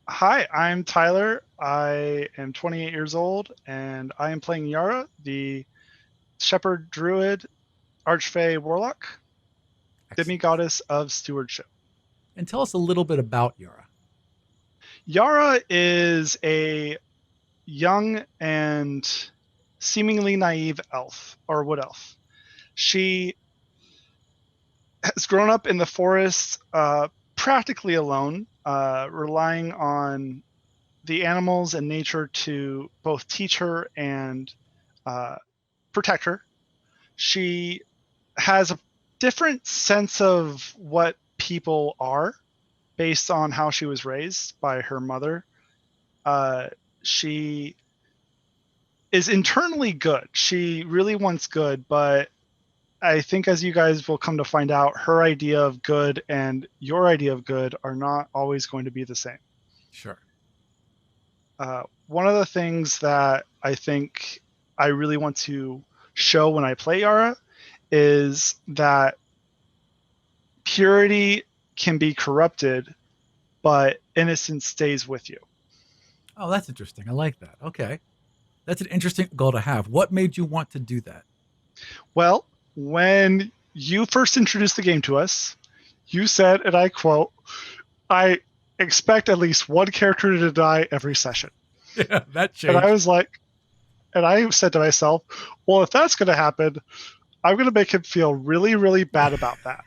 Hi, I'm Tyler. I am 28 years old, and I am playing Yara, the Shepherd Druid Archfey Warlock, Excellent. demigoddess of stewardship. And tell us a little bit about Yara. Yara is a young and seemingly naive elf, or wood elf. She has grown up in the forest practically alone, relying on the animals and nature to both teach her and uh, protect her. She has a different sense of what people are based on how she was raised by her mother. She is internally good. She really wants good, but I think as you guys will come to find out, her idea of good and your idea of good are not always going to be the same. Sure. One of the things that I think I really want to show when I play Yara is that purity can be corrupted, but innocence stays with you. Oh, that's interesting. I like that. Okay. That's an interesting goal to have. What made you want to do that? Well, when you first introduced the game to us, you said, and I quote, I expect at least one character to die every session. Yeah, that And I changed. was like, and I said to myself, well, if that's going to happen, I'm going to make him feel really, really bad about that.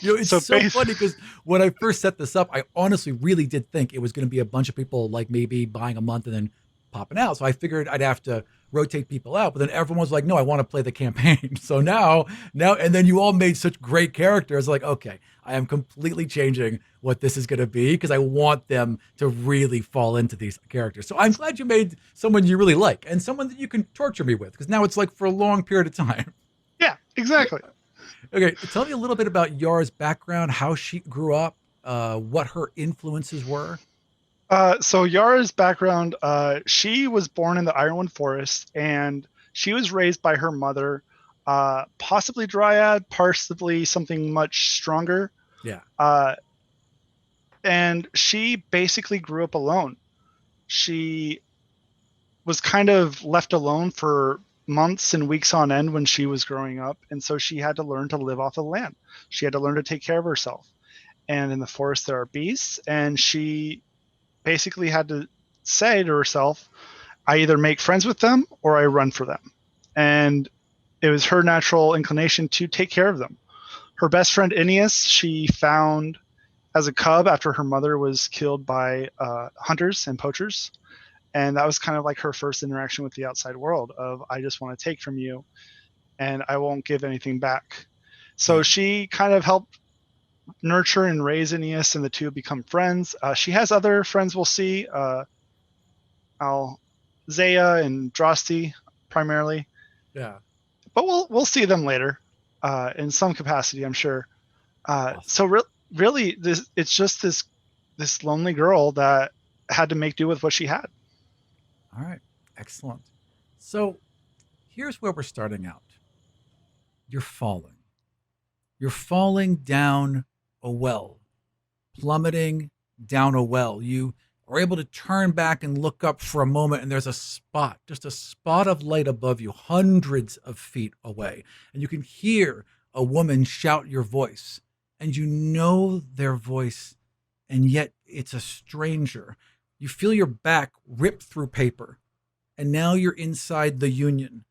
It's So, so funny because when I first set this up, I honestly really did think it was going to be a bunch of people like maybe buying a month and then popping out. So I figured I'd have to rotate people out, but then everyone was like, "No, I want to play the campaign." So now, and then you all made such great characters. Like, okay, I am completely changing what this is going to be because I want them to really fall into these characters. So I'm glad you made someone you really like and someone that you can torture me with because now it's like for a long period of time. yeah, exactly. Okay, tell me a little bit about Yara's background, how she grew up, what her influences were. So Yara's background, she was born in the Ironwood Forest, and she was raised by her mother, possibly Dryad, possibly something much stronger. Yeah, Uh, and she basically grew up alone. She was kind of left alone for months and weeks on end when she was growing up, and so she had to learn to live off the land. She had to learn to take care of herself. And in the forest, there are beasts, and she basically had to say to herself, I either make friends with them or I run for them. And it was her natural inclination to take care of them. Her best friend Aeneas, she found as a cub after her mother was killed by hunters and poachers. And that was kind of like her first interaction with the outside world of, I just want to take from you and I won't give anything back. So yeah. she kind of helped nurture and raise Aeneas, and the two become friends. She has other friends we'll see. Zaya and Drosty primarily, Yeah. but we'll see them later in some capacity, I'm sure. Awesome. So really, this it's just this lonely girl that had to make do with what she had. All right. Excellent. So here's where we're starting out. You're falling. You're falling down a well, plummeting down a well. You are able to turn back and look up for a moment, and there's a spot, just a spot of light above you, hundreds of feet away. And you can hear a woman shout your voice, and you know their voice, and yet it's a stranger. You feel your back rip through paper, and now you're inside the Union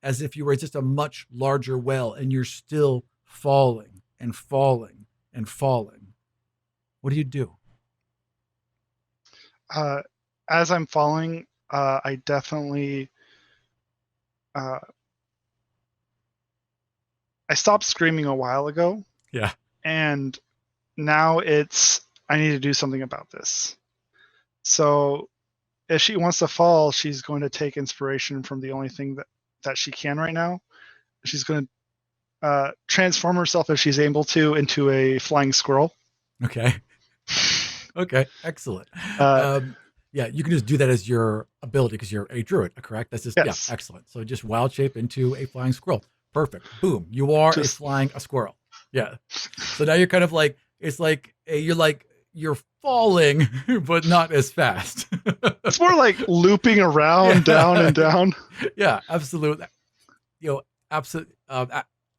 as if you were just a much larger well, and you're still falling and falling and falling. What do you do? Uh, as I'm falling, I definitely uh, I stopped screaming a while ago, Yeah. and now it's I need to do something about this. So if she wants to fall, she's going to take inspiration from the only thing that she can right now. She's going to transform herself if she's able to into a flying squirrel. Okay. Okay. Excellent. Uh, Um, yeah, you can just do that as your ability because you're a druid, correct? That's just yeah, yes, excellent. So just wild shape into a flying squirrel. Perfect. Boom. You are just a squirrel. Yeah. So now you're kind of like it's like you're like you're falling, but not as fast. It's more like looping around, down Yeah, and down. yeah, absolutely. You know, absolutely,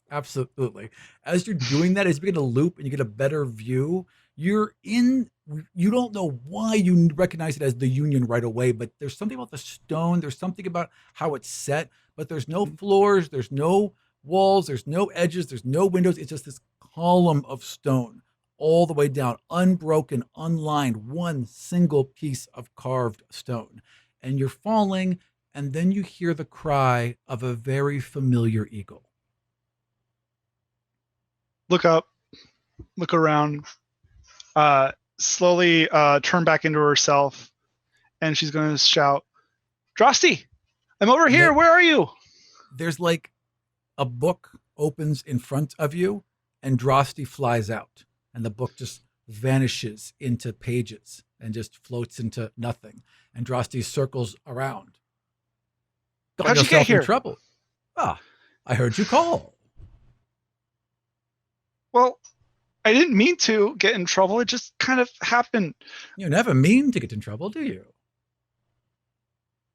absolutely. As you're doing that, as you begin to loop and you get a better view, you're in. You don't know why you recognize it as the Union right away, but there's something about the stone. There's something about how it's set. But there's no floors. There's no walls. There's no edges. There's no windows. It's just this column of stone all the way down, unbroken, unlined, one single piece of carved stone. And you're falling, and then you hear the cry of a very familiar eagle. Look up, look around, slowly turn back into herself, and she's going to shout, Drosty, I'm over And here. that Where are you? there's like a book opens in front of you, and Drosty flies out, and the book just vanishes into pages and just floats into nothing. And Drosty circles around. Got How'd you get yourself in here? trouble. Ah, I heard you call. Well, I didn't mean to get in trouble. It just kind of happened. You never mean to get in trouble, do you?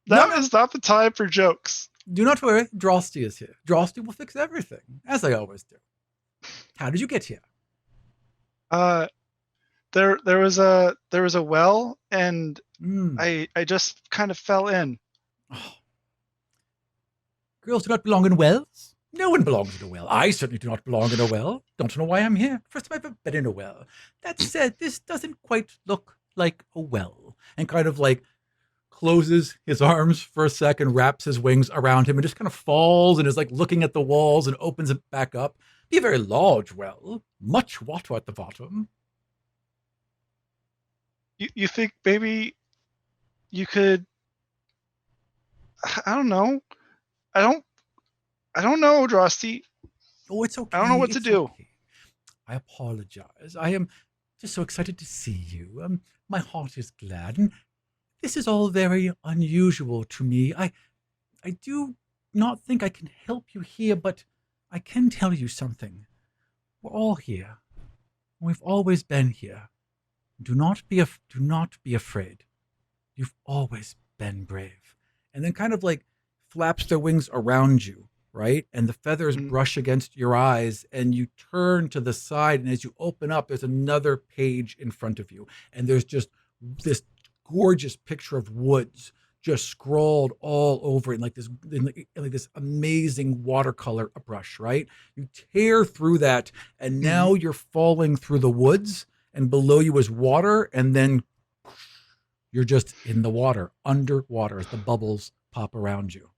No, Now no, is not the time for jokes. do not worry. Drosty is here. Drosty will fix everything, as I always do. How did you get here? Uh, there was a well, and Mm. I just kind of fell in. Oh, girls do not belong in wells. No one belongs in a well. I certainly do not belong in a well. Don't know why I'm here. First time I've ever been in a well. That said, this doesn't quite look like a well. And kind of like closes his arms for a second, wraps his wings around him, and just kind of falls and is like looking at the walls and opens it back up. Be a very large well, much water at the bottom. You think maybe you could? I don't know. I don't. I don't know, Drosty. Oh, it's I don't know okay. what to It's do. okay. I apologize. I am just so excited to see you. My heart is glad, and this is all very unusual to me. I do not think I can help you here, but I can tell you something. We're all here. We've always been here. Do not be afraid. You've always been brave. And then kind of like flaps their wings around you, right? And the feathers Mm. brush against your eyes, and you turn to the side. And as you open up, there's another page in front of you. And there's just this gorgeous picture of woods just scrawled all over it in like this amazing watercolor brush, right? You tear through that, and Mhm. now you're falling through the woods, and below you is water, and then you're just in the water, underwater, as the bubbles pop around you.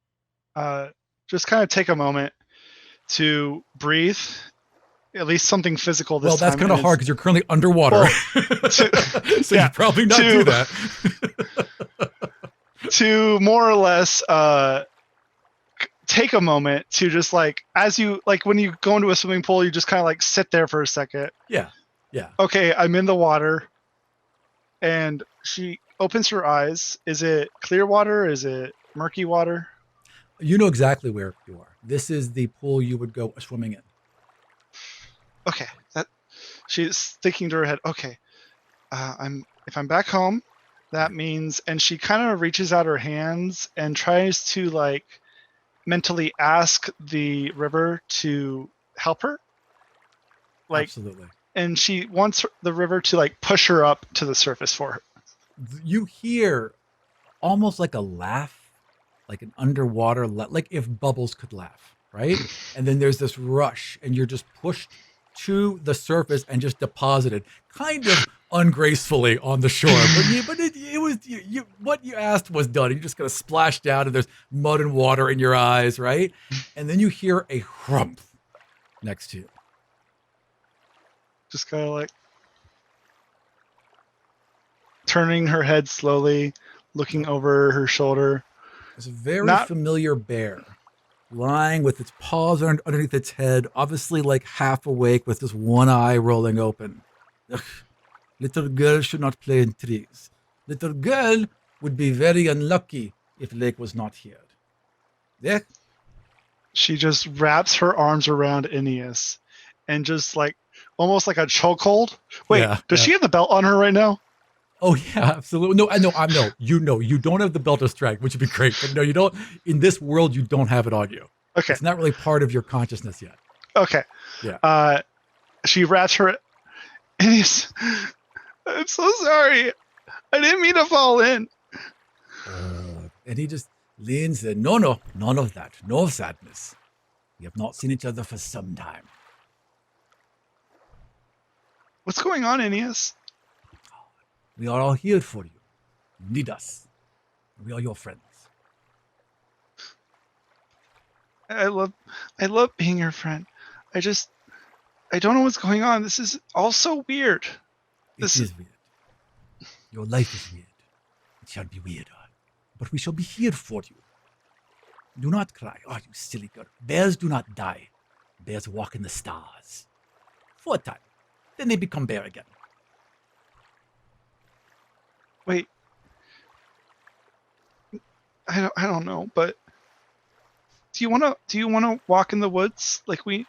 Uh, just kind of take a moment to breathe. At least something physical Well, this that's time, kind and of hard it's because you're currently underwater. well to So you yeah probably not do to that. to more or less take a moment to just like as you like when you go into a swimming pool, you just kind of like sit there for a second. Yeah. Yeah. Okay, I'm in the water, and she opens her eyes. Is it clear water? Is it murky water? You know exactly where you are. This is the pool you would go swimming in. Okay, that she's thinking to her head. Okay, I'm if I'm back home, that Right. means, and she kind of reaches out her hands and tries to like mentally ask the river to help her, like, Absolutely. and she wants the river to like push her up to the surface for her. You hear almost like a laugh, like an underwater, like if bubbles could laugh, right? And then there's this rush, and you're just pushed to the surface and just deposited, kind of ungracefully on the shore. But it was what you asked was done. You just kind of splashed down, and there's mud and water in your eyes, right? And then you hear a hump next to you. Just kind of like turning her head slowly, looking over her shoulder. It's a very Not familiar bear lying with its paws underneath its head, obviously like half awake with just one eye rolling open. Ugh, little girl should not play in trees. Little girl would be very unlucky if Lake was not here. Yeah, she just wraps her arms around Aeneas and just like almost like a chokehold. Wait, Yeah, does yeah. she have the belt on her right now? Oh yeah, absolutely. No, I know. I know. You don't have the belt of strength, which would be great, but no, you don't. In this world, you don't have it on you. Okay, It's not really part of your consciousness yet. okay. Yeah. Uh, she wraps her. And he's, I'm so sorry. I didn't mean to fall in. And he just leans in. No, no, none of that. No sadness. We have not seen each other for some time. What's going on, Aeneas? We are all here for you. You need us. We are your friends. I love, I love being your friend. I just, I don't know what's going on. This is all so weird. It This, is weird. Your life is weird. It shall be weirder. But we shall be here for you. Do not cry. Oh, you silly girl. Bears do not die. Bears walk in the stars. For a time. Then they become bear again. wait, I don't know, but do you wanna walk in the woods like we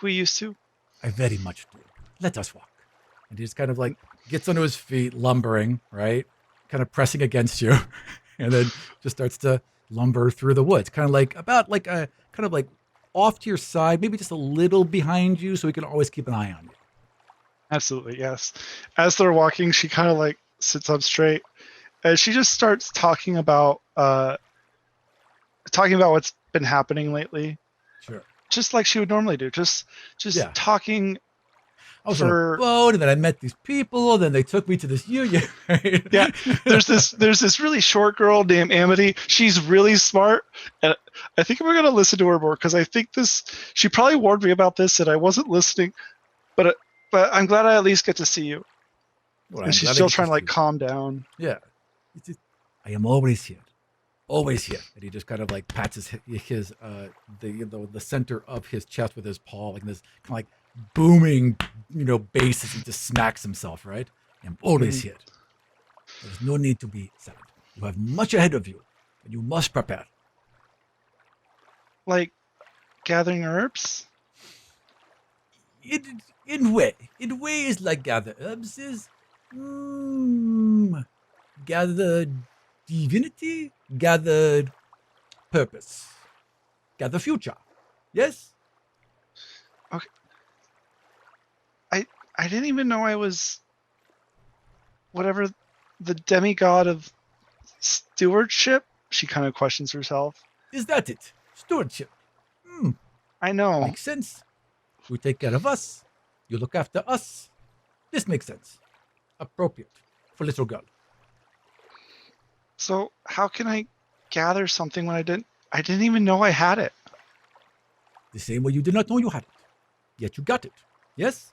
used to? I very much do. Let us walk. And he just kind of like gets onto his feet, lumbering, right? Kind of pressing against you. And then just starts to lumber through the woods. Kind of like about like a kind of like off to your side, maybe just a little behind you so we can always keep an eye on you. Absolutely, yes. As they're walking, she kind of like sits up straight, and she just starts talking about what's been happening lately, Sure. just like she would normally do. Yeah. Talking I was on a for boat and then I met these people and then they took me to this union. Right? yeah. There's this really short girl named Amity. She's really smart, and I think we're gonna listen to her more because I think this. She probably warned me about this, and I wasn't listening. But I'm glad I at least get to see you. Well, And I'm she's glad I still get to trying to see like you. calm down. Yeah. I am always here. Always here. And he just kind of like pats his the center of his chest with his paw, like this kind of like booming, bass as he just smacks himself, right? I am always here. There's no need to be sad. You have much ahead of you, and you must prepare. Like gathering herbs. It, in ways like gather herbs is gather divinity, gather purpose, gather future. Yes? Okay. I didn't even know I was whatever the demigod of stewardship. She kind of questions herself. Is that it? Stewardship. I know. Makes sense. You take care of us. You look after us. This makes sense. Appropriate for little girl. So how can I gather something when I didn't even know I had it? The same way you did not know you had it. Yet you got it. Yes?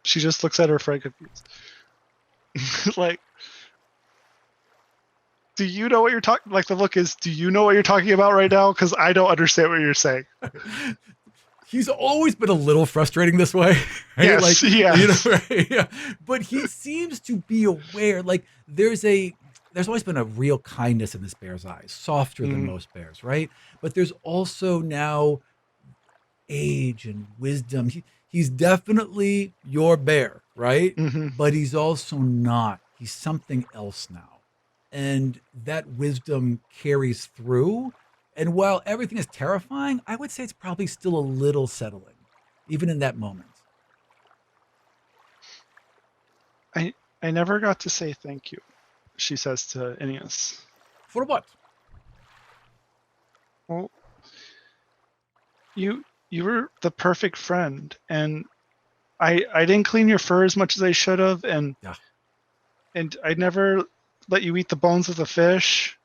She just looks at her friend confused. Like, do you know what you're talking? Like the look is, do you know what you're talking about right now? Because I don't understand what you're saying. He's always been a little frustrating this way. Right? Yes, like, yes. Right? Yeah. But he seems to be aware. Like there's always been a real kindness in this bear's eyes, softer than most bears, right? But there's also now age and wisdom. He's definitely your bear, right? Mm-hmm. But he's also not. He's something else now. And that wisdom carries through. And while everything is terrifying, I would say it's probably still a little settling, even in that moment. I never got to say thank you, she says to Aeneas. For what? Well, you were the perfect friend, and I didn't clean your fur as much as I should have, and Yeah. and I never let you eat the bones of the fish.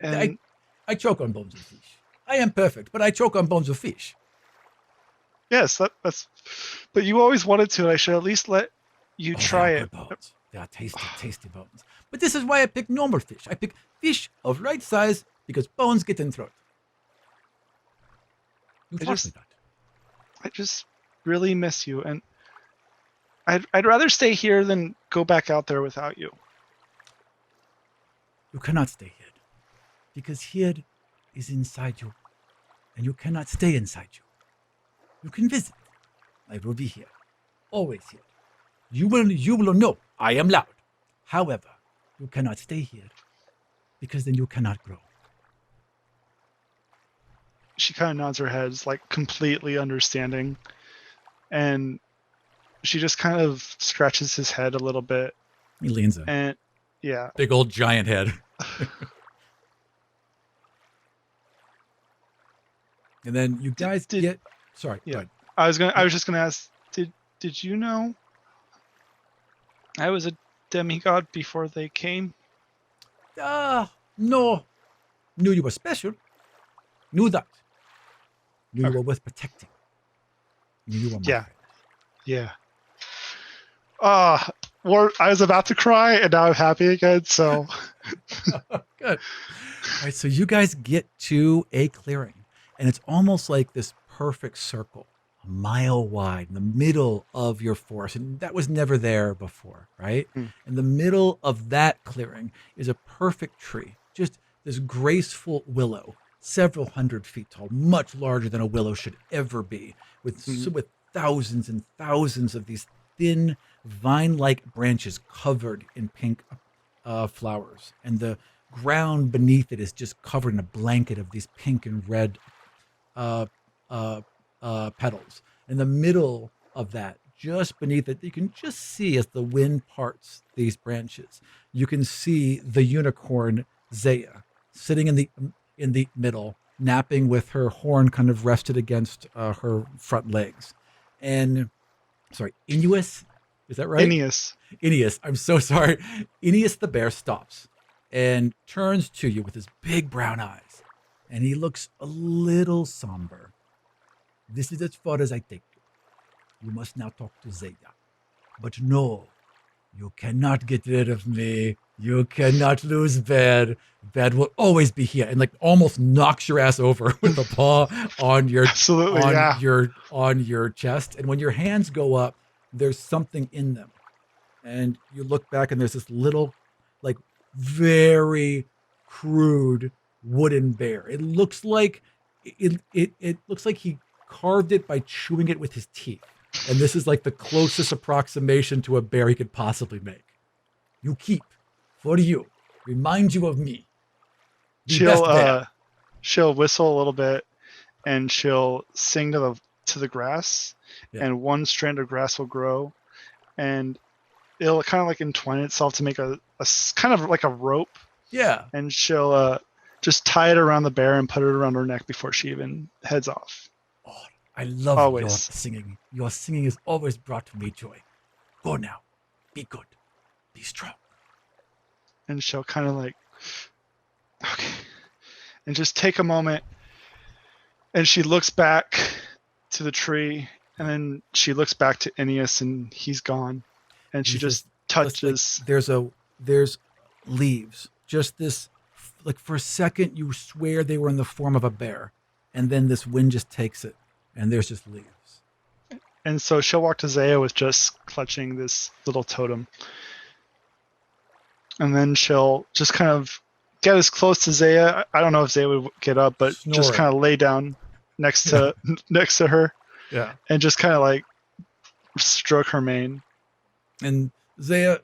And I choke on bones of fish. I am perfect, but I choke on bones of fish. yes, that's. But you always wanted to. And I should at least let you try They are it. good bones. They are tasty, tasty bones. But this is why I pick normal fish. I pick fish of right size because bones get in throat. You taught me that. I just really miss you, and I'd rather stay here than go back out there without you. You cannot stay here because here is inside you, and you cannot stay inside you. You can visit. I will be here. always here. You will know I am loud. However, you cannot stay here because then you cannot grow. She kind of nods her head, like completely understanding, and she just kind of scratches his head a little bit, He leans in. and yeah, Big old giant head. And then you guys get. Sorry. Yeah. Go ahead. I was just gonna ask. Did you know I was a demigod before they came? No. Knew you were special. Knew that. Knew you Okay. were worth protecting. Knew you were my Yeah. friend. Yeah. I was about to cry, and now I'm happy again. So Good. All right, so you guys get to a clearing, and it's almost like this perfect circle, a mile wide, in the middle of your forest. And that was never there before, right? Hmm. In the middle of that clearing is a perfect tree, just this graceful willow, several hundred feet tall, much larger than a willow should ever be, with thousands and thousands of these thin vine-like branches covered in pink flowers, and the ground beneath it is just covered in a blanket of these pink and red uh, petals. In the middle of that, just beneath it, you can just see as the wind parts these branches. You can see the unicorn Zaya sitting in the middle, napping with her horn kind of rested against her front legs. And sorry, Inuus, is that right? Aeneas. Ineas, I'm so sorry. Ineas the bear stops and turns to you with his big brown eyes, and he looks a little somber. This is as far as I take you. You must now talk to Zaya. But no, you cannot get rid of me. You cannot lose Bed. Bed will always be here, and like almost knocks your ass over with a paw on your Absolutely, yeah. on your chest. And when your hands go up, there's something in them. And you look back and there's this little, like, very crude wooden bear. It looks like it looks like he carved it by chewing it with his teeth. And this is like the closest approximation to a bear he could possibly make. You keep for you. Remind you of me. The best bear. She'll whistle a little bit, and she'll sing to the grass, and one strand of grass will grow, and it'll kind of like entwine itself to make a kind of like a rope. Yeah. And she'll just tie it around the bear and put it around her neck before she even heads off. Oh, I love Always. your singing. Your singing has always brought me joy. Go now. Be good. Be strong. And she'll kind of like, okay, and just take a moment, and she looks back to the tree, and then she looks back to Aeneas, and he's gone, and she just touches. Like, there's leaves. Just this, like for a second, you swear they were in the form of a bear, and then this wind just takes it, and there's just leaves. And so she'll walk to Zaya with just clutching this little totem. And then she'll just kind of get as close to Zaya. I don't know if Zaya would get up, but just kind of lay down next to her. Yeah. And just kind of like stroke her mane. And Zaya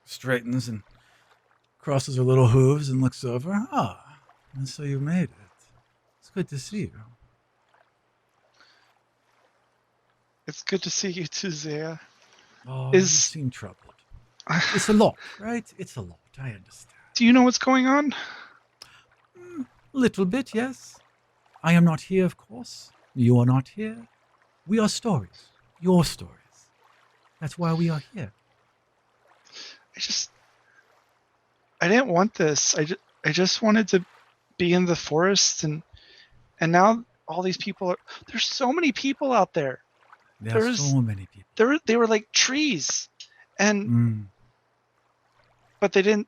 straightens and crosses her little hooves and looks over. Ah, and so you made it. It's good to see you. It's good to see you too, Zaya. Oh, you seem troubled. It's a lot, right? It's a lot. I understand. Do you know what's going on? Little bit, yes. I am not here, of course. You are not here. We are stories. Your stories. That's why we are here. I didn't want this. I just wanted to be in the forest, and now all these people there's so many people out there. There's so many people. They were like trees, and but they didn't.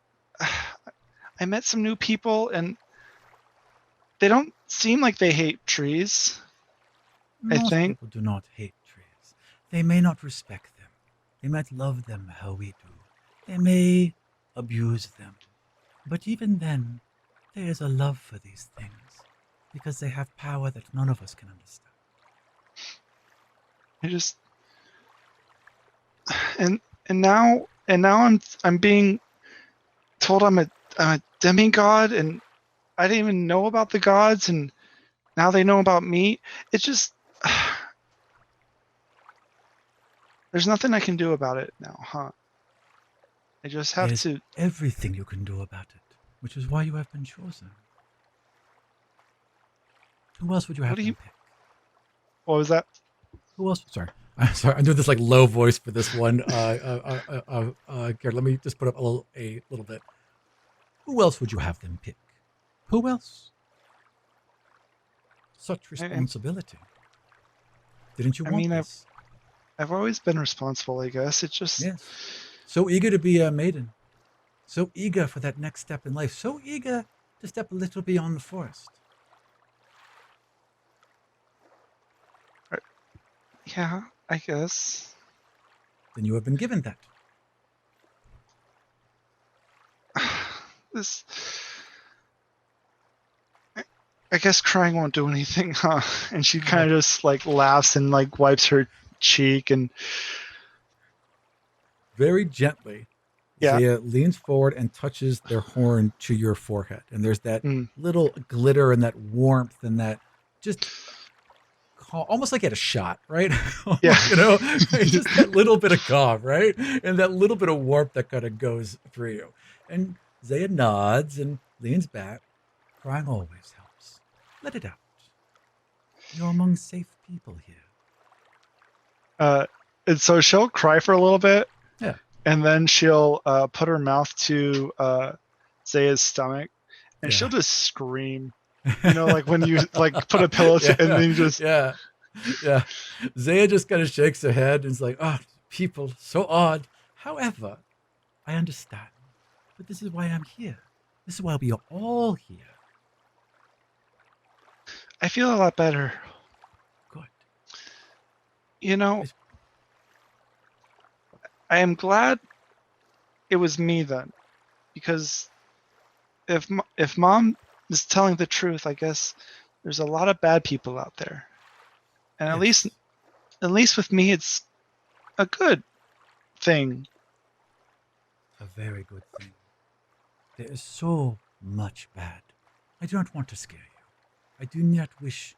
I met some new people, and they don't seem like they hate trees. Most I think people do not hate trees. They may not respect them. They might love them how we do. They may abuse them. But even then, there is a love for these things because they have power that none of us can understand. and and now I'm being told I'm a demigod, and I didn't even know about the gods, and now they know about me. It's just there's nothing I can do about it now, huh? I just have There's to. everything you can do about it, which is why you have been chosen. Who else would you What have do you? them pick? What was that? Who else? Sorry. I'm sorry. I'm doing this like low voice for this one. Here, let me just put up a little bit. Who else would you have them pick? Who else? Such I, responsibility. Didn't you I want mean, this? I've always been responsible, I guess. It's just Yes. So eager to be a maiden. So eager for that next step in life. So eager to step a little beyond the forest. yeah, I guess. Then you have been given that. This. I guess crying won't do anything, huh? And she Oh, kind of just like laughs and like wipes her cheek and very gently, yeah. Zaya leans forward and touches their horn to your forehead. And there's that Mm, little glitter and that warmth and that just almost like at a shot, right? yeah. You know, right? Just that little bit of calm, right? And that little bit of warmth that kind of goes through you. And Zaya nods and leans back. Crying always helps. Let it out. You're among safe people here. uh, and so she'll cry for a little bit, Yeah. and then she'll put her mouth to Zaya's stomach, and she'll Yeah. just scream. You know, like when you like put a pillow to, and Yeah. then you just Yeah. Yeah. Zaya just kind of shakes her head and is like, oh, people, so odd. However, I understand. But this is why I'm here. This is why we are all here. I feel a lot better. Good. You know, It's, I am glad it was me then, because if mom is telling the truth, I guess there's a lot of bad people out there, and yes. at least with me, it's a good thing. A very good thing. There is so much bad. I do not want to scare you. I do not wish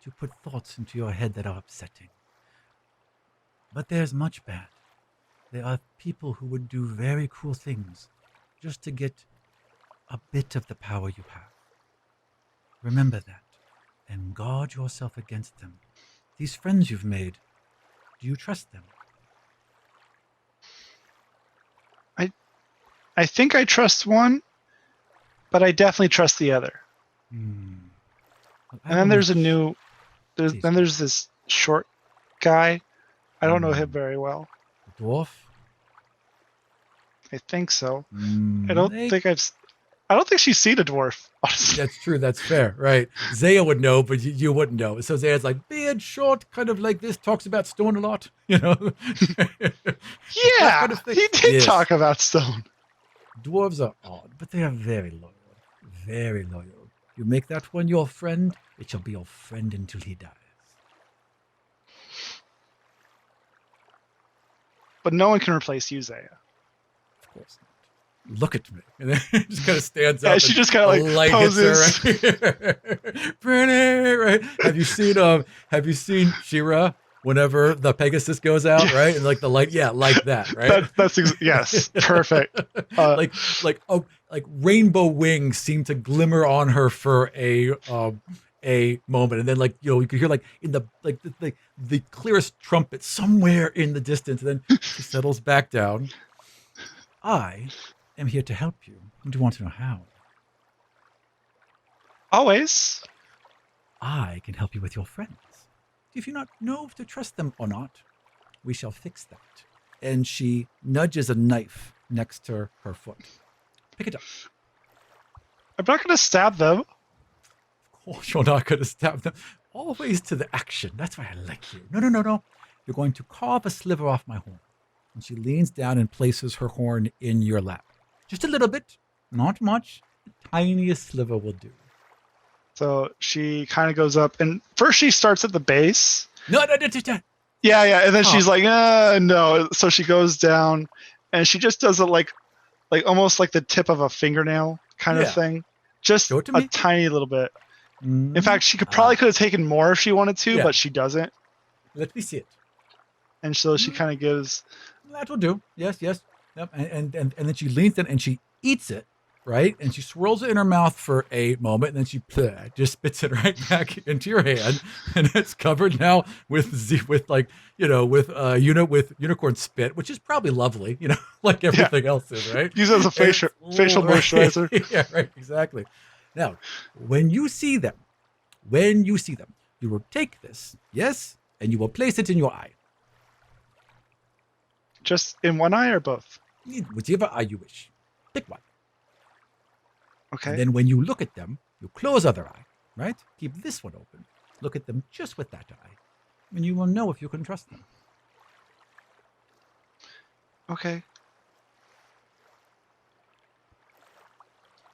to put thoughts into your head that are upsetting. But there's much bad. There are people who would do very cruel things just to get a bit of the power you have. Remember that and guard yourself against them. These friends you've made, do you trust them? I I think I trust one, but I definitely trust the other. Hmm. Well, I And will then make. Please go. there's this short guy. I don't know him Hmm. very well. The dwarf? I think so. Hmm. I don't think she's seen a dwarf. Honestly. That's true. That's fair. Right. Zaya would know, but you wouldn't know. So Zaya's like, beard short, kind of like this, talks about stone a lot, you know? That kind Yeah, of thing. he did Yes. talk about stone. Dwarves are odd, but they are very loyal. Very loyal. You make that one your friend, it shall be your friend until he dies. But no one can replace you, Zaya. Of course not. Look at me. And then just kind of stands Yeah, up she and just kind of a like light hits her right poses. here. Brittany, right? Have you seen Shira whenever the Pegasus goes out, Yeah, right? And like the light, yeah, like that, right? yes, perfect. Uh, like rainbow wings seem to glimmer on her for a moment, and then like you could hear like in the like the clearest trumpet somewhere in the distance, and then she settles back down. I am here to help you. Do you want to know how? always. I can help you with your friends. If you not know if to trust them or not, we shall fix that. And she nudges a knife next to her foot. Pick it up. I'm not gonna stab them. Of course, you're not going to stab them. Always to the action. That's why I like you. No, no, no, no. You're going to carve a sliver off my horn. And she leans down and places her horn in your lap. Just a little bit, not much. The tiniest sliver will do. So she kind of goes up, and first she starts at the base. No, no, no, no, no. Yeah. And then Oh, she's like, no. So she goes down, and she just does it like almost like the tip of a fingernail kind of yeah. thing, just Show it to a me. tiny little bit. In Mm. fact, she could Ah, have taken more if she wanted to, yeah. but she doesn't. Let me see it. And so she Mm, kind of gives. that will do. Yes, yes. Yep. And then she leans in and she eats it, right? And she swirls it in her mouth for a moment, and then she just spits it right back into your hand, and it's covered now with like with unicorn spit, which is probably lovely, like Yeah, everything else is, right? use it as a And facial right, moisturizer. yeah, right, exactly. Now, when you see them, when you see them, you will take this, yes, and you will place it in your eye, Just in one eye or both? whichever eye you wish. Pick one. And Okay. then when you look at them, you close other eye, right? Keep this one open. Look at them just with that eye, and you will know if you can trust them. Okay.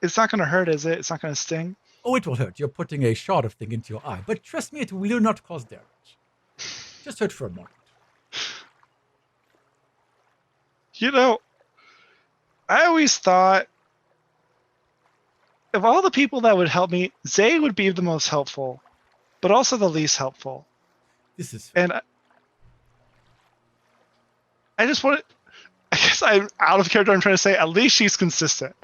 It's not going to hurt, is it? It's not going to sting? Oh, it will hurt. You're putting a shard of thing into your eye, but trust me, it will not cause damage. Just hurt for a moment. You know, I always thought of all the people that would help me, Zay would be the most helpful, but also the least helpful. This is And I just want to, I guess I'm out of character. I'm trying to say at least she's consistent.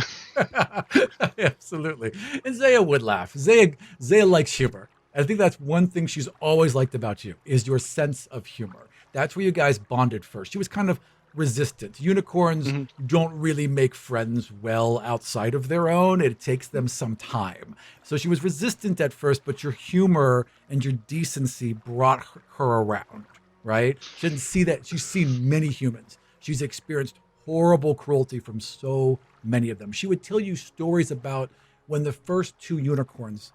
absolutely. And Zaya would laugh. Zaya likes humor. I think that's one thing she's always liked about you is your sense of humor. That's where you guys bonded first. She was kind of resistant. Unicorns Mm-hmm. don't really make friends well outside of their own. It takes them some time. So she was resistant at first, but your humor and your decency brought her around, right? She didn't see that. She's seen many humans. She's experienced horrible cruelty from so many of them. She would tell you stories about when the first two unicorns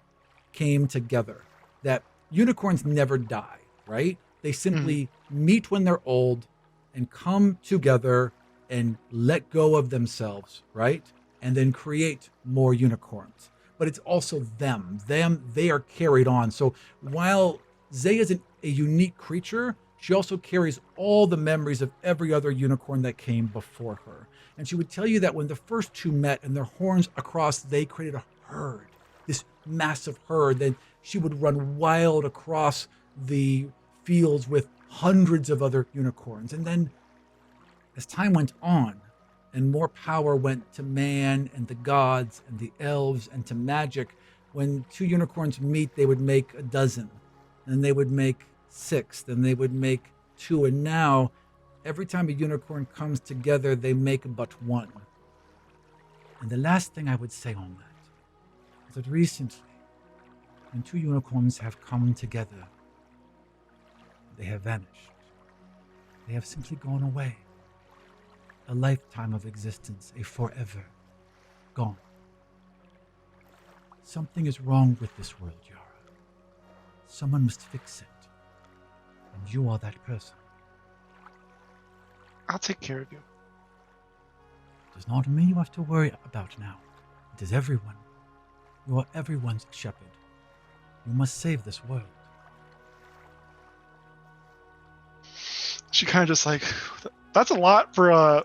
came together, that unicorns never die, right? They Mm-hmm. simply meet when they're old and come together and let go of themselves, right? And then create more unicorns. But it's also they are carried on. So while Zay isn't a unique creature, she also carries all the memories of every other unicorn that came before her. And she would tell you that when the first two met and their horns across, they created a herd, this massive herd. Then she would run wild across the fields with hundreds of other unicorns. And then as time went on and more power went to man and the gods and the elves and to magic, when two unicorns meet, they would make a dozen, and they would make six, then they would make two. And now, every time a unicorn comes together, they make but one. And the last thing I would say on that is that recently, when two unicorns have come together, they have vanished. They have simply gone away. A lifetime of existence, a forever gone. Something is wrong with this world, Yara. Someone must fix it. And you are that person. I'll take care of you. It is not me you have to worry about now. It is everyone. You are everyone's shepherd. You must save this world. She kind of just like, that's a lot for a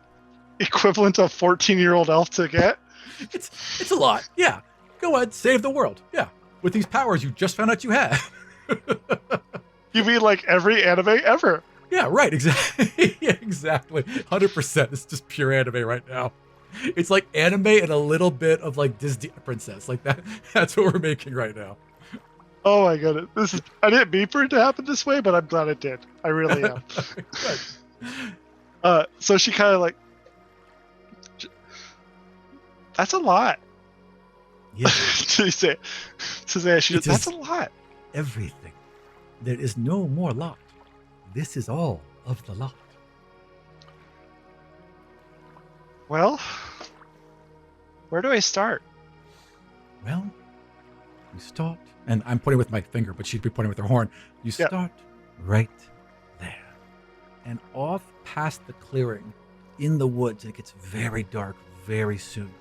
equivalent of 14-year-old elf to get. It's a lot. Yeah. Go ahead, save the world. Yeah. With these powers you just found out you had. You mean like every anime ever? Yeah, right. Exactly. Yeah, exactly. 100%. It's just pure anime right now. It's like anime and a little bit of like Disney princess. Like that. That's what we're making right now. Oh my goodness. I didn't mean for it to happen this way, but I'm glad it did. I really am. Good. So she kind of like, that's a lot. Yeah. She said, that's a lot. Everything. There is no more lot. This is all of the lot. Well, where do I start? Well, you start, and I'm pointing with my finger, but she'd be pointing with her horn. You Yeah. start right there. And off past the clearing in the woods, it gets very dark very soon.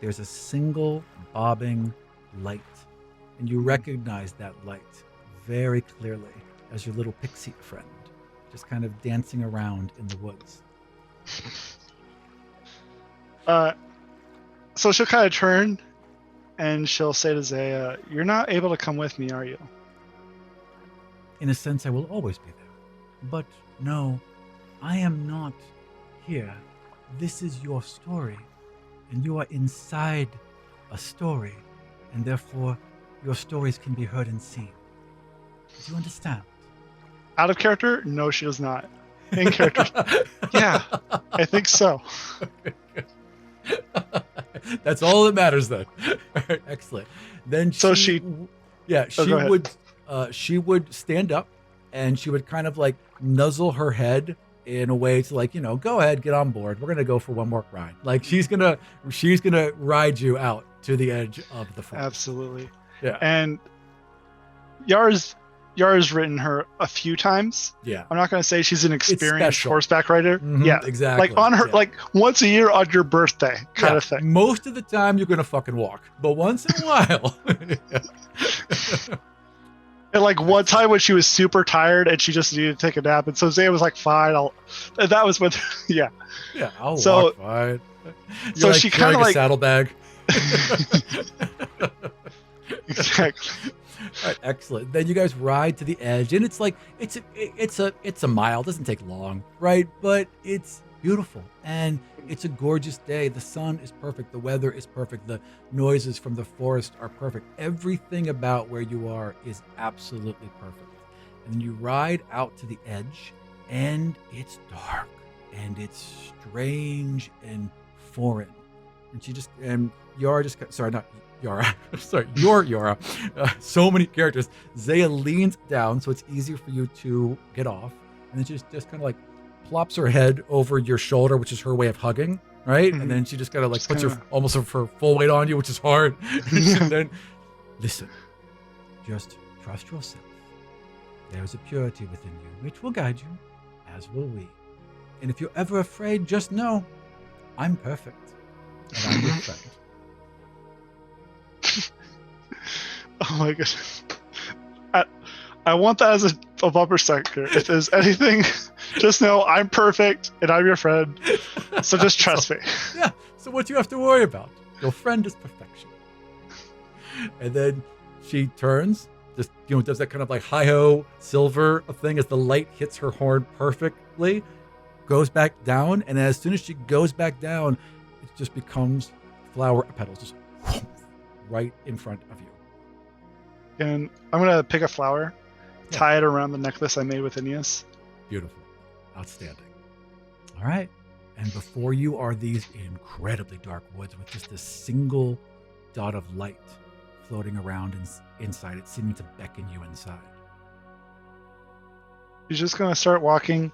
There's a single bobbing light, and you recognize that light very clearly as your little pixie friend, just kind of dancing around in the woods. Uh, so she'll kind of turn and she'll say to Zaya, "You're not able to come with me, are you?" In a sense, I will always be there. But no, I am not here. This is your story, and you are inside a story, and therefore your stories can be heard and seen. Do you understand? Out of character? No, she does not. In character? Yeah, I think so. That's all that matters then. All right, excellent. Then So she go ahead. she would stand up and she would kind of like nuzzle her head in a way to like, go ahead, get on board. We're gonna go for one more ride. Like she's gonna ride you out to the edge of the forest. Absolutely. Yeah. And Yara's ridden her a few times. Yeah. I'm not going to say she's an experienced special. horseback rider. Yeah, exactly. Like on her, Yeah. like once a year on your birthday kind of thing. Most of the time you're gonna fucking walk, but once in a while. And like one time when she was super tired and she just needed to take a nap, and so Zaya was like, "Fine, and that was when, yeah." Yeah, I'll So- walk fine. You're so like she carrying kinda a like- saddlebag. Exactly. All right, excellent. Then you guys ride to the edge, and it's like it's a mile. It doesn't take long, right? But it's beautiful, and it's a gorgeous day. The sun is perfect. The weather is perfect. The noises from the forest are perfect. Everything about where you are is absolutely perfect. And then you ride out to the edge, and it's dark, and it's strange and foreign. And Yara just sorry, not Yara. Sorry, you're Yara. So many characters. Zaya leans down so it's easier for you to get off, and then she just kind of like plops her head over your shoulder, which is her way of hugging, right? Mhm. And then she just kind of like Just puts kinda- almost her full weight on you, which is hard. And then listen, just trust yourself. There's a purity within you, which will guide you, as will we. And if you're ever afraid, just know I'm perfect, and I'm your friend. Oh my goodness. I want that as a bumper sticker. If there's anything, just know I'm perfect and I'm your friend. So just trust me. Yeah. So what do you have to worry about? Your friend is perfection. And then she turns, just does that kind of like hi-ho silver thing as the light hits her horn perfectly, goes back down, and as soon as she goes back down, it just becomes flower petals just right in front of you. And I'm going to pick a flower, tie it around the necklace I made with Aeneas. Beautiful. Outstanding. All right. And before you are these incredibly dark woods with just a single dot of light floating around inside it, seeming to beckon you inside. She's just going to start walking.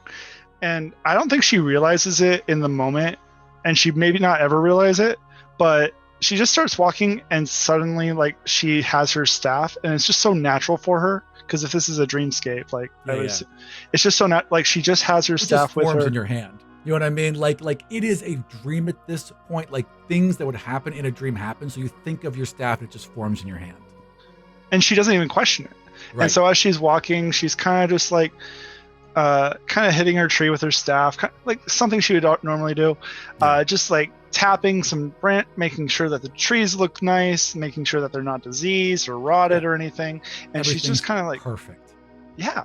And I don't think she realizes it in the moment. And she maybe not ever realize it. But she just starts walking and suddenly like she has her staff. And it's just so natural for her. Because if this is a dreamscape, like it's just so like she just has her staff with forms her in your hand. You know what I mean? Like it is a dream at this point. Like things that would happen in a dream happen. So you think of your staff, and it just forms in your hand. And she doesn't even question it. Right. And so as she's walking, she's kind of just like, kind of hitting her tree with her staff, kind of like something she would normally do. Just like tapping some branch, making sure that the trees look nice, making sure that they're not diseased or rotted or anything. And she's just kind of like perfect. Yeah.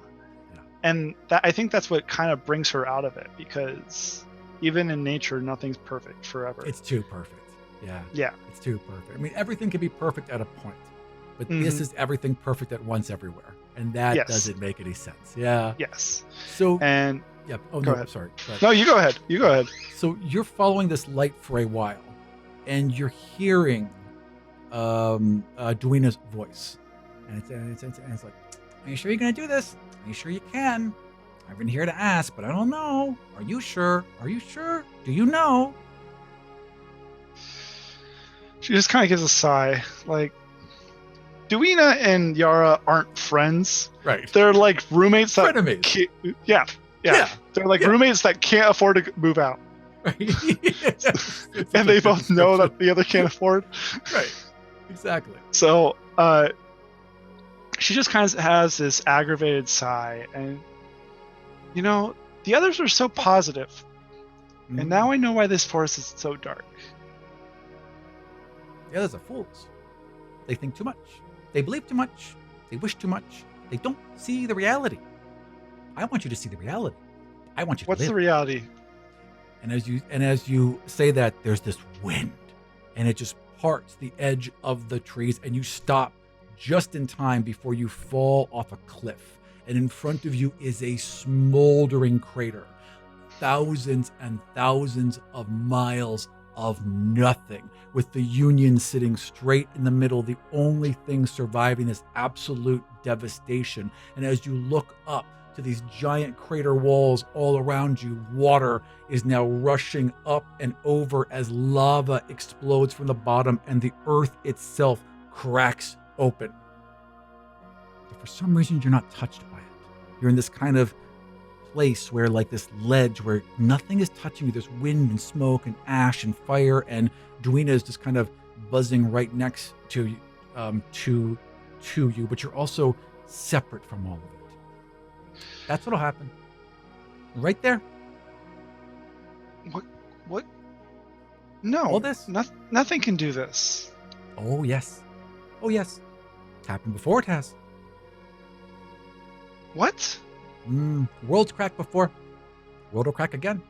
And I think that's what kind of brings her out of it, because even in nature, nothing's perfect forever. It's too perfect. Yeah. Yeah. It's too perfect. I mean, everything can be perfect at a point, but this is everything perfect at once everywhere. And that doesn't make any sense. Yeah. Yes. So, and yeah. Oh, go no, ahead. Sorry. No, you go ahead. You go ahead. So you're following this light for a while, and you're hearing Duina's voice. And it's like, are you sure you're going to do this? Are you sure you can? I've been here to ask, but I don't know. Are you sure? Are you sure? Do you know? She just kind of gives a sigh. Like, Duina and Yara aren't friends. Right. They're like roommates that Frenemies. Yeah. They're like roommates that can't afford to move out. Right. And they both know that the other can't afford. Right. Exactly. So she just kind of has this aggravated sigh, and You know, the others were so positive, and Mm. now I know why this forest is so dark. The others are fools. They think too much. They believe too much. They wish too much. They don't see the reality. I want you to see the reality. I want you to What's the live. reality? And as you say that, there's this wind, and it just parts the edge of the trees, and you stop just in time before you fall off a cliff. And in front of you is a smoldering crater, thousands and thousands of miles of nothing, with the Union sitting straight in the middle, the only thing surviving this absolute devastation. And as you look up to these giant crater walls all around you, water is now rushing up and over as lava explodes from the bottom and the earth itself cracks open. But for some reason, you're not touched by it. You're in this kind of place where, like this ledge where nothing is touching you. There's wind and smoke and ash and fire, and Duina is just kind of buzzing right next to you, to you, but you're also separate from all of it. That's what'll happen. Right there. What? No. All this? Nothing can do this. Oh yes. Oh yes. It's happened before, it has. What? World's cracked before. World will crack again.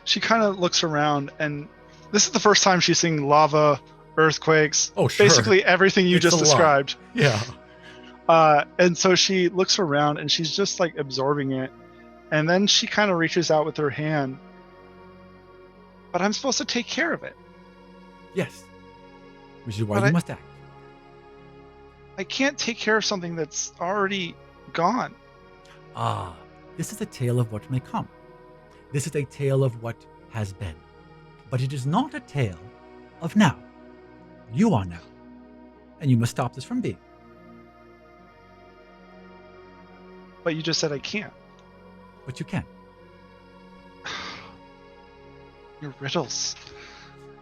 She kind of looks around, and this is the first time she's seeing lava, earthquakes, Oh, sure. basically everything you It's just a lot. described. Yeah. And so she looks around, and she's just like absorbing it. And then she kind of reaches out with her hand. But I'm supposed to take care of it. Yes. Which is why But you must act. I can't take care of something that's already gone. This is a tale of what may come. This is a tale of what has been. But it is not a tale of now. You are now. And you must stop this from being. But you just said I can't. But you can. Your riddles.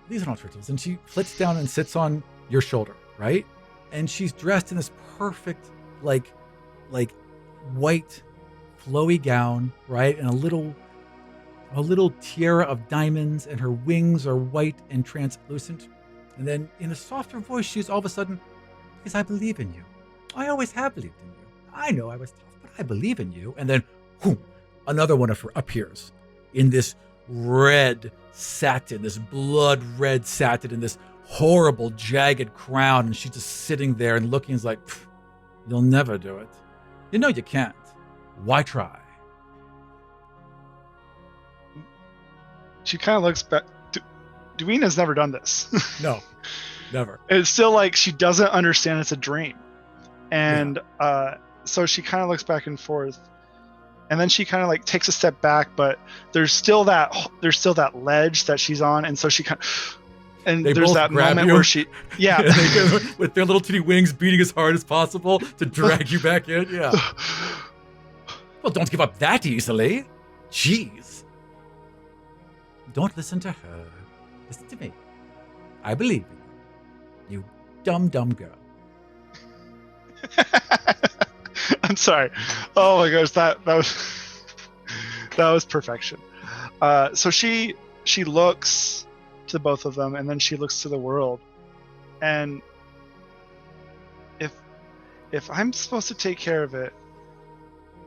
These are not riddles. And she flits down and sits on your shoulder, right? And she's dressed in this perfect, like white, flowy gown, right? And a little tiara of diamonds, and her wings are white and translucent. And then in a softer voice, she's all of a sudden, because I believe in you. I always have believed in you. I know I was tough, but I believe in you. And then, whoom, another one of her appears in this red satin, this blood red satin, and this horrible jagged crown. And she's just sitting there and looking, like, you'll never do it. You know you can't. Why try? She kind of looks back. Duina's never done this. No, never. It's still like she doesn't understand it's a dream. And so she kind of looks back and forth. And then she kind of like takes a step back, but there's still that ledge that she's on, and so she kind of, and They there's both that grab moment you. where she And they go with their little teeny wings beating as hard as possible to drag you back in. Yeah. Well, don't give up that easily. Jeez. Don't listen to her. Listen to me. I believe in you. You dumb girl. I'm sorry. Oh my gosh, that was perfection. So she looks to both of them, and then she looks to the world. And if I'm supposed to take care of it,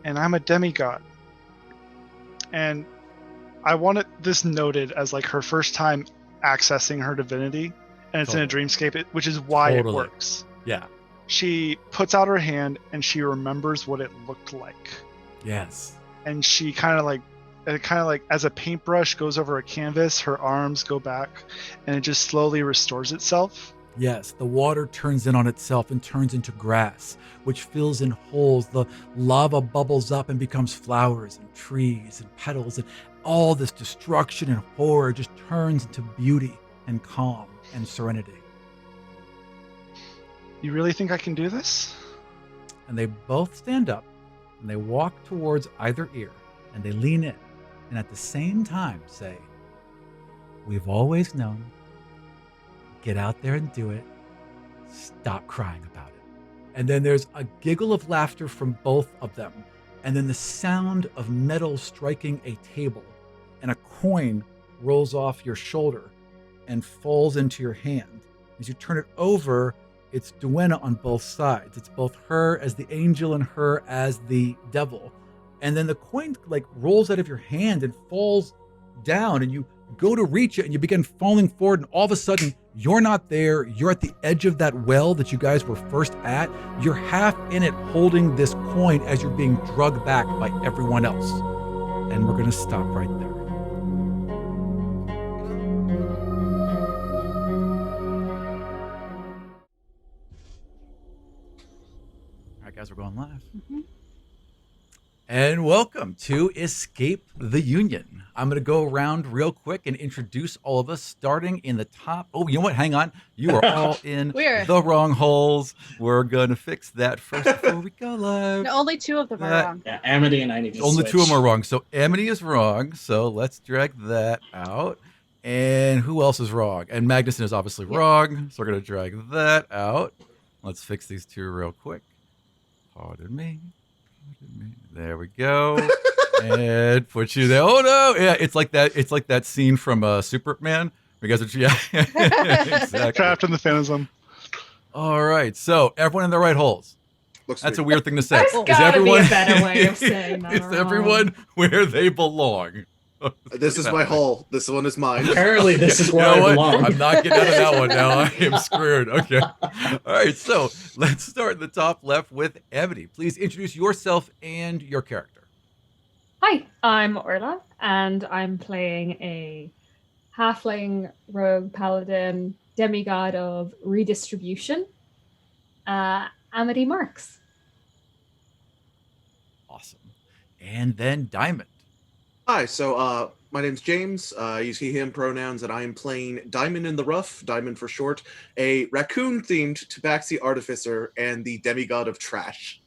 and I'm a demigod, and I wanted this noted as like her first time accessing her divinity, and it's in a dreamscape, which is why it works. Yeah. She puts out her hand and she remembers what it looked like. Yes. And she kind of like as a paintbrush goes over a canvas, her arms go back, and it just slowly restores itself. Yes, the water turns in on itself and turns into grass, which fills in holes. The lava bubbles up and becomes flowers and trees and petals, and all this destruction and horror just turns into beauty and calm and serenity. You really think I can do this? And they both stand up and they walk towards either ear, and they lean in and at the same time say, "We've always known. Get out there and do it. Stop crying about it." And then there's a giggle of laughter from both of them. and then the sound of metal striking a table, and a coin rolls off your shoulder and falls into your hand. As you turn it over, it's Duenna on both sides. It's both her as the angel and her as the devil. And then the coin like rolls out of your hand and falls down, and you go to reach it and you begin falling forward, and all of a sudden you're not there. You're at the edge of that well that you guys were first at. You're half in it holding this coin as you're being drugged back by everyone else. And we're going to stop right there. All right, guys, we're going live. Mm-hmm. And welcome to Escape the Union. I'm going to go around real quick and introduce all of us, starting in the top. Oh, you know what? Hang on. You are all in the wrong holes. We're going to fix that first before we go live. No, only two of them are wrong. Yeah, Amity and I need to Only switch. two of them are wrong. So Amity is wrong. So let's drag that out. And who else is wrong? And Magnuson is obviously wrong. So we're going to drag that out. Let's fix these two real quick. Pardon me. There we go. And put you there. Oh no! Yeah, it's like that. It's like that scene from Superman. You guys are exactly. Trapped in the phantasm. All right, so everyone in the right holes. That's a weird thing to say. There's gotta be a better way of saying that. Is everyone where they belong? This is my hole. This one is mine. Apparently, this is where I belong. I'm not getting out of that one now. I am screwed. Okay. All right. So let's start in the top left with Amity. Please introduce yourself and your character. Hi, I'm Orla, and I'm playing a halfling rogue paladin demigod of redistribution, Amity Marks. Awesome. And then Diamond. Hi, so my name's James. Use he, him pronouns, and I am playing Diamond in the Rough, Diamond for short, a raccoon-themed Tabaxi artificer and the demigod of trash.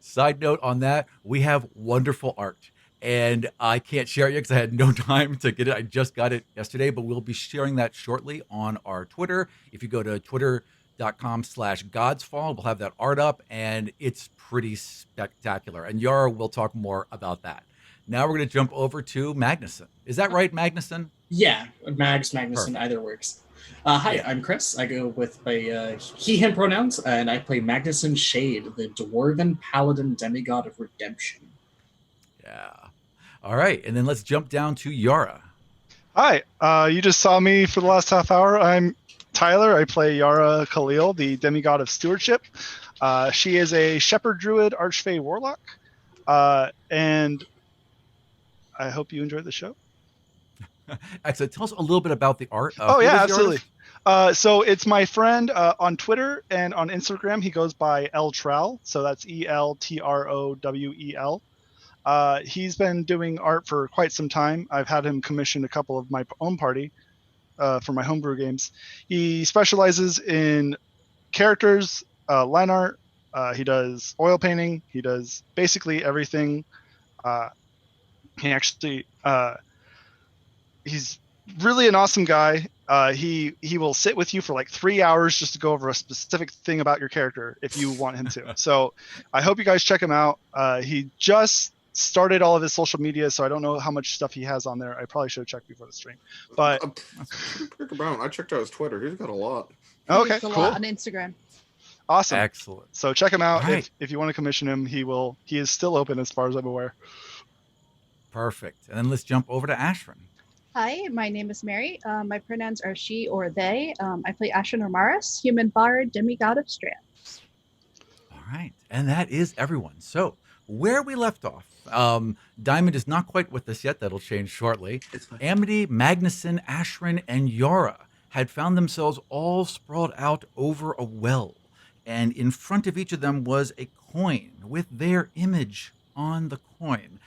Side note on that, we have wonderful art. And I can't share it yet because I had no time to get it. I just got it yesterday, but we'll be sharing that shortly on our Twitter. If you go to twitter.com/Godsfall, we'll have that art up, and it's pretty spectacular. And Yara will talk more about that. Now we're going to jump over to Magnuson. Is that right, Magnuson? Yeah, Magnuson, Perfect. Either works. Hi, I'm Chris. I go with my he, him pronouns, and I play Magnuson Shade, the Dwarven Paladin Demigod of Redemption. Yeah. All right, and then let's jump down to Yara. Hi, you just saw me for the last half hour. I'm Tyler. I play Yara Khalil, the demigod of stewardship. She is a shepherd druid archfey warlock, and I hope you enjoyed the show. Excellent. Tell us a little bit about the art. Oh, yeah, absolutely. So it's my friend on Twitter and on Instagram. He goes by Eltrowel. So that's ELTROWEL. He's been doing art for quite some time. I've had him commission a couple of my own party for my homebrew games. He specializes in characters, line art. He does oil painting. He does basically everything. He actually, he's really an awesome guy. He will sit with you for like 3 hours just to go over a specific thing about your character if you want him to. So I hope you guys check him out. He just started all of his social media, so I don't know how much stuff he has on there. I probably should have checked before the stream. But I checked out his Twitter. He's got a lot. Okay, cool. On Instagram. Awesome. Excellent. So check him out. Right. If you want to commission him, he is still open as far as I'm aware. Perfect. And then let's jump over to Ashrin. Hi, my name is Mary. My pronouns are she or they. I play Ashrin Ramaris, human bard, demigod of strands. All right. And that is everyone. So where we left off, Diamond is not quite with us yet. That'll change shortly. Amity, Magnuson, Ashrin, and Yara had found themselves all sprawled out over a well. And in front of each of them was a coin with their image on the coin.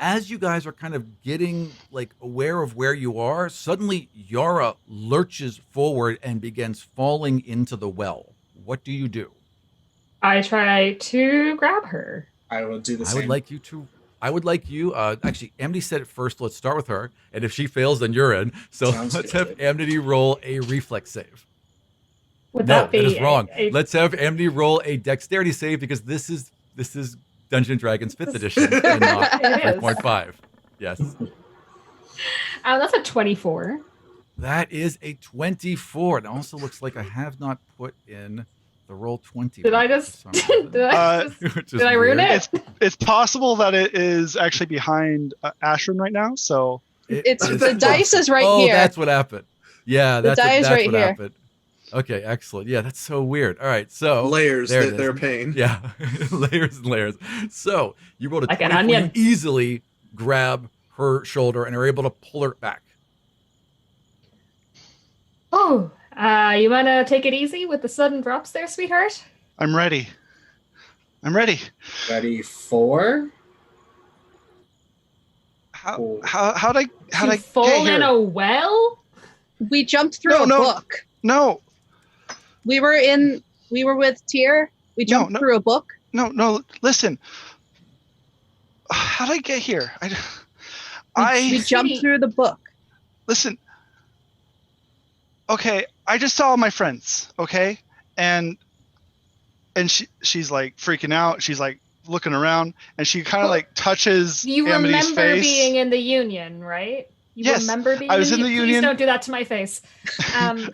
As you guys are kind of getting like aware of where you are, suddenly Yara lurches forward and begins falling into the well. What do you do? I try to grab her. I will do the same. I would like you, actually, Amity said it first. Let's start with her. And if she fails, then you're in. So let's have Amity roll a reflex save. Would that be that is wrong. Let's have Amity roll a dexterity save because this is Dungeons and Dragons 5th edition and not It is. 3.5. Yes. That's a 24. That is a 24. It also looks like I have not put in the roll 20. Did I just? Did I ruin it? It's possible that it is actually behind Ashram right now. So The dice is right oh, here. that's what happened. Yeah, The die is that's right what here. happened. Okay, excellent. Yeah, that's so weird. All right, so Layers, there it they're a is. pain. Yeah, layers and layers. So you rolled a Like an 24. onion. You easily grab her shoulder and are able to pull her back. Oh, you wanna take it easy with the sudden drops there, sweetheart? I'm ready. I'm ready. Ready for? How'd I get fall here? in a well? We jumped through a book. No, We were with Tyr. We jumped no. through a book. no. Listen. How'd I get here? We jumped Sweetie. through the book. Listen. Okay, I just saw my friends. Okay, and she's like freaking out. She's like looking around, and she kind of like touches You Amity's remember face. being in the Union, right? You Yes, remember being I was in the Please Union. don't do that to my face. I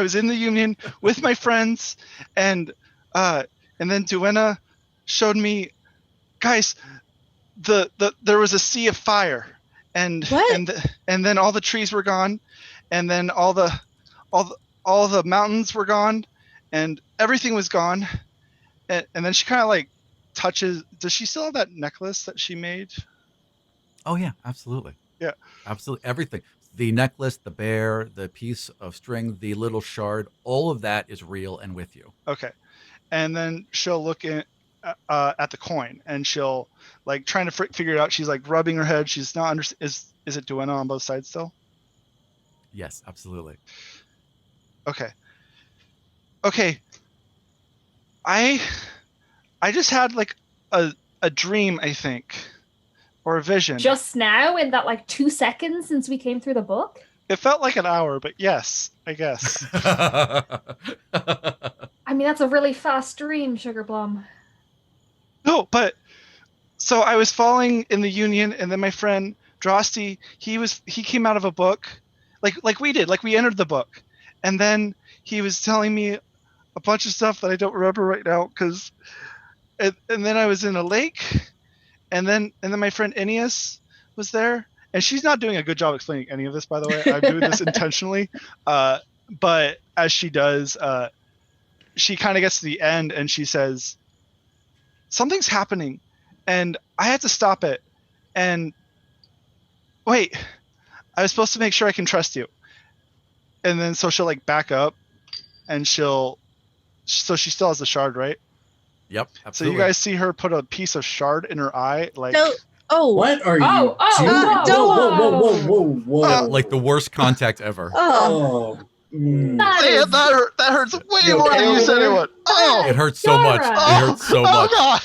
was in the Union with my friends, and then Duenna showed me, guys, there was a sea of fire, and What? and then all the trees were gone, and then all the mountains were gone, and everything was gone, and then she kind of like touches. Does she still have that necklace that she made? Oh yeah, absolutely. Yeah. Absolutely. Everything. The necklace, the bear, the piece of string, the little shard, all of that is real and with you. Okay, and then she'll look at the coin, and she'll like trying to figure it out. She's like rubbing her head. She's not is it Duenna on both sides still? Yes, absolutely. Okay. I just had like a dream, I think, or a vision. Just now, in that like 2 seconds since we came through the book? It felt like an hour, but yes, I guess. I mean, that's a really fast dream, Sugar Plum. No, but so I was falling in the Union, and then my friend Drosty, he came out of a book, like we did, like we entered the book, and then he was telling me a bunch of stuff that I don't remember right now, and then I was in a lake, and then my friend Ennius was there, and she's not doing a good job explaining any of this, by the way. I'm doing this intentionally, but as she does, she kind of gets to the end, and she says, something's happening, and I had to stop it. And wait, I was supposed to make sure I can trust you. And then so she'll like back up, and so she still has the shard, right? Yep, So absolutely. you guys see her put a piece of shard in her eye, like No. Oh. What are you Oh, doing? whoa. Whoa. like the worst contact ever. Oh. Oh. Mm. that hurts way You more okay than you over said there? it would. Oh, It hurts so much. Dara. It hurts so much. God.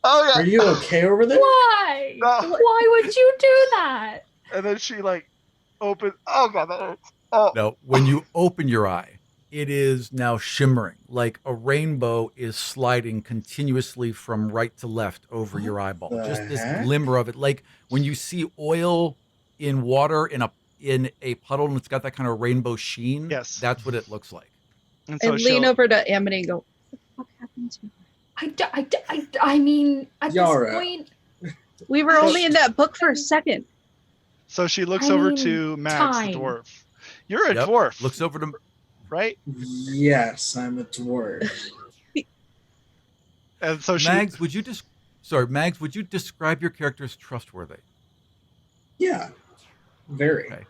Oh Are god. you okay over there? Why? No. Why would you do that? And then she like opened. Oh god, that hurts. Oh. No, when you open your eye, it is now shimmering, like a rainbow is sliding continuously from right to left over your eyeball. the Just this heck? glimmer of it, like when you see oil in water in a puddle and it's got that kind of rainbow sheen. Yes. That's what it looks like. And And lean over to Amity and go, what the fuck happened to her? I mean, at Yara. this point, We were only in that book for a second. So she looks I over mean, to Max, time. the dwarf. You're a Yep. dwarf, Looks over to right? Yes, I'm a dwarf. And so she. Mags. Mags, would you describe your character as trustworthy? Yeah. Very. Okay.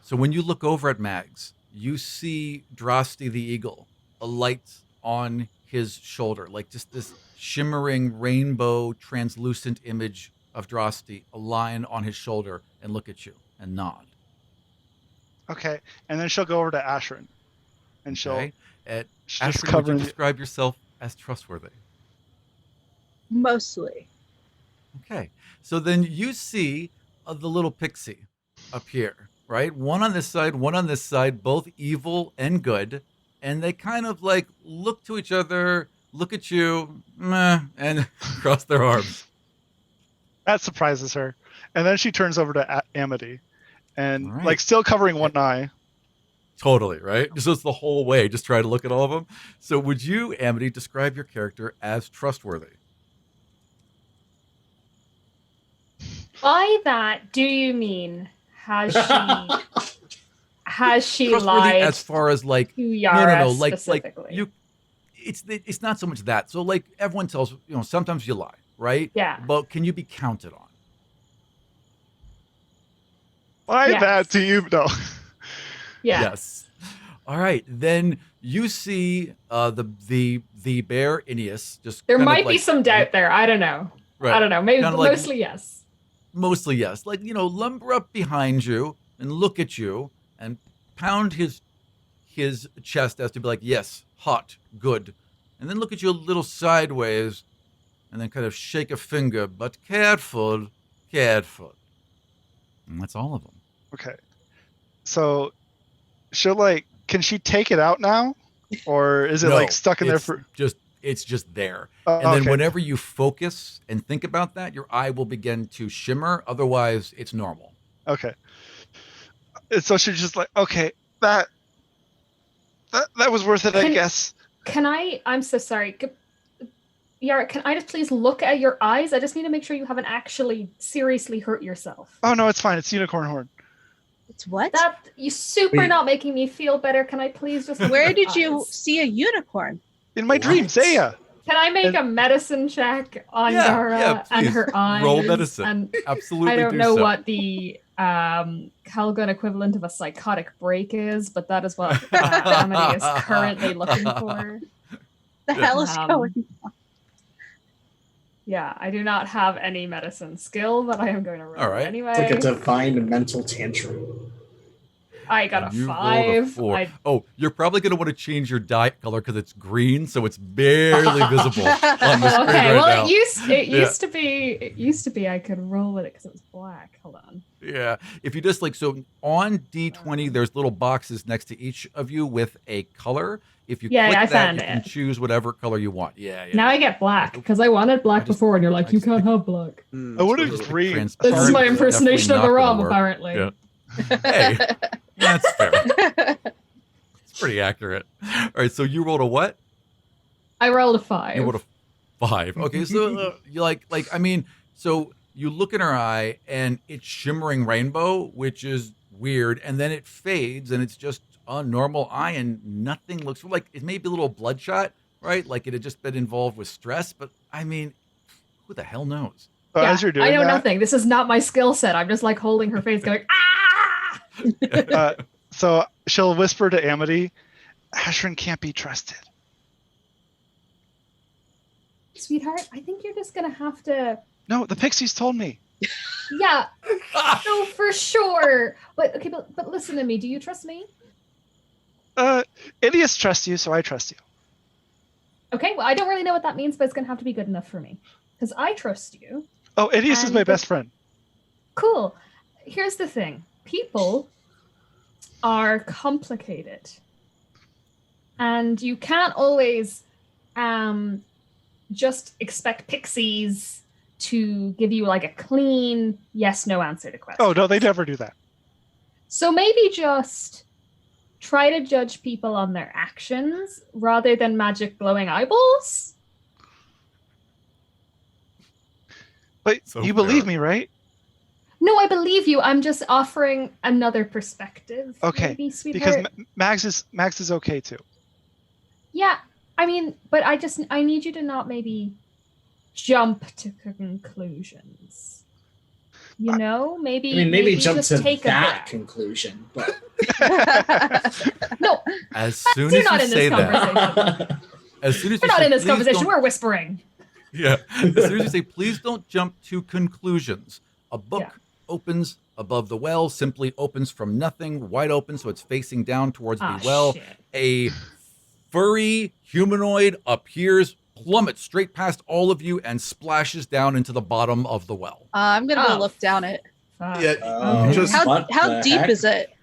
So when you look over at Mags, you see Drosty the eagle, a light on his shoulder, like just this shimmering rainbow translucent image of Drosty, a line on his shoulder, and look at you and nod. Okay, and then she'll go over to Ashrin, and she'll Okay. she's Ashford, just would you covering. describe yourself as trustworthy? Mostly. Okay. So then you see the little pixie up here, right? One on this side, both evil and good. And they kind of like look to each other look at you, meh, and cross their arms. That surprises her. And then she turns over to Amity and All right. like still covering one eye. Totally, right? So it's the whole way. Just try to look at all of them. So would you, Amity, describe your character as trustworthy? By that, do you mean has she Trustworthy lied as far as like to Yara no, like specifically? you. It's not so much that. So like everyone tells sometimes you lie, right? Yeah. But can you be counted on? Why Yes. that to you? No. Yeah. Yes. All right. Then you see the bear Ineus just. There kind of might be like, some doubt there. I don't know. Right. I don't know. Maybe Kinda like- mostly yes. Mostly yes. Like lumber up behind you and look at you and pound his chest as to be like, yes, hot, good, and then look at you a little sideways, and then kind of shake a finger, but careful, careful. And that's all of them. Okay. So she'll like, can she take it out now? Or is it No, like stuck in there it's for. it's just there. Oh, And then okay. whenever you focus and think about that, your eye will begin to shimmer. Otherwise, it's normal. Okay. And so she's just like, okay, that was worth it, I guess. Can I? I'm so sorry. Yara, can I just please look at your eyes? I just need to make sure you haven't actually seriously hurt yourself. Oh no, it's fine. It's unicorn horn. It's what? That you super Wait. not making me feel better. Can I please just? look Where at your did you eyes? see a unicorn? In my What? dream, Zaya. Can I make a medicine check on Yeah, Yara yeah, and please. her eyes? Roll medicine. And Absolutely. I don't do know so. what the Calgon equivalent of a psychotic break is, but that is what Amity is currently looking for. The hell is Um, going? Yeah, I do not have any medicine skill, but I am going to roll All right. anyway. It's like a divine mental tantrum. I got a You rolled 5. 4. Oh, you're probably going to want to change your dye color because it's green, so it's barely visible on the screen Okay, right well now. it Yeah. used to be I could roll with it because it was black. Hold on. Yeah. If you just like, so on D20, there's little boxes next to each of you with a color. If you Yeah, click I that, found you can it. choose whatever color you want. Yeah. Now I get black because I wanted black I just- before, and you're I like, you just can't picked- have black. I would have Totally. green. This is Transparent my is impersonation of the definitely not ROM, gonna work. apparently. Yeah. Hey, that's fair. It's pretty accurate. All right, so you rolled a what? I rolled a 5. You rolled a 5. Okay, so you like I mean, so you look in her eye and it's shimmering rainbow, which is weird, and then it fades and it's just a normal eye and nothing looks like it may be a little bloodshot, right? Like it had just been involved with stress, but I mean, who the hell knows? So Yeah, as you're doing I know that, nothing. This is not my skill set. I'm just like holding her face, going, ah! So she'll whisper to Amity, Ashrin can't be trusted. Sweetheart, I think you're just gonna have to. No, the pixies told me. Yeah, no, for sure. But okay, but listen to me. Do you trust me? Idiots trust you, so I trust you. Okay, well, I don't really know what that means, but it's gonna have to be good enough for me because I trust you. Oh, Idios is And my the- best friend. Cool. Here's the thing: people are complicated, and you can't always just expect pixies to give you like a clean yes/no answer to questions. Oh no, they never do that. So maybe just try to judge people on their actions rather than magic glowing eyeballs. But So you believe fair. me, right? No, I believe you. I'm just offering another perspective. Okay, maybe, Because sweetheart. Max is okay too. Yeah, I mean, but I need you to not maybe jump to conclusions. You know, maybe. I mean, maybe jump just to take that a conclusion, but breath. No, As soon We're as not you in say this that, conversation. as soon as we're you not say, in this "Please conversation. don't-" We're whispering. Yeah. As soon as you say, please don't jump to conclusions, a book Yeah. opens above the well, simply opens from nothing, wide open, so it's facing down towards Ah, the well. shit. A furry humanoid appears, plummets straight past all of you, and splashes down into the bottom of the well. I'm gonna go Oh. look down it. Fuck. Yeah, Oh, just How what how the deep heck? is it?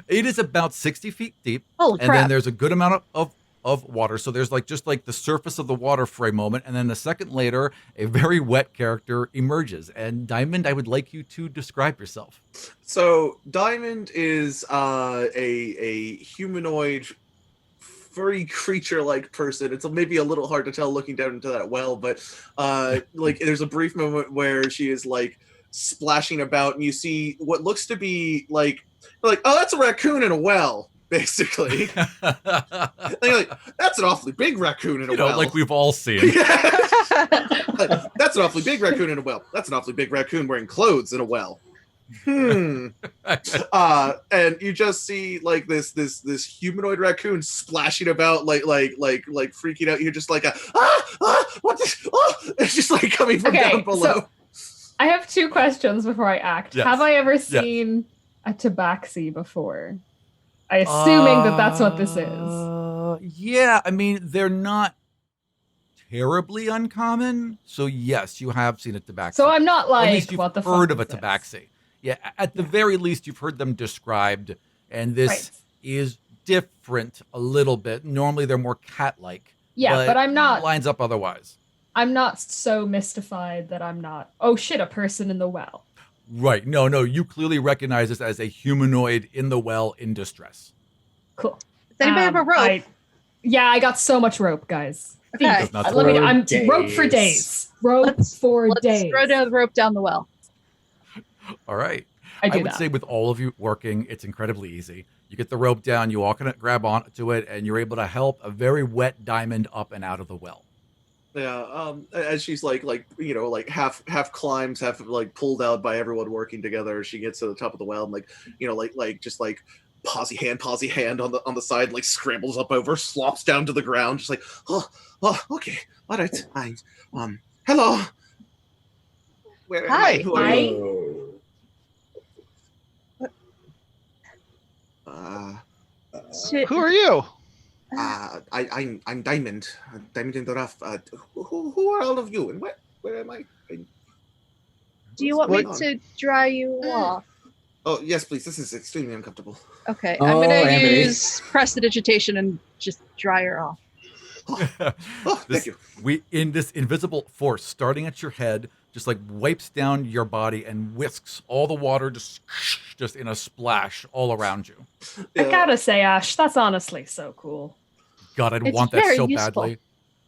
It is about 60 feet deep, Holy and crap! then there's a good amount of of water. So there's like just like the surface of the water for a moment, and then a second later, a very wet character emerges. And Diamond, I would like you to describe yourself. So Diamond is a humanoid, furry creature-like person. It's maybe a little hard to tell looking down into that well, but like there's a brief moment where she is like splashing about, and you see what looks to be like oh, that's a raccoon in a well, basically. And you're like, that's an awfully big raccoon in a well. Like we've all seen. Like, that's an awfully big raccoon in a well. That's an awfully big raccoon wearing clothes in a well. And you just see like this humanoid raccoon splashing about, like freaking out. You're just like what this? Oh! It's just like coming from down below. So I have 2 questions before I act. Yes. Have I ever seen a tabaxi before? Assuming that's what this is. Yeah, I mean, they're not terribly uncommon. So yes, you have seen a tabaxi. So I'm not like, at least you've what the heard fuck of a is this? tabaxi. Yeah, at the very least, you've heard them described, and this is different a little bit. Normally, they're more cat-like. Yeah, but I'm not. Lines up otherwise. I'm not so mystified that I'm not. Oh shit! A person in the well. Right. No. You clearly recognize this as a humanoid in the well in distress. Cool. Does anybody have a rope? I got so much rope, guys. Okay. I'm rope for days. Let's throw the rope down the well. All right. I would say with all of you working, it's incredibly easy. You get the rope down, you walk in it, grab onto it, and you're able to help a very wet Diamond up and out of the well. Yeah, as she's like half climbs, half like pulled out by everyone working together. She gets to the top of the well and just pausey hand on the side, like scrambles up over, slops down to the ground, just like okay, all right, hello. Hi. Who are you? Who are you? I'm Diamond. Diamond in the Rough. Who are all of you, and where am I? Do you want me to dry you off? Oh yes, please. This is extremely uncomfortable. Okay, I'm gonna use prestidigitation and just dry her off. Thank you. In this invisible force starting at your head, just like wipes down your body and whisks all the water just in a splash all around you. I gotta say, Ash, that's honestly so cool. God, I'd want that so useful. badly.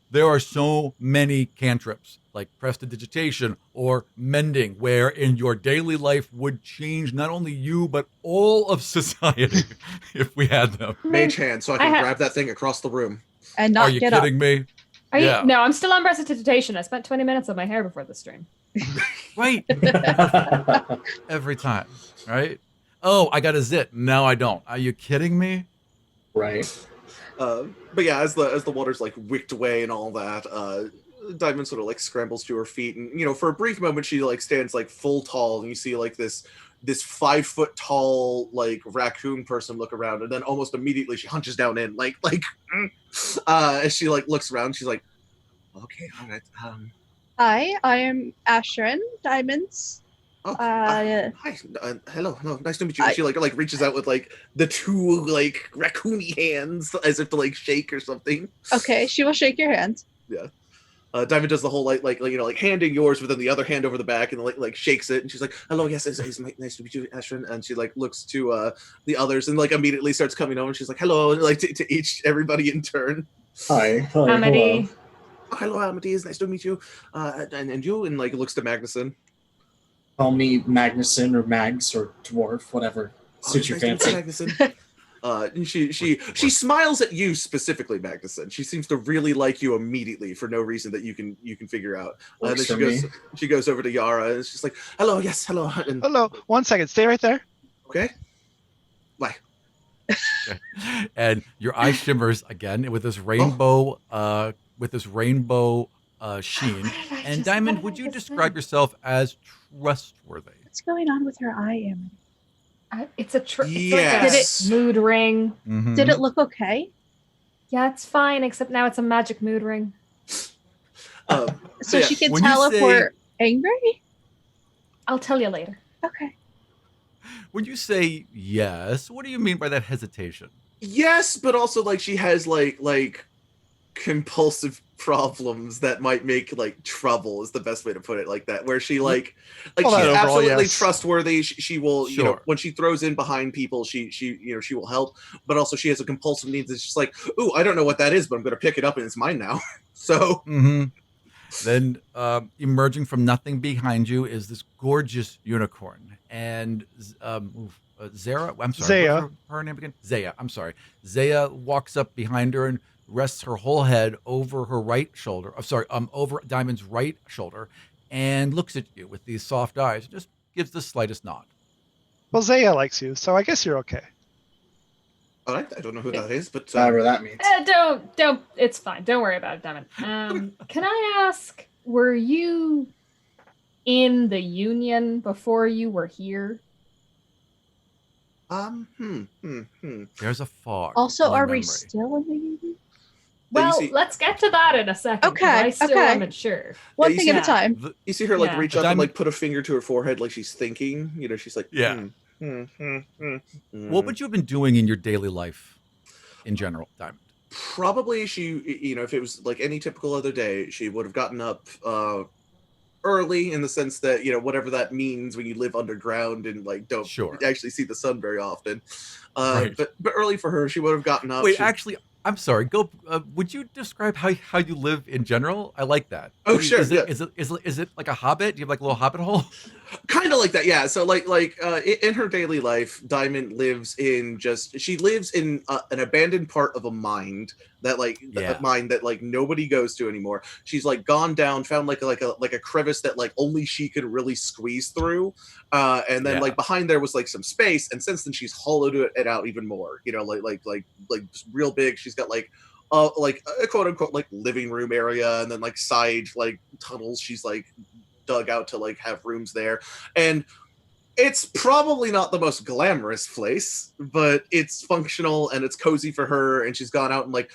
There are so many cantrips like prestidigitation or mending, where in your daily life would change not only you but all of society if we had them. Mage hand, so I can grab that thing across the room. And not Are you get kidding up. me? No, I'm still on prestidigitation. I spent 20 minutes on my hair before the stream. Right. Every time, right? Oh, I got a zit. No, I don't. Are you kidding me? Right. But yeah, as the water's like wicked away and all that, Diamond sort of like scrambles to her feet, and for a brief moment she like stands like full tall, and you see like this 5 foot tall like raccoon person look around, and then almost immediately she hunches down in as she like looks around. She's like, okay, all right. Hi, I am Ashrin Diamonds. Oh, hi. Hello. No, nice to meet you. She like reaches out with like the 2 like raccoony hands as if to like shake or something. Okay, she will shake your hand. Yeah. Diamond does the whole like handing yours, but then the other hand over the back and like shakes it, and she's like, "Hello, yes, it's nice to meet you, Ashrin." And she like looks to the others and like immediately starts coming over, and she's like, "Hello," and like to everybody in turn. Hi, Amity. Hello, Amity. It's nice to meet you. And you, and like looks to Magnuson. Call me Magnuson or Mags or Dwarf, whatever suits your fancy. Magnuson. And she smiles at you specifically, Magnuson. She seems to really like you immediately for no reason that you can figure out. And then she goes over to Yara, and she's like, "Hello, yes, hello." And, Hello. 1 second. Stay right there. okay. Bye. Okay. And your eye shimmers again with this rainbow sheen. And Diamond, would you describe yourself as trustworthy? What's going on with her eye, Amity? It's a Yes. mood ring. Mm-hmm. Did it look okay? Yeah, it's fine, except now it's a magic mood ring. So yeah. she can When tell you if say- we're angry? I'll tell you later. Okay. When you say yes, what do you mean by that hesitation? Yes, but also like she has like compulsive problems that might make like trouble is the best way to put it, like that, where she like Well, that she's overall, absolutely yes. trustworthy. She will, Sure. when she throws in behind people, she she will help, but also she has a compulsive needs. It's just like, ooh, I don't know what that is, but I'm going to pick it up and it's mine now. So Mm-hmm. Then emerging from nothing behind you is this gorgeous unicorn. And Zara, I'm sorry, what was Zaya. her name again? Zaya, I'm sorry. Zaya walks up behind her and rests her whole head over her right shoulder. Over Diamond's right shoulder and looks at you with these soft eyes. Just gives the slightest nod. Well, Zaya likes you, so I guess you're okay. all right, I don't know who that is, but Whatever that means. Don't. It's fine. Don't worry about it, Diamond. Can I ask, were you in the Union before you were here? There's a fog. Also, in your are we memory. still in the Union? Well, see- let's get to that in a second. 'cause Okay, I still okay. am unsure. One you thing see- at a time. you see her like Yeah. reach But up and Diamond- like put a finger to her forehead, like she's thinking. She's like, Yeah. What would you have been doing in your daily life in general, Diamond? Probably she, if it was like any typical other day, she would have gotten up early, in the sense that, whatever that means when you live underground and like don't Sure. actually see the sun very often. Right. But early for her, she would have gotten up. Wait, actually, I'm sorry. Go. Would you describe how you live in general? I like that. Oh, sure, Is yeah. is it like a hobbit? Do you have like a little hobbit hole? Kind of like that, yeah. So like in her daily life, Diamond lives in an abandoned part of a mine that Yeah. a mine that like nobody goes to anymore. She's like gone down, found like a crevice that like only she could really squeeze through, and then Yeah. like behind there was like some space, and since then she's hollowed it out even more. Like real big. She's got like a quote unquote like living room area, and then like side like tunnels. She's like dug out to like have rooms there, and it's probably not the most glamorous place, but it's functional and it's cozy for her, and she's gone out and like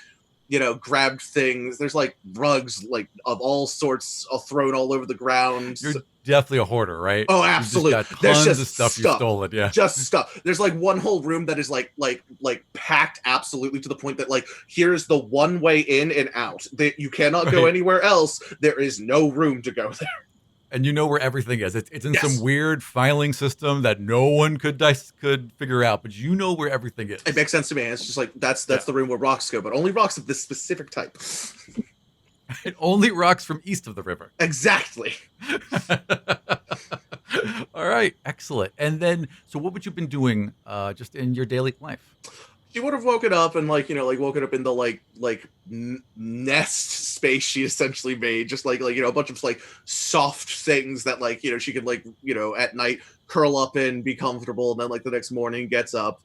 grabbed things. There's like rugs like of all sorts thrown all over the ground. You're definitely a hoarder, right? Oh, You've absolutely. just got There's tons just of stuff stuff. you stolen. Yeah. Just stuff. There's like one whole room that is like packed absolutely to the point that like here's the one way in and out. That you cannot go Right. anywhere else. There is no room to go there. And you know where everything is. It's in Yes. some weird filing system that no one could figure out, but you know where everything is. It makes sense to me. It's just like that's Yeah. the room where rocks go, but only rocks of this specific type. It only rocks from east of the river. Exactly. All right, excellent. And then, so what would you have been doing just in your daily life? She would have woken up and woken up in the nest space she essentially made, just like a bunch of like soft things that she could at night curl up in, be comfortable, and then like the next morning gets up.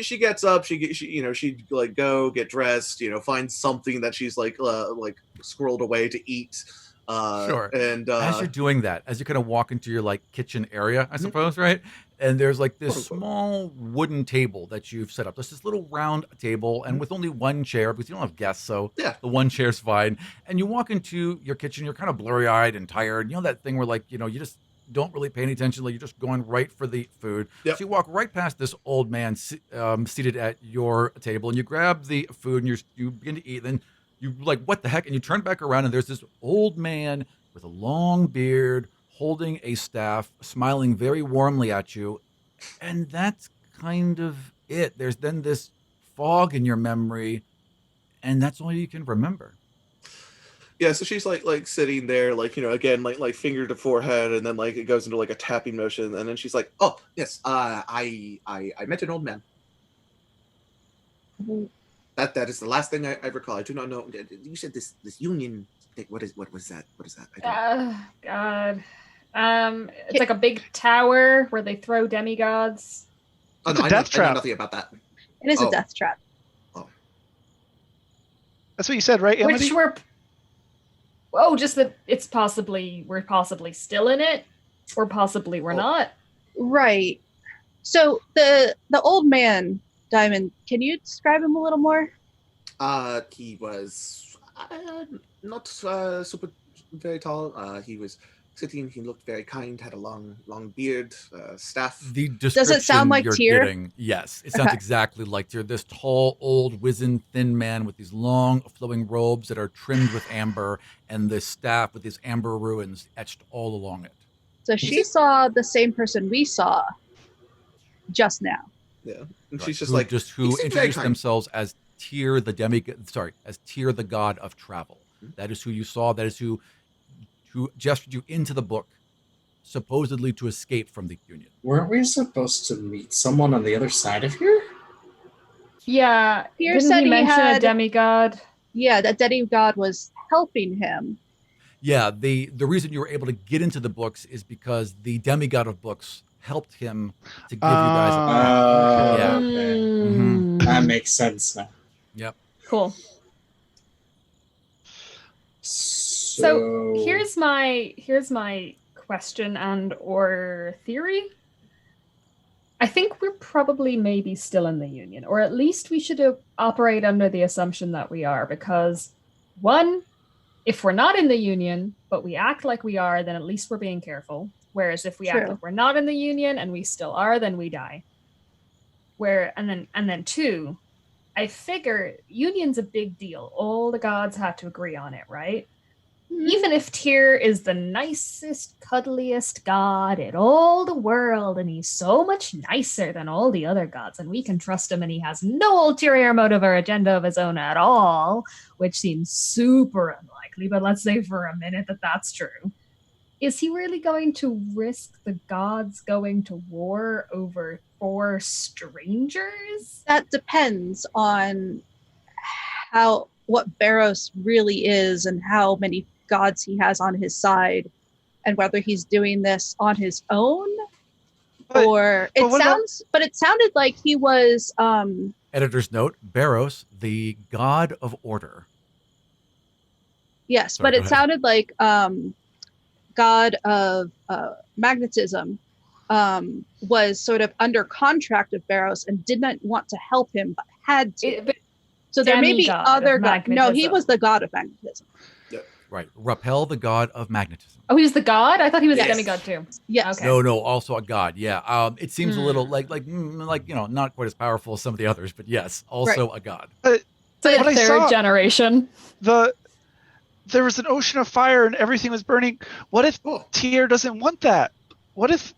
She gets up, she'd like go get dressed, find something that she's like squirreled away to eat. Sure. And As you're doing that, as you kind of walk into your like kitchen area, I suppose, right? And there's like this small wooden table that you've set up. There's this little round table, and with only one chair, because you don't have guests, so Yeah. the one chair's fine. And you walk into your kitchen, you're kind of blurry-eyed and tired. You know that thing where like, you just don't really pay any attention, like you're just going right for the food. Yep. So you walk right past this old man seated at your table, and you grab the food and you begin to eat. Then you like, what the heck? And you turn back around, and there's this old man with a long beard, holding a staff, smiling very warmly at you. And that's kind of it. There's then this fog in your memory, and that's all you can remember. Yeah, so she's like sitting there, again, like finger to forehead, and then like it goes into like a tapping motion, and then she's like, "Oh yes, I met an old man. That is the last thing I recall. I do not know. You said this union thing. What was that? What is that? I don't God. It's like a big tower where they throw demigods. It's a I death know trap. nothing about that. It is Oh. a death trap. That's what you said, right, Amity? Which just that we're possibly still in it, or possibly we're Oh. not. Right. So the old man, Diamond, can you describe him a little more? He was not super very tall. He was sitting. He looked very kind, had a long beard, staff. The description Does it sound like you're Tyr? getting, yes, it sounds Okay. exactly like Tyr. This tall, old, wizened, thin man with these long, flowing robes that are trimmed with amber, and this staff with these amber ruins etched all along it. So she saw the same person we saw just now. Yeah, and Right. she's just who like, just "He who seemed very introduced kind." themselves as Tyr the demigod. Sorry, as Tyr the god of travel. That is who you saw. That is who gestured you into the book, supposedly to escape from the Union. Weren't we supposed to meet someone on the other side of here? Yeah. Tyr Didn't said he he mention a had- demigod? Yeah, that demigod was helping him. Yeah, the reason you were able to get into the books is because the demigod of books helped him to give you guys a path. Okay. Yeah. Okay. Mhm. That makes sense now. Yep. Cool. So here's my question and or theory. I think we're probably maybe still in the Union, or at least we should operate under the assumption that we are, because one, if we're not in the Union, but we act like we are, then at least we're being careful. Whereas if we act True. like we're not in the Union and we still are, then we die. And then two, I figure Union's a big deal. All the gods had to agree on it, right? Even if Tyr is the nicest, cuddliest god in all the world, and he's so much nicer than all the other gods, and we can trust him, and he has no ulterior motive or agenda of his own at all, which seems super unlikely, but let's say for a minute that that's true. Is he really going to risk the gods going to war over 4 strangers? That depends on what Barros really is and how many gods he has on his side, and whether he's doing this on his own But- or but what about- it sounded like he was Editor's note: Barros, the god of order. yes, Sorry, but go it ahead. sounded like god of magnetism was sort of under contract of Barros and did not want to help him but had to. So there may be Demigod of other gods. No, he magnetism. was the god of magnetism. Right. Rappel, the god of magnetism. Oh, he was the god? I thought he was Yes. a demigod too. Yes. Okay. No, also a god. Yeah. It seems a little like not quite as powerful as some of the others, but yes, also a god. It's like What a I third saw- generation. There was an ocean of fire and everything was burning. What if Tyr doesn't want that? What if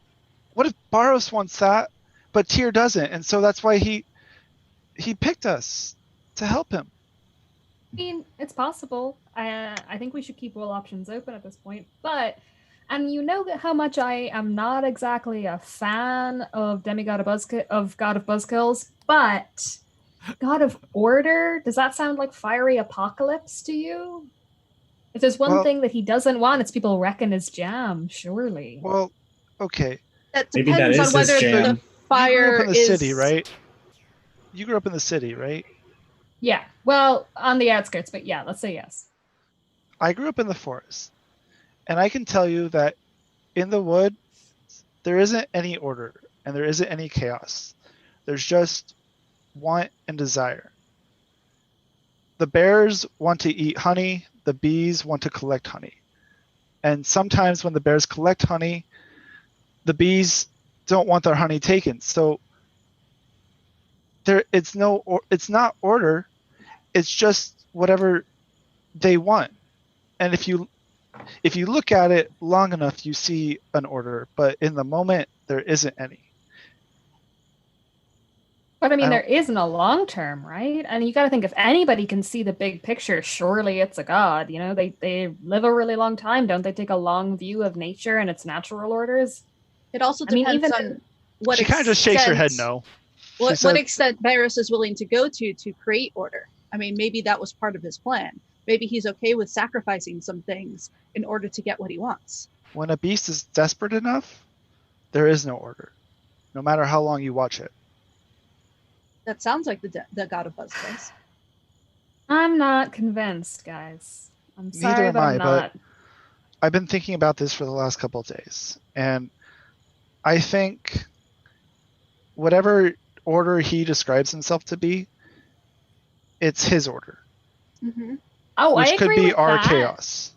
Barros wants that, but Tyr doesn't, and so that's why he picked us to help him. I mean, it's possible. I think we should keep all options open at this point. But, and you know how much I am not exactly a fan of demigod of god of buzzkills, but god of order, does that sound like fiery apocalypse to you? If there's one Well- thing that he doesn't want, it's people wrecking his jam. Surely. Well, okay. That Maybe that depends is on his whether jam. the You fire grew up in the is city, right? You grew up in the city, right? Yeah. Well, on the outskirts, but yeah, let's say yes. I grew up in the forest, and I can tell you that in the wood, there isn't any order and there isn't any chaos. There's just want and desire. The bears want to eat honey, the bees want to collect honey. And sometimes when the bears collect honey, the bees don't want their honey taken. So it's not order, it's just whatever they want. And if you look at it long enough, you see an order, but in the moment there isn't any. But I mean, I there isn't a long term, right? And you got to think if anybody can see the big picture, surely it's a god. You know, they live a really long time, don't they? Take a long view of nature and its natural orders. It also I mean, depends even- on what She kind of just shakes her head extent- no. What, said- what extent Barros is willing to go to create order. I mean, maybe that was part of his plan. Maybe he's okay with sacrificing some things in order to get what he wants. When a beast is desperate enough, there is no order, no matter how long you watch it. That sounds like the god of buzzkills. I'm not convinced, guys. I'm Neither sorry, am but I'm I, but- not. I've been thinking about this for the last couple of days, and I think whatever order he describes himself to be, it's his order, Mm-hmm. Oh, I which could agree be with our that. chaos.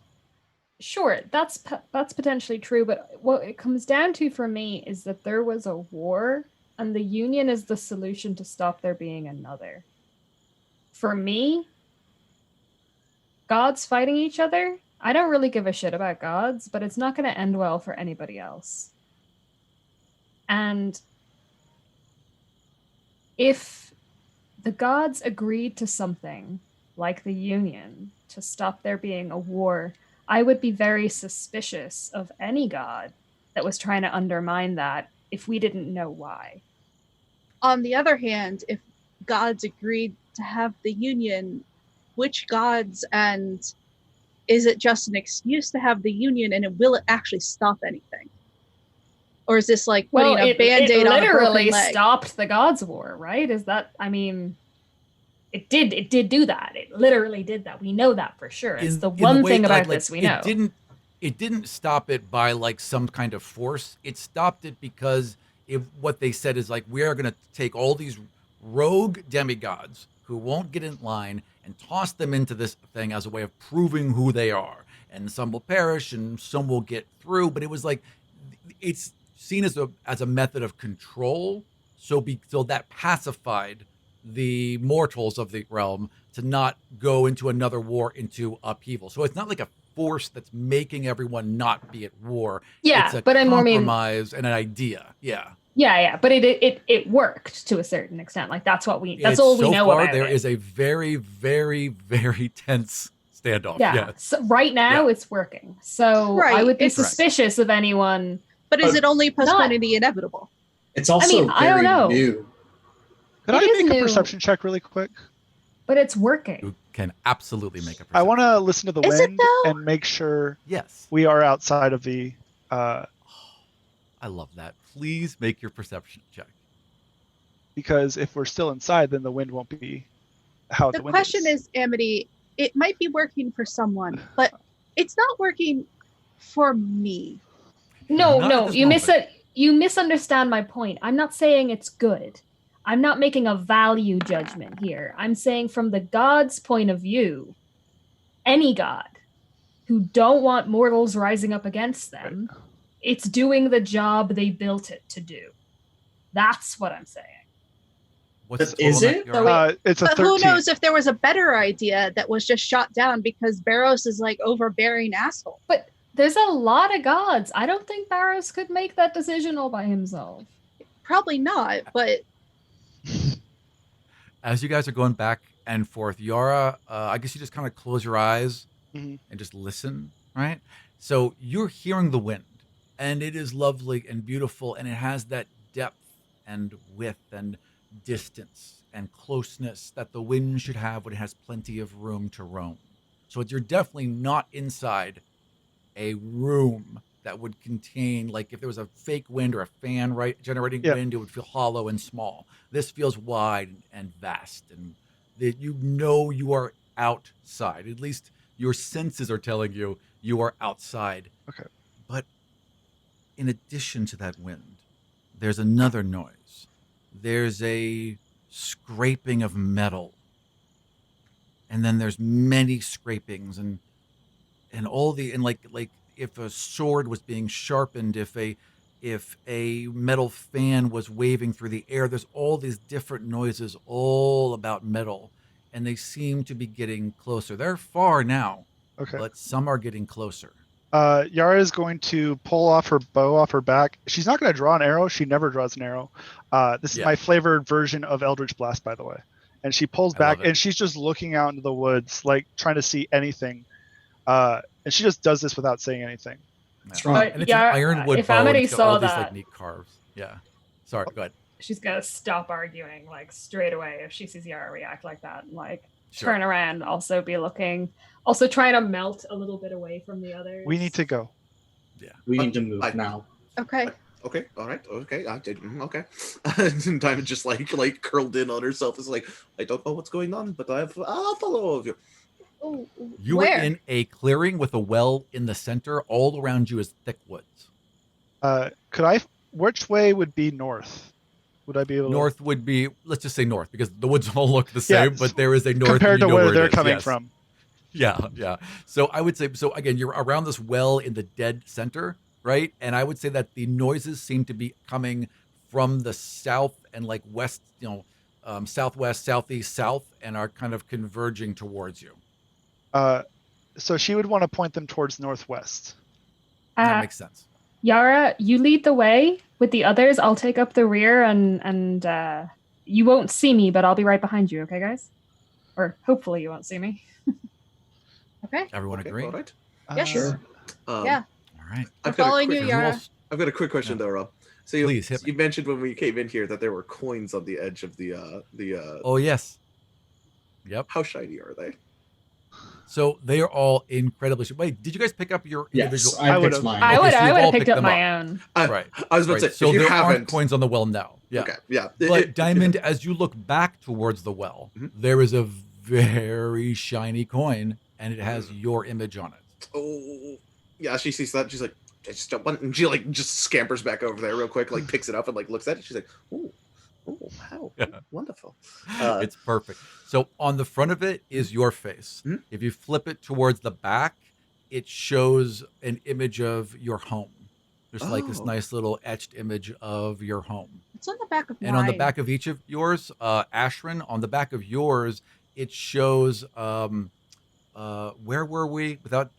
Sure, that's potentially true, but what it comes down to for me is that there was a war, and the Union is the solution to stop there being another. For me, gods fighting each other, I don't really give a shit about gods, but it's not going to end well for anybody else. And if the gods agreed to something like the Union to stop there being a war, I would be very suspicious of any god that was trying to undermine that if we didn't know why. On the other hand, if gods agreed to have the Union, which gods, and is it just an excuse to have the Union, and will it actually stop anything? Or is this like putting a Band-Aid on a broken leg? It literally stopped the Gods' War, right? Is that, I mean, it did do that. It literally did that. We know that for sure. It's the one thing about this we know. It didn't stop it by like some kind of force. It stopped it because what they said is like, we are going to take all these rogue demigods who won't get in line and toss them into this thing as a way of proving who they are. And some will perish and some will get through. But it was like, it's seen as a method of control. So that pacified the mortals of the realm to not go into another war, into upheaval. So it's not like a force that's making everyone not be at war. Yeah, it's a but compromise and an idea. Yeah. Yeah, but it worked to a certain extent. Like that's all we know about it. There is a very, very, very tense standoff. Yeah. So right now it's working. So I would be suspicious of anyone. But is it only postponing the inevitable? It's also I don't know. New. Could I make a perception check really quick? But it's working. You can absolutely make a perception. I want to listen to the wind and make sure we are outside of the... I love that. Please make your perception check. Because if we're still inside, then the wind won't be how the wind is. The question is, Amity, it might be working for someone, but it's not working for me. No, you misunderstand my point. I'm not saying it's good. I'm not making a value judgment here. I'm saying from the god's point of view, any god who don't want mortals rising up against them, it's doing the job they built it to do. That's what I'm saying. Is it? It's a 13. But who knows if there was a better idea that was just shot down because Barrows is like overbearing asshole. But there's a lot of gods. I don't think Barrows could make that decision all by himself. Probably not, but... As you guys are going back and forth, Yara, I guess you just kind of close your eyes and just listen, right? So you're hearing the wind, and it is lovely and beautiful, and it has that depth and width and distance and closeness that the wind should have when it has plenty of room to roam. So you're definitely not inside a room that would contain, like if there was a fake wind or a fan generating wind, it would feel hollow and small. This feels wide and vast, and that you are outside. At least your senses are telling you are outside. Okay. But in addition to that wind, there's another noise. There's a scraping of metal. And then there's many scrapings and like if a sword was being sharpened, if a metal fan was waving through the air, there's all these different noises all about metal, and they seem to be getting closer. They're far now, but some are getting closer. Yara is going to pull off her bow off her back. She's not going to draw an arrow. She never draws an arrow. This is my flavored version of Eldritch Blast, by the way. And she pulls back, and she's just looking out into the woods, like trying to see anything. And she just does this without saying anything. And it's an ironwood bow. And it's got all these like neat carves. Yeah. Sorry, go ahead. She's gonna stop arguing like straight away if she sees Yara react like that. And, like turn around, also be looking, also trying to melt a little bit away from the others. We need to go. Yeah, we need to move now. Okay. Okay, all right, okay, I did, okay. Diamond just like curled in on herself. It's like, I don't know what's going on, but I'll follow all of you. Oh, you were in a clearing with a well in the center. All around you is thick woods. Which way would be north? Would I be able North would be, let's just say north, because the woods all look the same, but there is a north compared to where they're coming from. Yeah. So I would say, so again, you're around this well in the dead center, right? And I would say that the noises seem to be coming from the south and like west, southwest, southeast, south, and are kind of converging towards you. So she would want to point them towards northwest. That makes sense. Yara, you lead the way with the others. I'll take up the rear, and you won't see me, but I'll be right behind you. Okay, guys? Or hopefully you won't see me. Okay. Everyone agree? All right. Yes. Sure. Yeah. All right. We're following you, Yara. I've got a quick question though, Rob. So Please hit me. you mentioned when we came in here that there were coins on the edge of the Oh yes. Yep. How shiny are they? So they are all incredibly. Wait, did you guys pick up your individual? Yes, I picked mine. I Okay, would so you've have all picked up them my own. Right. I was about to say, So if you there haven't, aren't coins on the well now. Yeah. Okay, yeah. But Diamond, as you look back towards the well, there is a very shiny coin, and it has your image on it. Oh, yeah. She sees that. She's like, I just don't want. And she like just scampers back over there real quick, like picks it up and like looks at it. She's like, oh, how wonderful. It's perfect. So on the front of it is your face. If you flip it towards the back, it shows an image of your home. There's like this nice little etched image of your home. It's on the back of mine. And on the back of each of yours, Ashrin, on the back of yours, it shows where were we? Without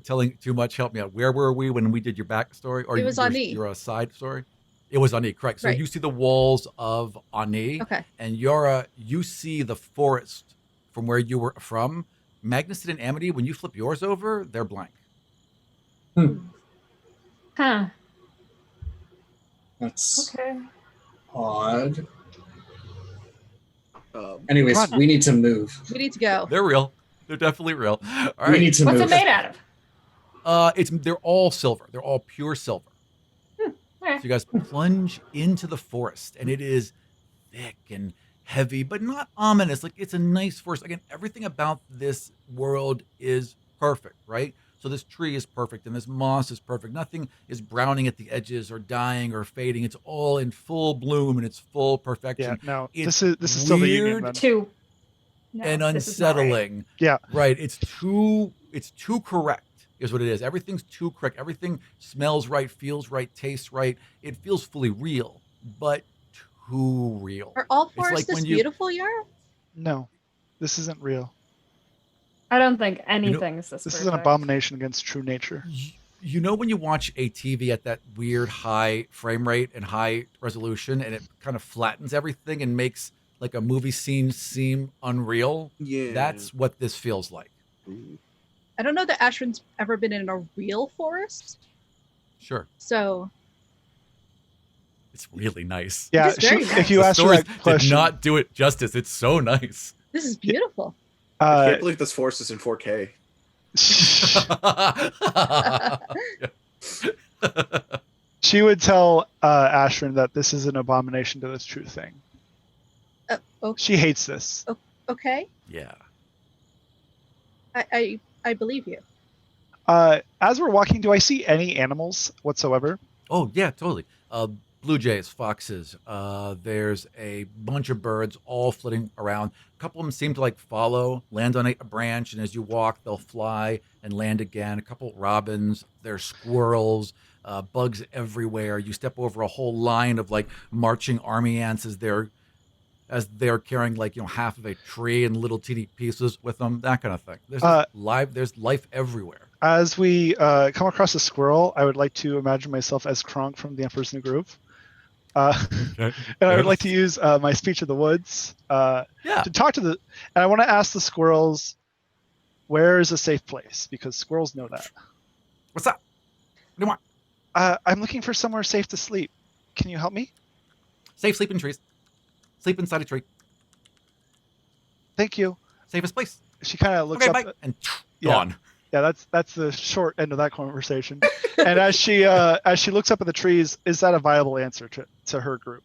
telling too much, help me out. Where were we when we did your backstory? Or It was Ani. Your side story? It was Ani, correct. So Right. you see the walls of Ani. Okay. And Yara, you see the forest from where you were from. Magnuson and Amity, when you flip yours over, they're blank. Huh. That's Okay. odd. Um, Anyways, Come on. we need to move. We need to go. They're real. They're definitely real. All We right. need to What's move. it made out of? They're all silver. They're all pure silver. Okay. So you guys plunge into the forest, and it is thick and heavy, but not ominous. Like, it's a nice forest. Again, everything about this world is perfect, right? So this tree is perfect, and this moss is perfect. Nothing is browning at the edges or dying or fading. It's all in full bloom and it's full perfection. Yeah, no, It's this is still the union. weird Then. Two. No, and this is not right. unsettling. Yeah. Right. It's too correct is what it is. Everything's too correct. Everything smells right, feels right, tastes right. It feels fully real, but too real. Are all It's forests like this when you- beautiful, Yara? No, this isn't real. I don't think anything is this. This is an perfect. abomination against true nature. You know when you watch a TV at that weird high frame rate and high resolution, and it kind of flattens everything and makes like a movie scene seem unreal? Yeah. That's what this feels like. Ooh. I don't know that Ashrin's ever been in a real forest. Sure. So It's really nice. Yeah, It is very nice. if you The ask her stories that question, did not do it justice. It's so nice. this is beautiful. I can't believe this forest is in 4K. she would tell Ashrin that this is an abomination to this true thing. Okay. She hates this. Okay. Yeah. I believe you. As we're walking, do I see any animals whatsoever? Oh yeah, totally. Blue jays, foxes. There's a bunch of birds all flitting around. A couple of them seem to like follow, land on a branch, and as you walk, they'll fly and land again. A couple robins. There's squirrels. Bugs everywhere. You step over a whole line of like marching army ants as they're carrying like half of a tree and little teeny pieces with them. That kind of thing. There's life everywhere. As we come across a squirrel, I would like to imagine myself as Kronk from The Emperor's New Groove. Okay. And I would like to use my speech of the woods Yeah. to talk to and I want to ask the squirrels, where is a safe place? Because squirrels know that. What's up? What do you want? I'm looking for somewhere safe to sleep. Can you help me? Safe sleep in trees. Sleep inside a tree. Thank you. Safest place. She kind of looks Okay, up. bye. And Yeah. gone. Yeah, that's the short end of that conversation. And as she looks up at the trees, is that a viable answer to her group?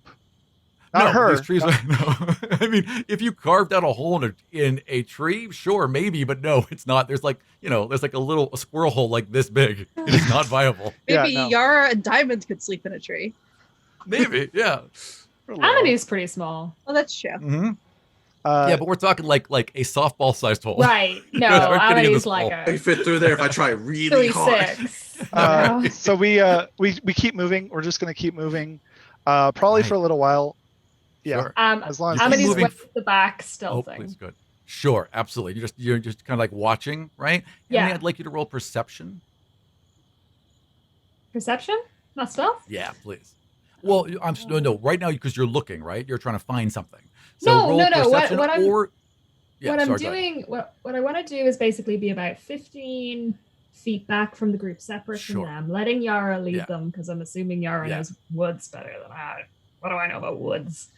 Not her. These trees are, no. I mean, if you carved out a hole in a tree, sure, maybe, but no, it's not. There's like, there's like a squirrel hole like this big. It is not viable. Maybe Yeah, no. Yara and Diamond could sleep in a tree. Maybe, yeah. Or little. Amity's pretty small. Oh, that's true. hmm Yeah, but we're talking like a softball-sized hole. Right. No, Aren't getting in Amity's this like hole. I a fit through there if I try really hard. 3-6. So we keep moving. We're just gonna keep moving, probably for a little while. Yeah, Sure. as long as Amity's moving way at the back Oh, stealthing. please, good. Sure, absolutely. You're just kind of like watching, right? Yeah. Emily, I'd like you to roll perception. Perception? Not stealth? Yeah, please. Well, no. Right now, because you're looking, right? You're trying to find something. So No, roll no, no. perception What I'm or what sorry, I'm go ahead. doing, what I want to do is basically be about 15 feet back from the group, separate Sure. from them, letting Yara lead Yeah. them because I'm assuming Yara Yeah. knows woods better than I. What do I know about woods?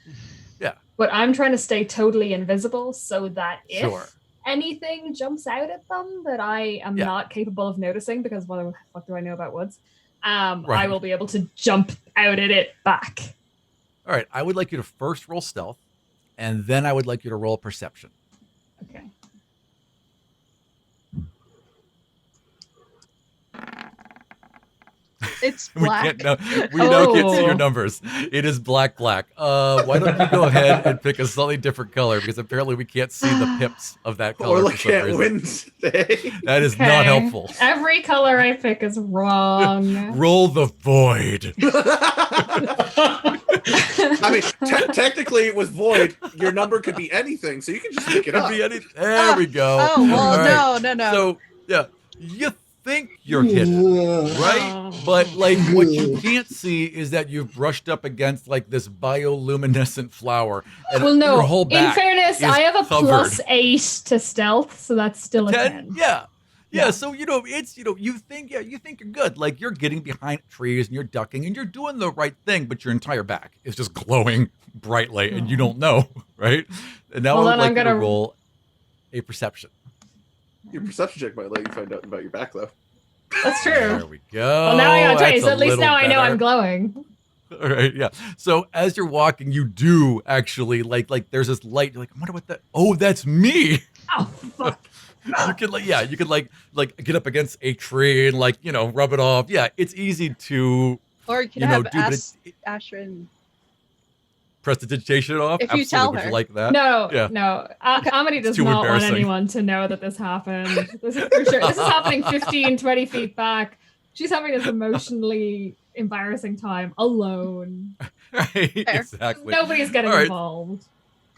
Yeah. But I'm trying to stay totally invisible so that if Sure. anything jumps out at them that I am Yeah. not capable of noticing because what the fuck do I know about woods? I Right. will be able to jump out at it back. All right, I would like you to first roll stealth, and then I would like you to roll perception. Okay. It's We black. can't now can't see your Oh. numbers. It is black. Why don't you go ahead and pick a slightly different color because apparently we can't see the pips of that color. Or for some can't reason. win today. That is not Okay. helpful. Every color I pick is wrong. Roll the void. I mean, technically with void, your number could be anything, so you can just pick it Could up. be any- There we go. Oh well, All right. no. So yeah, you think you're hidden, right? But like what you can't see is that you've brushed up against like this bioluminescent flower, and Well, no. your whole In back fairness, is I have a covered. +8 to stealth, so that's still a 10. Yeah. Yeah. So it's you think you're good. Like you're getting behind trees and you're ducking and you're doing the right thing, but your entire back is just glowing brightly and you don't know, right? And now Well, I then would like I'm you to gonna- roll a perception. Your perception check might let you find out about your back, though. That's true. There we go. Well, now I gotta tell you, That's so a at least little now I know better. I'm glowing. All right, yeah. So as you're walking, you do actually like there's this light. You're like, I wonder what that. Oh, that's me. Oh, fuck. You could get up against a tree and rub it off. Yeah, it's easy to Or you can you know have do, but Ashrin. prestidigitation off. If you Absolutely. tell Would her. you like that? No, Yeah. no. Amity does too not want embarrassing. anyone to know that this happened. This is for sure. This is happening 15, 20 feet back. She's having this emotionally embarrassing time alone. Right. Fair. Exactly. Nobody's getting All right. involved.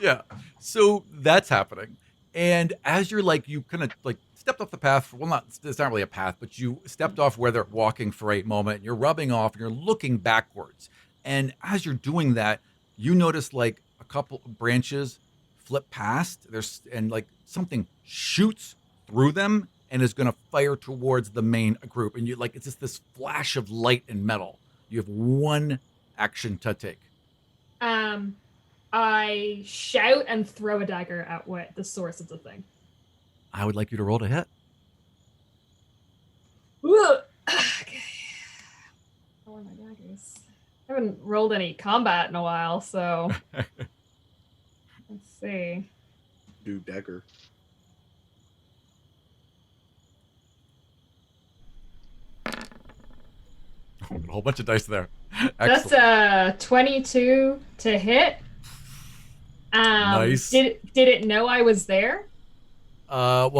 Yeah. So that's happening. And as you're you kind of stepped off the path. Well, it's not really a path, but you stepped off where they're walking for a moment. And you're rubbing off and you're looking backwards. And as you're doing that, you notice a couple of branches flip past. And something shoots through them and is going to fire towards the main group. And you it's just this flash of light and metal. You have one action to take. I shout and throw a dagger at the source of the thing. I would like you to roll to hit. Ugh. Okay. Where are my daggers? I haven't rolled any combat in a while, so let's see. Do dagger. A whole bunch of dice there. That's Excellent. a 22 to hit. Nice. Did it know I was there? I'll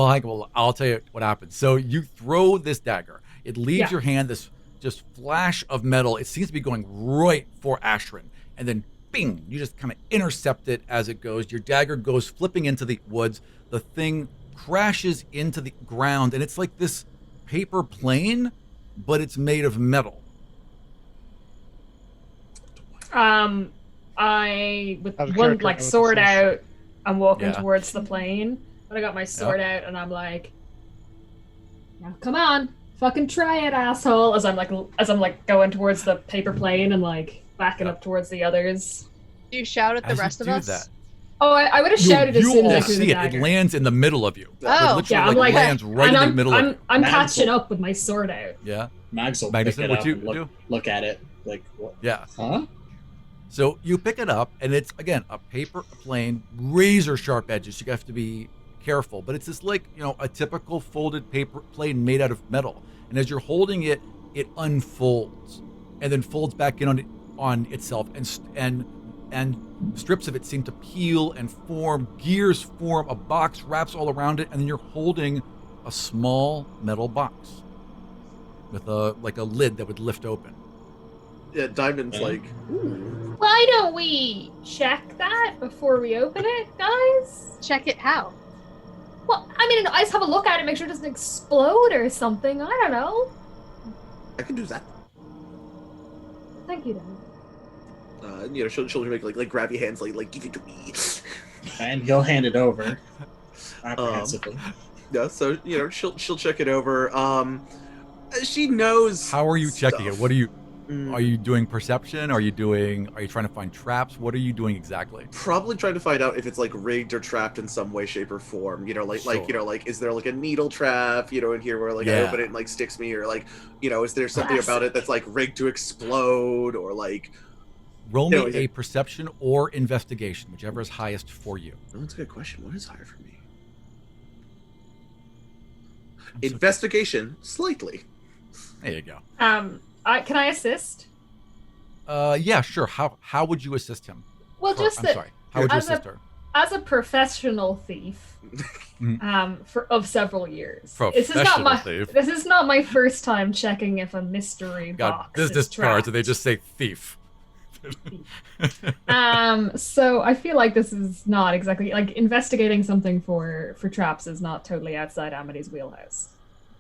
tell you what happened. So you throw this dagger. It leaves Yeah. your hand, this just flash of metal. It seems to be going right for Ashrin. And then, bing, you just kind of intercept it as it goes. Your dagger goes flipping into the woods. The thing crashes into the ground. And it's like this paper plane, but it's made of metal. I with Out of one character, I know what this sword is. out, I'm walking Yeah. towards the plane. But I got my sword out and I'm like, now come on, fucking try it, asshole. As I'm going towards the paper plane and backing up towards the others. Do you shout at the As you rest of do us? that, Oh, I would have shouted as you soon as all I threw see the it. dagger. It lands in the middle of you. Oh. It Yeah, I'm literally like, lands right in and the middle of you. I'm Mags catching will- up with my sword out. Yeah. Mags will Magnuson, pick it what up you and do? look at it what? Yeah. Huh? So you pick it up, and it's, again, a paper plane, razor sharp edges. You have to be careful. But it's just a typical folded paper plane made out of metal. And as you're holding it, it unfolds and then folds back in on itself. And and strips of it seem to peel and form, gears form, a box wraps all around it, and then you're holding a small metal box with a lid that would lift open. Yeah, Diamond's like, Ooh. Why don't we check that before we open it, guys? Check it how? Well, I mean, I just have a look at it, make sure it doesn't explode or something. I don't know. I can do that. Thank you, Dan. She'll make like grab your hands, like give it to me. And he'll hand it over apprehensively. Yeah, so she'll check it over. She knows. How are you checking it? stuff. What are you? Are you doing perception? Are you trying to find traps? What are you doing exactly? Probably trying to find out if it's like rigged or trapped in some way, shape, or form. Sure. Is there like a needle trap, in here where I open it and like sticks me, or is there something about it that's like rigged to explode, or like. Roll me a perception or investigation, whichever is highest for you. Oh, that's a good question. What is higher for me? Investigation, slightly. There you go. Can I assist? Yeah, sure. How would you assist him? Well, just I'm that sorry. How would you assist her? as a professional thief, of several years. Professional thief. This is not my first time checking if a mystery box is this trapped. card, so they just say thief. So I feel like this is not exactly like investigating something for traps is not totally outside Amity's wheelhouse.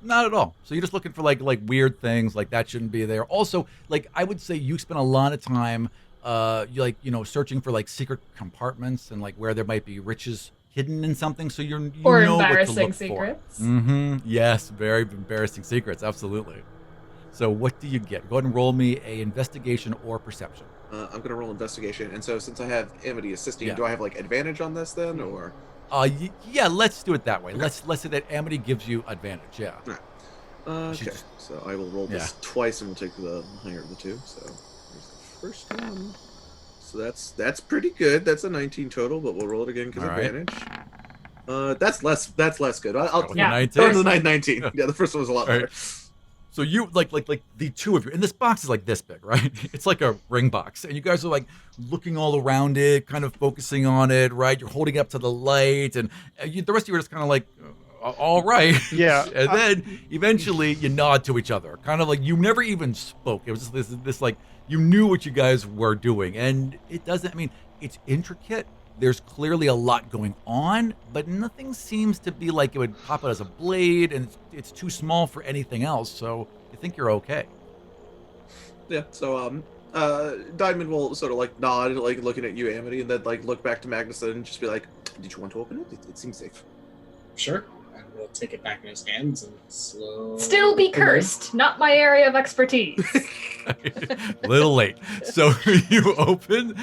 Not at all. So you're just looking for like weird things, like that shouldn't be there. Also, like I would say you spend a lot of time searching for like secret compartments and like where there might be riches hidden in something, so you or know embarrassing what to look secrets. For. Yes, very embarrassing secrets, absolutely. So what do you get? Go ahead and roll me a investigation or perception. I'm gonna roll investigation, and so since I have Amity assisting, do I have like advantage on this then, or? Yeah, let's do it that way. Okay. Let's say that Amity gives you advantage. Yeah. All right. Okay. So I will roll this twice, and we'll take the higher of the two. So here's the first one. So that's pretty good. That's a 19 total, but we'll roll it again because advantage. That's less good. I'll go 19. The 19. Yeah, the first one was a lot better. So you like the two of you, and this box is like this big, right? It's like a ring box, and you guys are like looking all around it, kind of focusing on it, right? You're holding it up to the light, and the rest of you are just kind of like, all right. Yeah. And then eventually you nod to each other, kind of like you never even spoke. It was just this like you knew what you guys were doing, and it doesn't. I mean, it's intricate. There's clearly a lot going on, but nothing seems to be like it would pop out as a blade, and it's too small for anything else, so you think you're okay. Yeah, so Diamond will sort of like nod, like looking at you, Amity, and then like look back to Magnus and just be like, did you want to open it? It seems safe. Sure. And we'll take it back in his hands and slowly... Still be cursed, not my area of expertise. A little late. So you open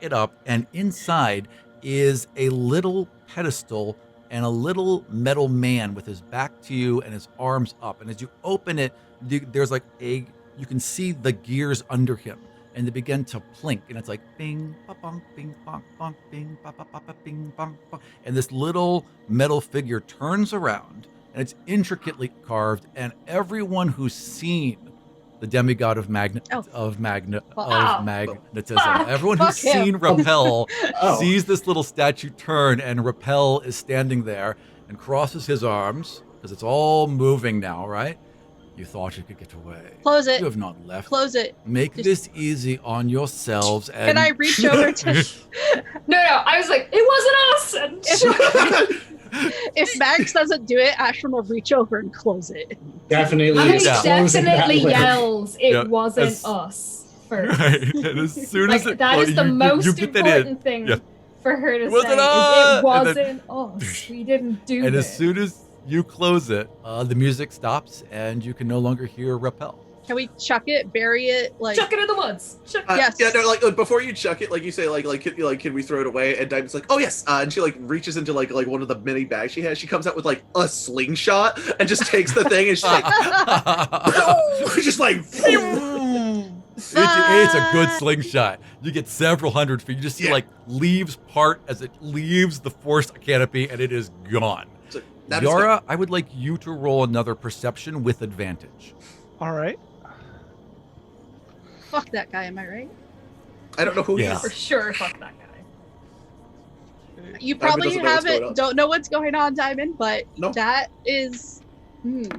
it up, and inside is a little pedestal and a little metal man with his back to you and his arms up. And as you open it, there's like you can see the gears under him, and they begin to plink, and it's like bing, ba bong, bing, bong, bong, bing, ba ba ba ba, bing, bong, bong. And this little metal figure turns around, and it's intricately carved, and everyone who's seen the demigod of magnetism. Everyone who's seen Rappel sees this little statue turn, and Rappel is standing there and crosses his arms because it's all moving now, right? You thought you could get away. Close it. You have not left. Close it. Make this easy on yourselves. And Can I reach over to? No, I was like, it wasn't us. If Max doesn't do it, Ashram will reach over and close it. Definitely. I definitely yells, it wasn't us first. Right. And as soon as that is the most important thing for her to say. It wasn't us. We didn't do it. And as soon as you close it, the music stops, and you can no longer hear Rappel. Can we chuck it, bury it, like chuck it in the woods? Yes. Yeah, no, like before you chuck it, like you say, can we throw it away? And Diamond's like, oh yes, and she like reaches into like one of the mini bags she has. She comes out with like a slingshot and just takes the thing, and she's like, just like. It's a good slingshot. You get several hundred feet. You just see like leaves part as it leaves the forest canopy, and it is gone. So Yara, I would like you to roll another perception with advantage. All right. Fuck that guy, am I right? I don't know who he Yeah. For is. sure, fuck that guy. You Diamond probably doesn't know what's going on. don't know what's going on, Diamond, but No. that is. It's very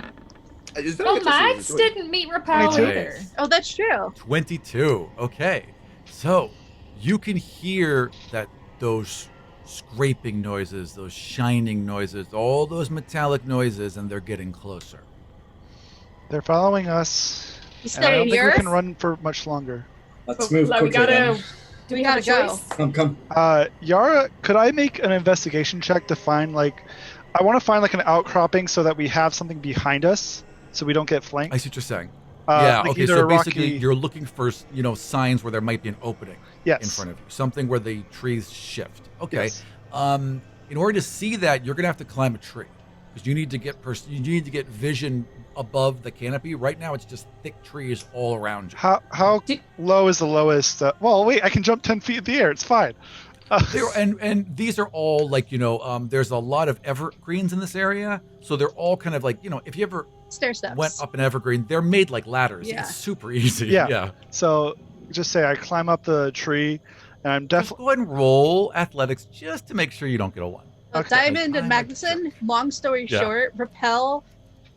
Well, interesting what Max he's doing. didn't meet Repel 22. either. Oh, that's true. 22. Okay. So you can hear those scraping noises, those shining noises, all those metallic noises, and they're getting closer. They're following us. He's And still I don't think we here. can run for much longer. Let's But, move like, quickly then. Do We we have a gotta go. choice? Come. Yara, could I make an investigation check to find I want to find an outcropping so that we have something behind us, so we don't get flanked. I see what you're saying. Yeah. Okay. Either So a basically, rocky... you're looking for signs where there might be an opening Yes. in front of you, something where the trees shift. Okay. Yes. In order to see that, you're gonna have to climb a tree because you need to get vision above the canopy. Right now, it's just thick trees all around you. How low is the lowest? Well, wait, I can jump 10 feet in the air. It's fine. And these are all there's a lot of evergreens in this area, so they're all kind of if you ever Stair steps. went up an evergreen, they're made like ladders. Yeah. It's super easy. Yeah. So just say I climb up the tree, and I'm Just definitely... go ahead and roll athletics just to make sure you don't get a 1. But Okay. Diamond and Magnuson, long story Yeah. short, Repel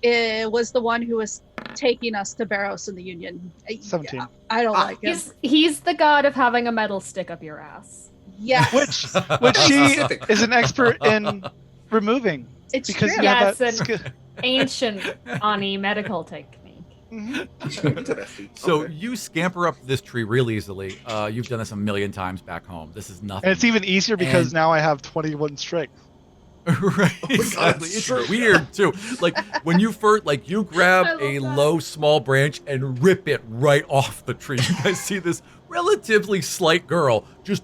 was the one who was taking us to Barrows in the Union. 17. I don't like him. He's the god of having a metal stick up your ass. Yes. Which she Specific. is an expert in removing. It's Because true. you Yeah, have that it's an- skill. Ancient Ani medical technique. Mhm. Interesting. So Okay. you scamper up this tree real easily. You've done this a million times back home. This is nothing. And it's even easier because And- now I have 21 strength. Right, God, exactly. that's It's true. weird too. When you first, you grab I love a that. low, small branch and rip it right off the tree. You guys see this relatively slight girl just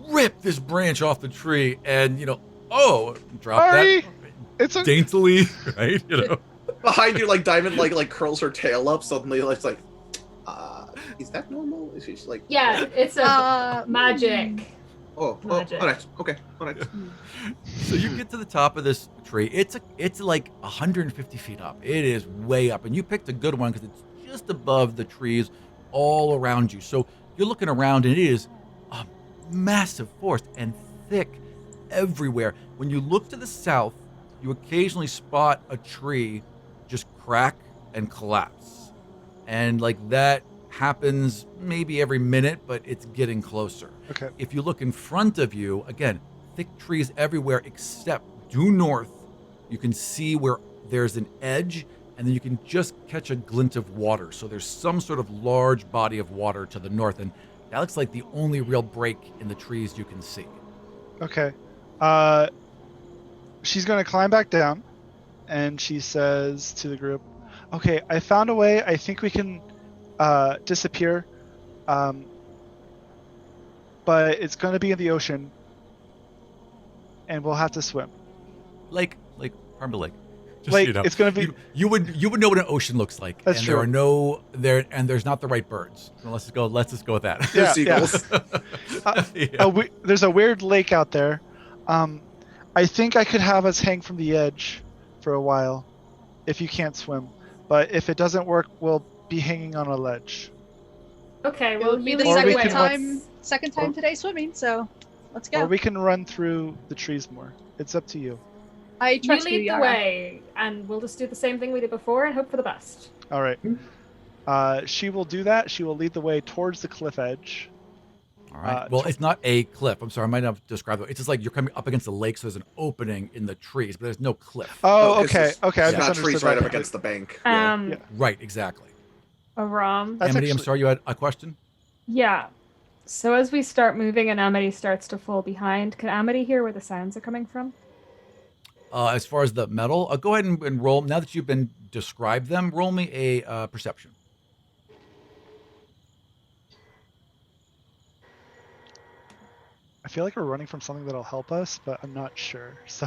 rip this branch off the tree, and drop Sorry. that It's a... daintily, right? Behind you, Diamond like curls her tail up. Suddenly, it's like, is that normal? Is she like, Yeah, it's a magic. oh, Magic. all right, okay, all right. So you get to the top of this tree. It's like 150 feet up. It is way up, and you picked a good one because it's just above the trees all around you. So you're looking around, and it is a massive forest and thick everywhere. When you look to the south, you occasionally spot a tree just crack and collapse, and that happens maybe every minute, but it's getting closer. Okay. If you look in front of you, again, thick trees everywhere except due north, you can see where there's an edge, and then you can just catch a glint of water. So there's some sort of large body of water to the north, and that looks like the only real break in the trees you can see. Okay. She's going to climb back down, and she says to the group, okay, I found a way. I think we can disappear. But it's going to be in the ocean, and we'll have to swim. Harbor Lake. Just, It's going to be... you would know what an ocean looks like. That's and true. There's not the right birds. So let's just go with that. Yeah, Seagulls. Yeah. There's a weird lake out there. I think I could have us hang from the edge for a while if you can't swim. But if it doesn't work, we'll be hanging on a ledge. Okay, It well, will be the you lead Or we second can- time today swimming, so let's go. Or we can run through the trees more. It's up to you. I You trust you, lead the Yara. way, and we'll just do the same thing we did before and hope for the best. All right. She will do that. She will lead the way towards the cliff edge. All right. Well, it's not a cliff. I'm sorry, I might not have described it. It's just like you're coming up against the lake, so there's an opening in the trees, but there's no cliff. Oh, it's okay. just- Okay, I It's not misunderstood trees that right up completely. against the bank. Yeah. Yeah. Right, exactly. Aram. That's Amity, I'm actually- sorry, you had a question? Yeah. So as we start moving and Amity starts to fall behind, can Amity hear where the sounds are coming from? As far as the metal, go ahead and roll. Now that you've been described them, roll me a perception. I feel like we're running from something that'll help us, but I'm not sure. So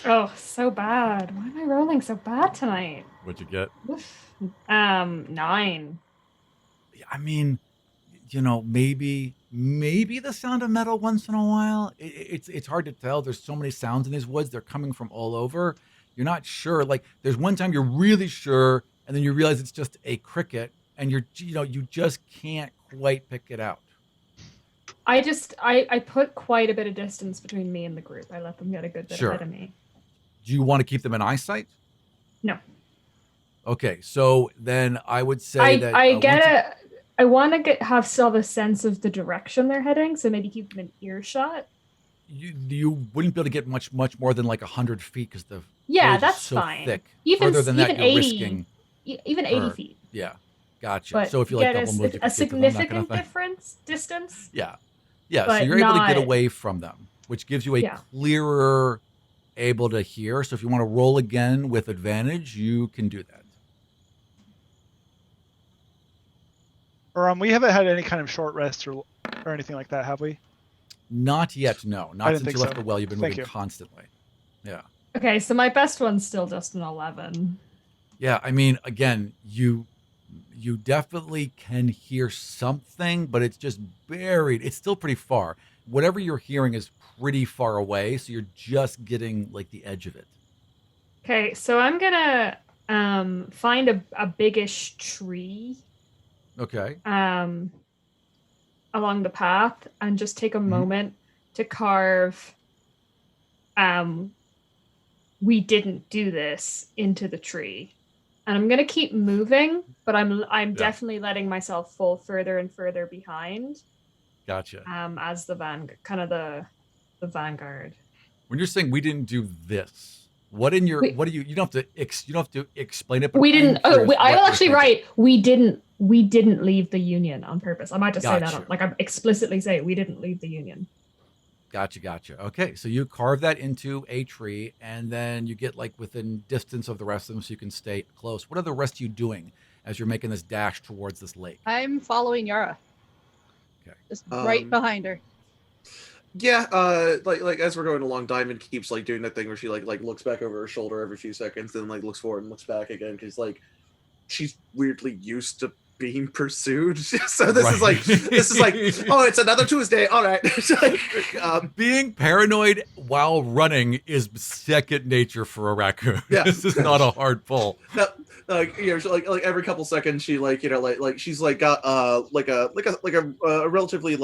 Oh, so bad. Why am I rolling so bad tonight? What'd you get? Oof. 9. I mean, maybe the sound of metal once in a while. It's hard to tell. There's so many sounds in these woods. They're coming from all over. You're not sure. There's one time you're really sure, and then you realize it's just a cricket, and you just can't quite pick it out. I put quite a bit of distance between me and the group. I let them get a good bit Sure. ahead of me. Do you want to keep them in eyesight? No. Okay, so then I would say I want to have still a sense of the direction they're heading, so maybe keep them in earshot. you wouldn't be able to get much more than like 100 feet because the foliage That's is so fine. thick. Even Further than that, even you're 80, risking. even 80 feet. Yeah, gotcha. But So if you get like double move, you a can shoot them, that kind significant of thing. distance. Yeah. So but you're able to get not- away from them, which gives you a Yeah. clearer able to hear. So if you want to roll again with advantage, you can do that. Or we haven't had any kind of short rest or anything like that, have we? Not yet, no. Not didn't since think you left so. the well. You've been Thank moving you. constantly. Yeah. Okay, so my best one's still just an 11. Yeah, I mean, again, you definitely can hear something, but it's just buried. It's still pretty far. Whatever you're hearing is pretty far away, so you're just getting like the edge of it. Okay, so I'm gonna find a biggish tree Okay. along the path and just take a moment to carve we didn't do this into the tree. And I'm gonna keep moving, but I'm definitely letting myself fall further and further behind. Gotcha. As the vanguard. When you're saying we didn't do this, what do you don't have to explain it, but we didn't I will actually write we didn't leave the Union on purpose. I might just say that like I explicitly say we didn't leave the Union. Gotcha. Okay, so you carve that into a tree, and then you get like within distance of the rest of them so you can stay close. What are the rest of you doing as you're making this dash towards this lake? I'm following Yara. Okay. Just right behind her. Yeah, like as we're going along, Diamond keeps like doing that thing where she like looks back over her shoulder every few seconds, then like looks forward and looks back again because like she's weirdly used to being pursued. So this is like oh, it's another Tuesday. All right. Being paranoid while running is second nature for a raccoon. Yeah. This is not a hard pull. No, like like every couple seconds she like she's like got like a relatively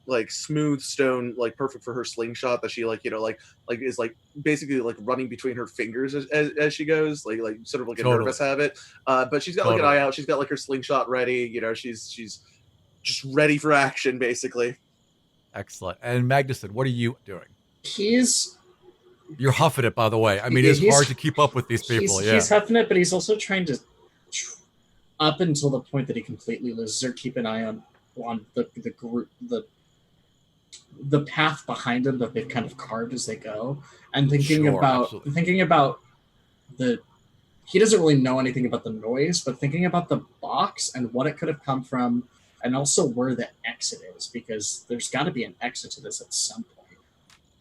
like smooth stone, like perfect for her slingshot that she like is like basically like running between her fingers as she goes, like sort of like a nervous habit. But she's got like an eye out. She's got like her slingshot ready. She's just ready for action, basically. Excellent. And Magnuson, what are you doing? You're huffing it, by the way. I mean, it's hard to keep up with these people. He's huffing it, but he's also trying to, up until the point that he completely loses her, keep an eye on the group, the path behind him that they've kind of carved as they go, and thinking about he doesn't really know anything about the noise, but thinking about the box and what it could have come from, and also where the exit is, because there's got to be an exit to this at some point.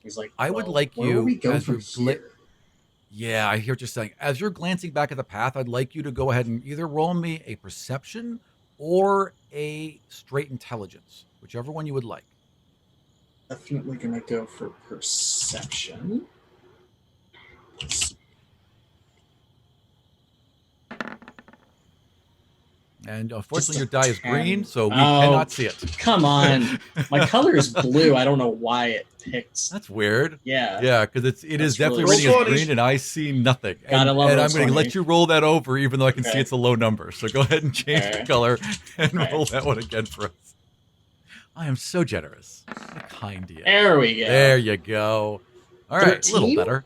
He's like, I would like where you will we go as from here? Yeah, I hear what you're saying. As you're glancing back at the path, I'd like you to go ahead and either roll me a perception or a straight intelligence, whichever one you would like. Definitely gonna go for perception. And unfortunately, your die is green, so we cannot see it. Come on, my color is blue. I don't know why it picked. That's weird. Yeah, yeah, because it is definitely really reading as green, and I see nothing. And I'm going to let you roll that over, even though I can see it's a low number. So go ahead and change the color and roll that one again for us. I am so generous. What a kind to you. There we go. There you go. All right, 13? a little better.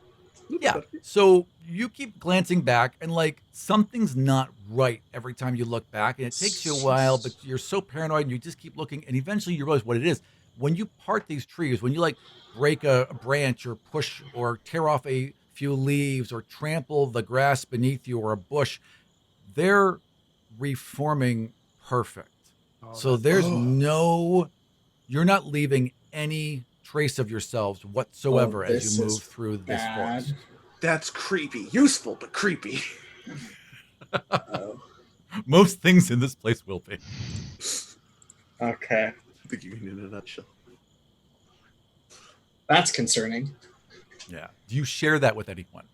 Yeah. So you keep glancing back, and like something's not right every time you look back, and it takes you a while, but you're so paranoid, and you just keep looking, and eventually you realize what it is. When you part these trees, when you like break a branch or push or tear off a few leaves or trample the grass beneath you or a bush, they're reforming perfect. So there's you're not leaving any trace of yourselves whatsoever as you move through this forest. That's creepy. Useful, but creepy. Most things in this place will be. Okay. The Union in a nutshell. That's concerning. Yeah. Do you share that with anyone?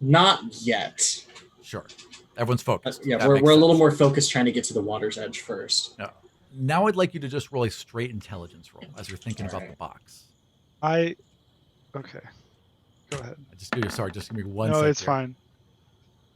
Not yet. Sure. Everyone's focused. We're a little more focused trying to get to the water's edge first. Yeah. Now I'd like you to just roll a straight intelligence roll as you're thinking about the Alright. box. Okay. Go ahead. Just give me one No, second. it's fine.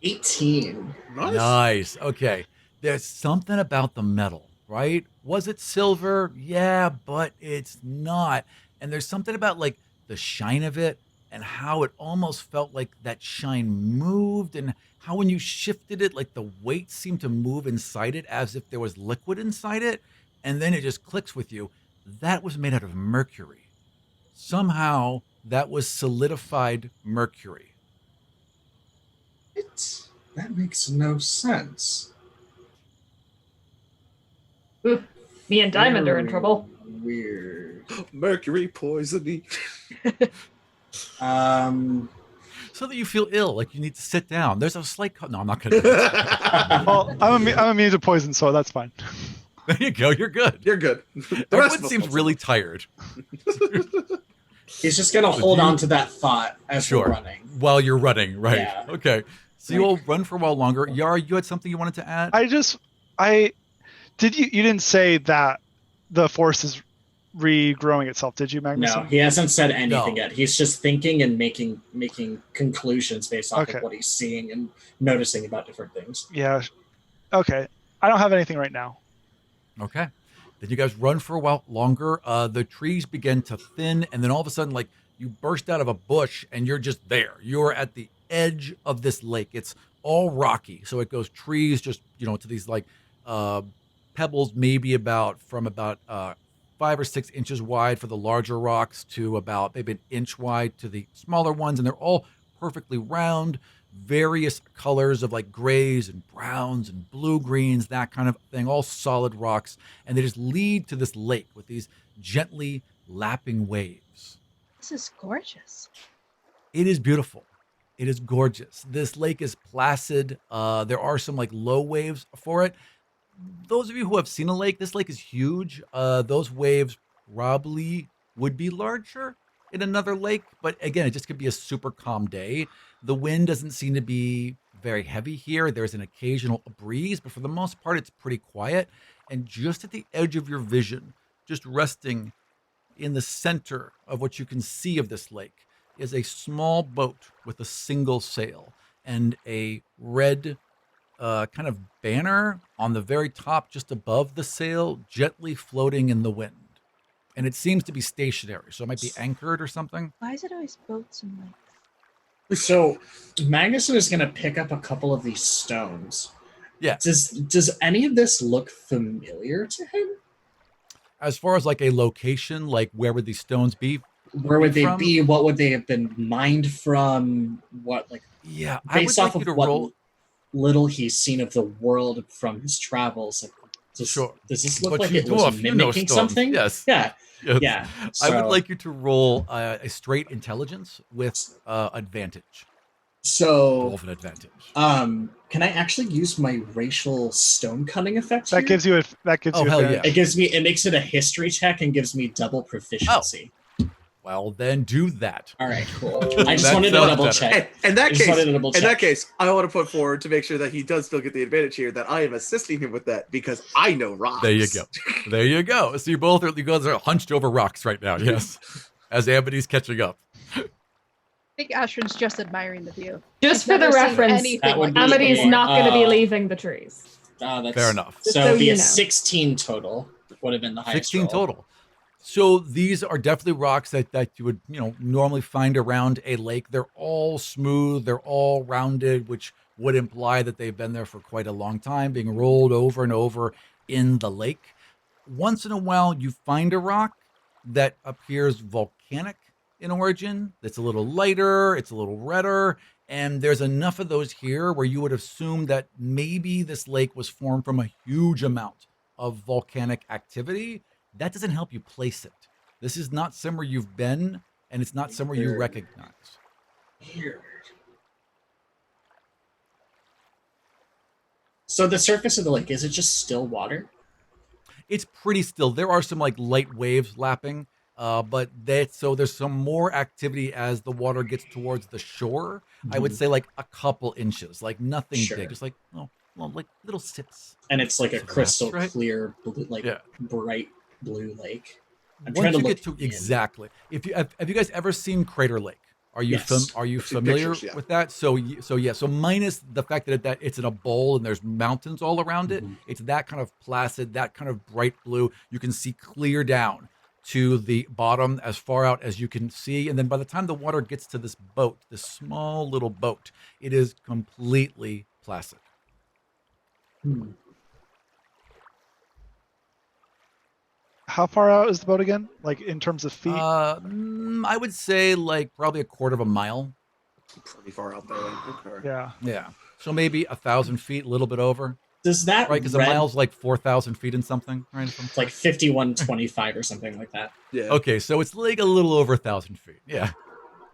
18. Nice. Okay. There's something about the metal, right? Was it silver? Yeah, but it's not. And there's something about like the shine of it and how it almost felt like that shine moved, and how when you shifted it, like the weight seemed to move inside it as if there was liquid inside it. And then it just clicks with you. That was made out of mercury. Somehow that was solidified mercury. That makes no sense. Me and Diamond are in Very trouble. Weird. Mercury poisoning. So that you feel ill, like you need to sit down. There's a slight no, I'm not gonna do that. Well, I'm immune to poison, so that's fine. There you go, you're good. You're good. The rest Everyone of us seems will really tired. He's just gonna hold on to that thought as we're running. While you're running, right? Yeah. Okay. So you'll run for a while longer. Yara, you had something you wanted to add? You didn't say that the force is regrowing itself, did you, Magnus? No, he hasn't said anything No. yet. He's just thinking and making conclusions based off Okay. of what he's seeing and noticing about different things. Yeah. Okay. I don't have anything right now. Okay. Then you guys run for a while longer. The trees begin to thin, and then all of a sudden, like, you burst out of a bush and you're just there. You're at the edge of this lake. It's all rocky. So it goes trees just, to these like pebbles, maybe about 5 or 6 inches wide for the larger rocks to about maybe an inch wide to the smaller ones. And they're all perfectly round, various colors of like grays and browns and blue greens, that kind of thing, all solid rocks. And they just lead to this lake with these gently lapping waves. This is gorgeous. It is beautiful. It is gorgeous. This lake is placid. There are some like low waves for it. Those of you who have seen a lake, this lake is huge. Those waves probably would be larger in another lake, but again, it just could be a super calm day. The wind doesn't seem to be very heavy here. There's an occasional breeze, but for the most part, it's pretty quiet. And just at the edge of your vision, just resting in the center of what you can see of this lake, is a small boat with a single sail and a red kind of banner on the very top, just above the sail, gently floating in the wind. And it seems to be stationary, so it might be anchored or something. Why is it always boats and lakes? So Magnuson is going to pick up a couple of these stones. Yeah. Does any of this look familiar to him? As far as like a location, like where would these stones be? Where would they from? be? What would they have been mined from? What, like, Yeah, I would based like off you of to what roll. little he's seen of the world from his travels? Like, Sure. Does this look But like you it do was a few mimicking stones. something? Yes. Yeah. Yes. Yeah. I would So- like you to roll a straight intelligence with advantage. So, Roll for an advantage. can I actually use my racial stone cutting effect That here? gives you Oh, hell advantage. yeah. It makes it a history check and gives me double proficiency. Well, then do that. All right, cool. I just That wanted to sounds double better. check. In that I just wanted to double check. case, I want to put forward to make sure that he does still get the advantage here. That I am assisting him with that because I know rocks. There you go. There you go. So you guys are hunched over rocks right now. Yes, as Amity's catching up. I think Ashrin's just admiring the view. Just I've for the never seen reference, anything That would like be this Amity is before. not going to be leaving the trees. That's, Fair enough. So, So it'd be you a know. 16 total. Would have been the highest 16 roll. total. So these are definitely rocks that you would normally find around a lake. They're all smooth. They're all rounded, which would imply that they've been there for quite a long time, being rolled over and over in the lake. Once in a while, you find a rock that appears volcanic in origin. It's a little lighter. It's a little redder. And there's enough of those here where you would assume that maybe this lake was formed from a huge amount of volcanic activity. That doesn't help you place it. This is not somewhere you've been, and it's not somewhere you recognize. Weird. So the surface of the lake, is it just still water? It's pretty still. There are some like light waves lapping, but there's some more activity as the water gets towards the shore. I would say like a couple inches, like nothing Sure. big, just like well, like little sips. And it's like a So crystal that's right. clear, blue, like Yeah. bright blue lake. I'm Once trying to you look get to in. exactly, if you have you guys ever seen Crater Lake? Are you Yes. are you I've seen familiar pictures, yeah. with that? So so minus the fact that it's in a bowl and there's mountains all around it. Mhm. It's that kind of placid, that kind of bright blue. You can see clear down to the bottom as far out as you can see, and then by the time the water gets to this boat, this small little boat, it is completely placid. Hmm. How far out is the boat again? Like in terms of feet? I would say like probably a quarter of a mile. Pretty far out there. Then. Okay. Yeah. Yeah. So maybe 1,000 feet, a little bit over, Does that right? Because a red, mile's like 4,000 feet and something, right? If I'm it's like correct. 5125 or something like that. Yeah. Okay, so it's like a little over 1,000 feet. Yeah.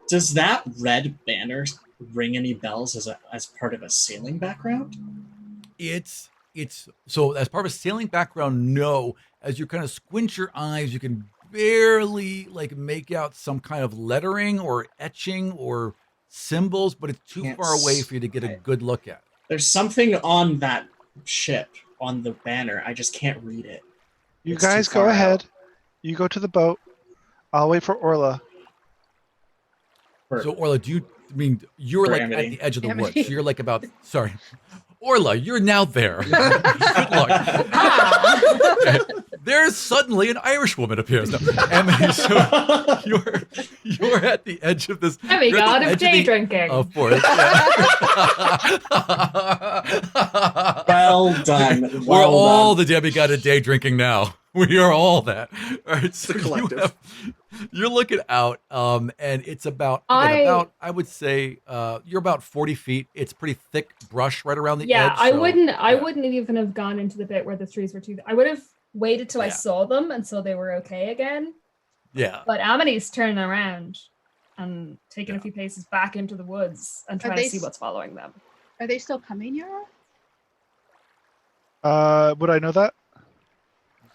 Does that red banner ring any bells as part of a sailing background? It's so as part of a sailing background, no. As you kind of squint your eyes, you can barely like make out some kind of lettering or etching or symbols, but it's too Can't far away s- for you to get a I- good look at. There's something on that ship on the banner. I just can't read it. You It's too guys go far ahead. out. You go to the boat. I'll wait for Orla. For- So Orla, do you I mean you're For like Amity. at the edge of the woods? Amity. So you're like about sorry. Orla, you're now there. Good luck. Ah. There's suddenly an Irish woman appears. No, Emily, so you're at the edge of this. Demigod you're at the of edge day drinking. forest. Well done. We're Well all done. the demigod of day drinking now. We are all that. All right, so The collective. you're looking out, and it's about I would say you're about 40 feet. It's pretty thick brush right around the edge. Yeah, I so, wouldn't yeah. even have gone into the bit where the trees were too. I would have waited till I Yeah. saw them until they were okay again. Yeah. But Amity's turning around and taking a Yeah. few paces back into the woods and trying they to see s- what's following them. Are they still coming, Yara? Would I know that?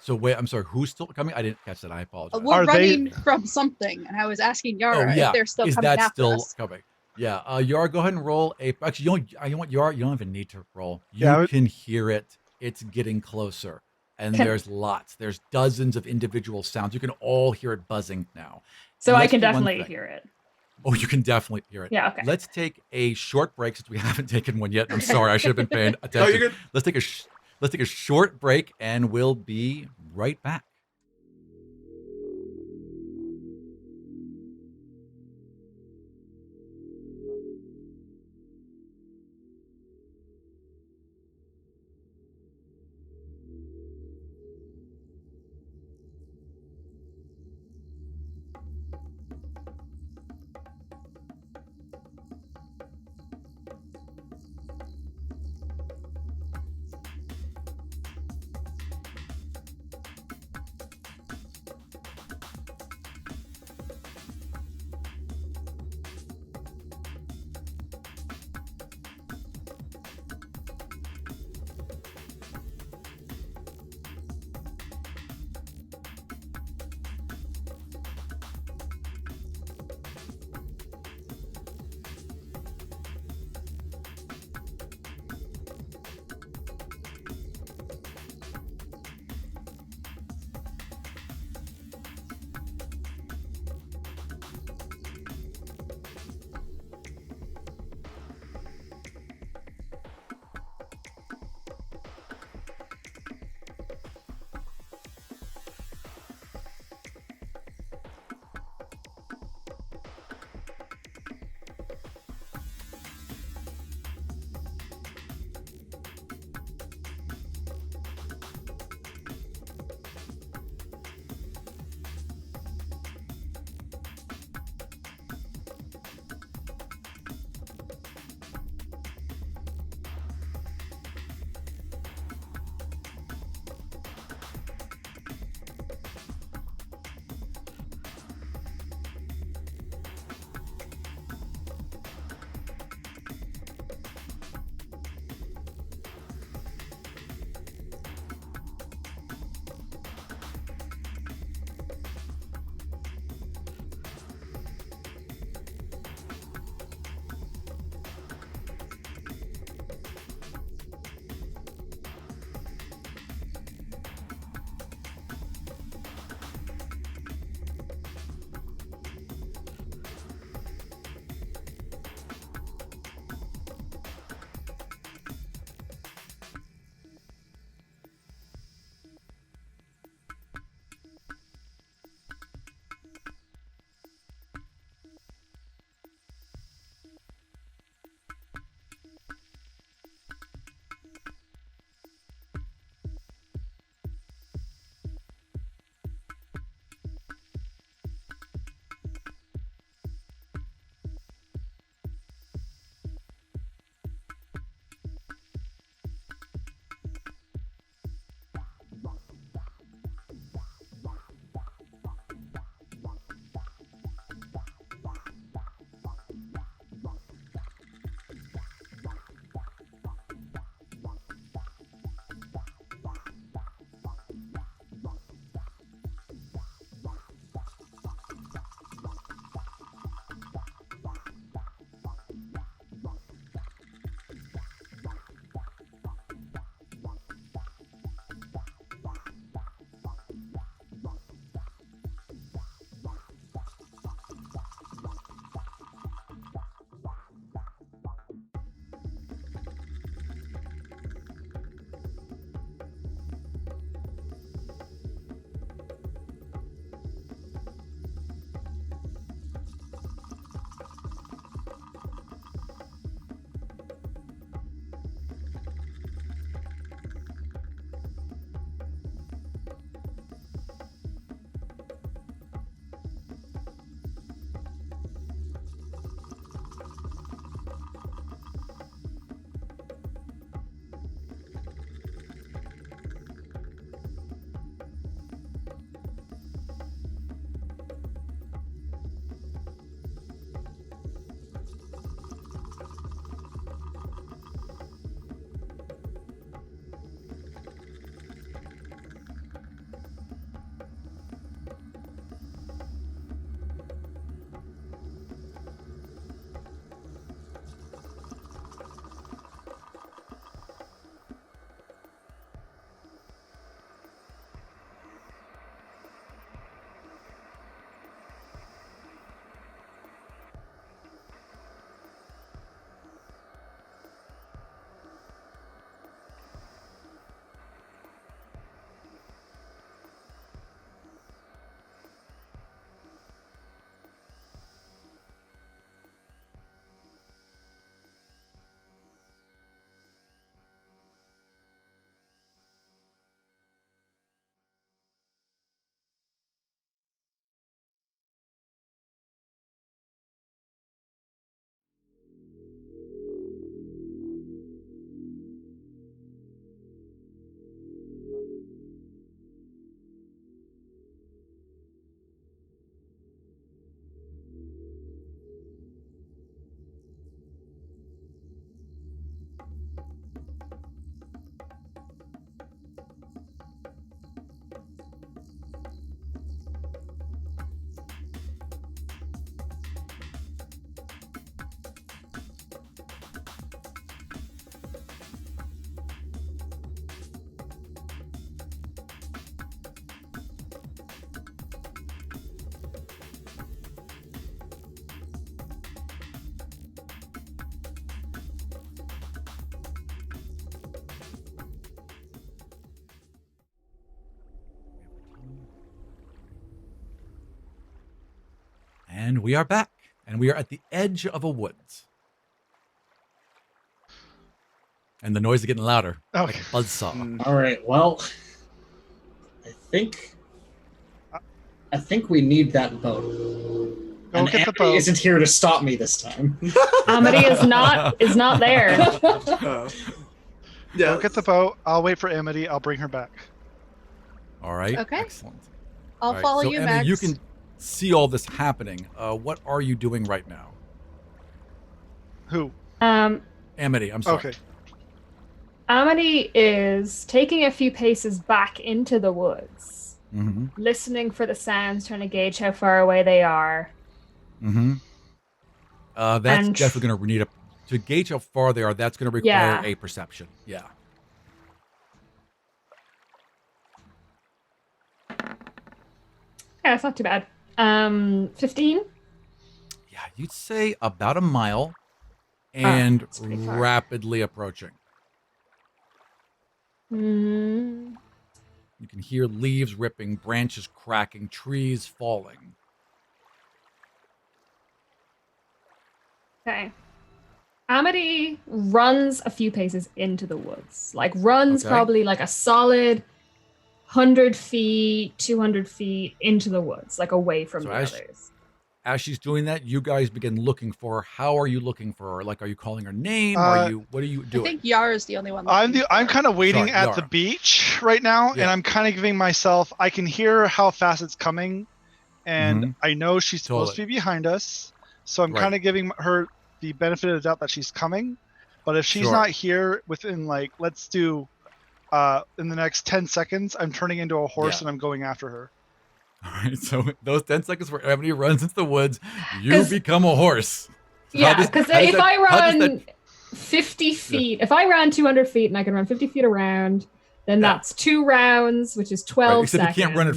So wait, I'm sorry. Who's still coming? I didn't catch that. I apologize. We're Are they- running from something, and I was asking Oh Yara yeah, if they're still is coming that after still us. coming? Yeah. Yara, go ahead and roll a. Actually, you know what, Yara, you don't even need to roll. You Yeah, I would- can hear it. It's getting closer, and Can- there's lots. There's dozens of individual sounds. You can all hear it buzzing now. So And I let's can do one definitely thing. hear it. Oh, you can definitely hear it. Yeah, okay. Let's take a short break since we haven't taken one yet. I'm sorry, I should have been paying Oh, attention. you're good. Let's take a short break, and we'll be right back. And we are back. And we are at the edge of a woods. And the noise is getting louder. Okay. Like a buzzsaw. All right. Well, I think we need that boat. Go And get the Amity boat. isn't here to stop me this time. Amity is not there. Yeah. Go get the boat. I'll wait for Amity. I'll bring her back. All right. Okay. Excellent. I'll All right, follow so you, Emma, Max. you can see all this happening. What are you doing right now? Who? Amity, I'm sorry. Okay. Amity is taking a few paces back into the woods, Mm-hmm. listening for the sounds, trying to gauge how far away they are. Mm-hmm. That's And- definitely going to need to gauge how far they are. That's going to require Yeah. a perception. Yeah. Yeah, it's not too bad. 15? Yeah, you'd say about a mile, and that's pretty far. rapidly approaching. Mm, You can hear leaves ripping, branches cracking, trees falling. okay. Amity runs a few paces into the woods. Like, runs Okay. probably like a solid 100 feet, 200 feet into the woods, like away from So the as- others. As she's doing that, you guys begin looking for her. How are you looking for her? Like, are you calling her name? Uh, What are you I doing? think Yara's the only one. I'm looking I'm for kind of waiting Sorry, at Yara. the beach right now, Yeah. and I'm kind of giving myself. I can hear how fast it's coming, and I know she's supposed to Totally. be behind us. So I'm Right. kind of giving her the benefit of the doubt that she's coming. But if she's Sure. not here within, like, let's do, in the next 10 seconds, I'm turning into a horse Yeah. and I'm going after her. All right, so those 10 seconds where Ebony runs into the woods, you 'Cause- become a horse. So how Yeah, does- because how does if that- I how does run that- 50 feet, if I ran 200 feet and I can run 50 feet around, then Yeah. that's 2 rounds, which is 12 Right, except seconds. you can't run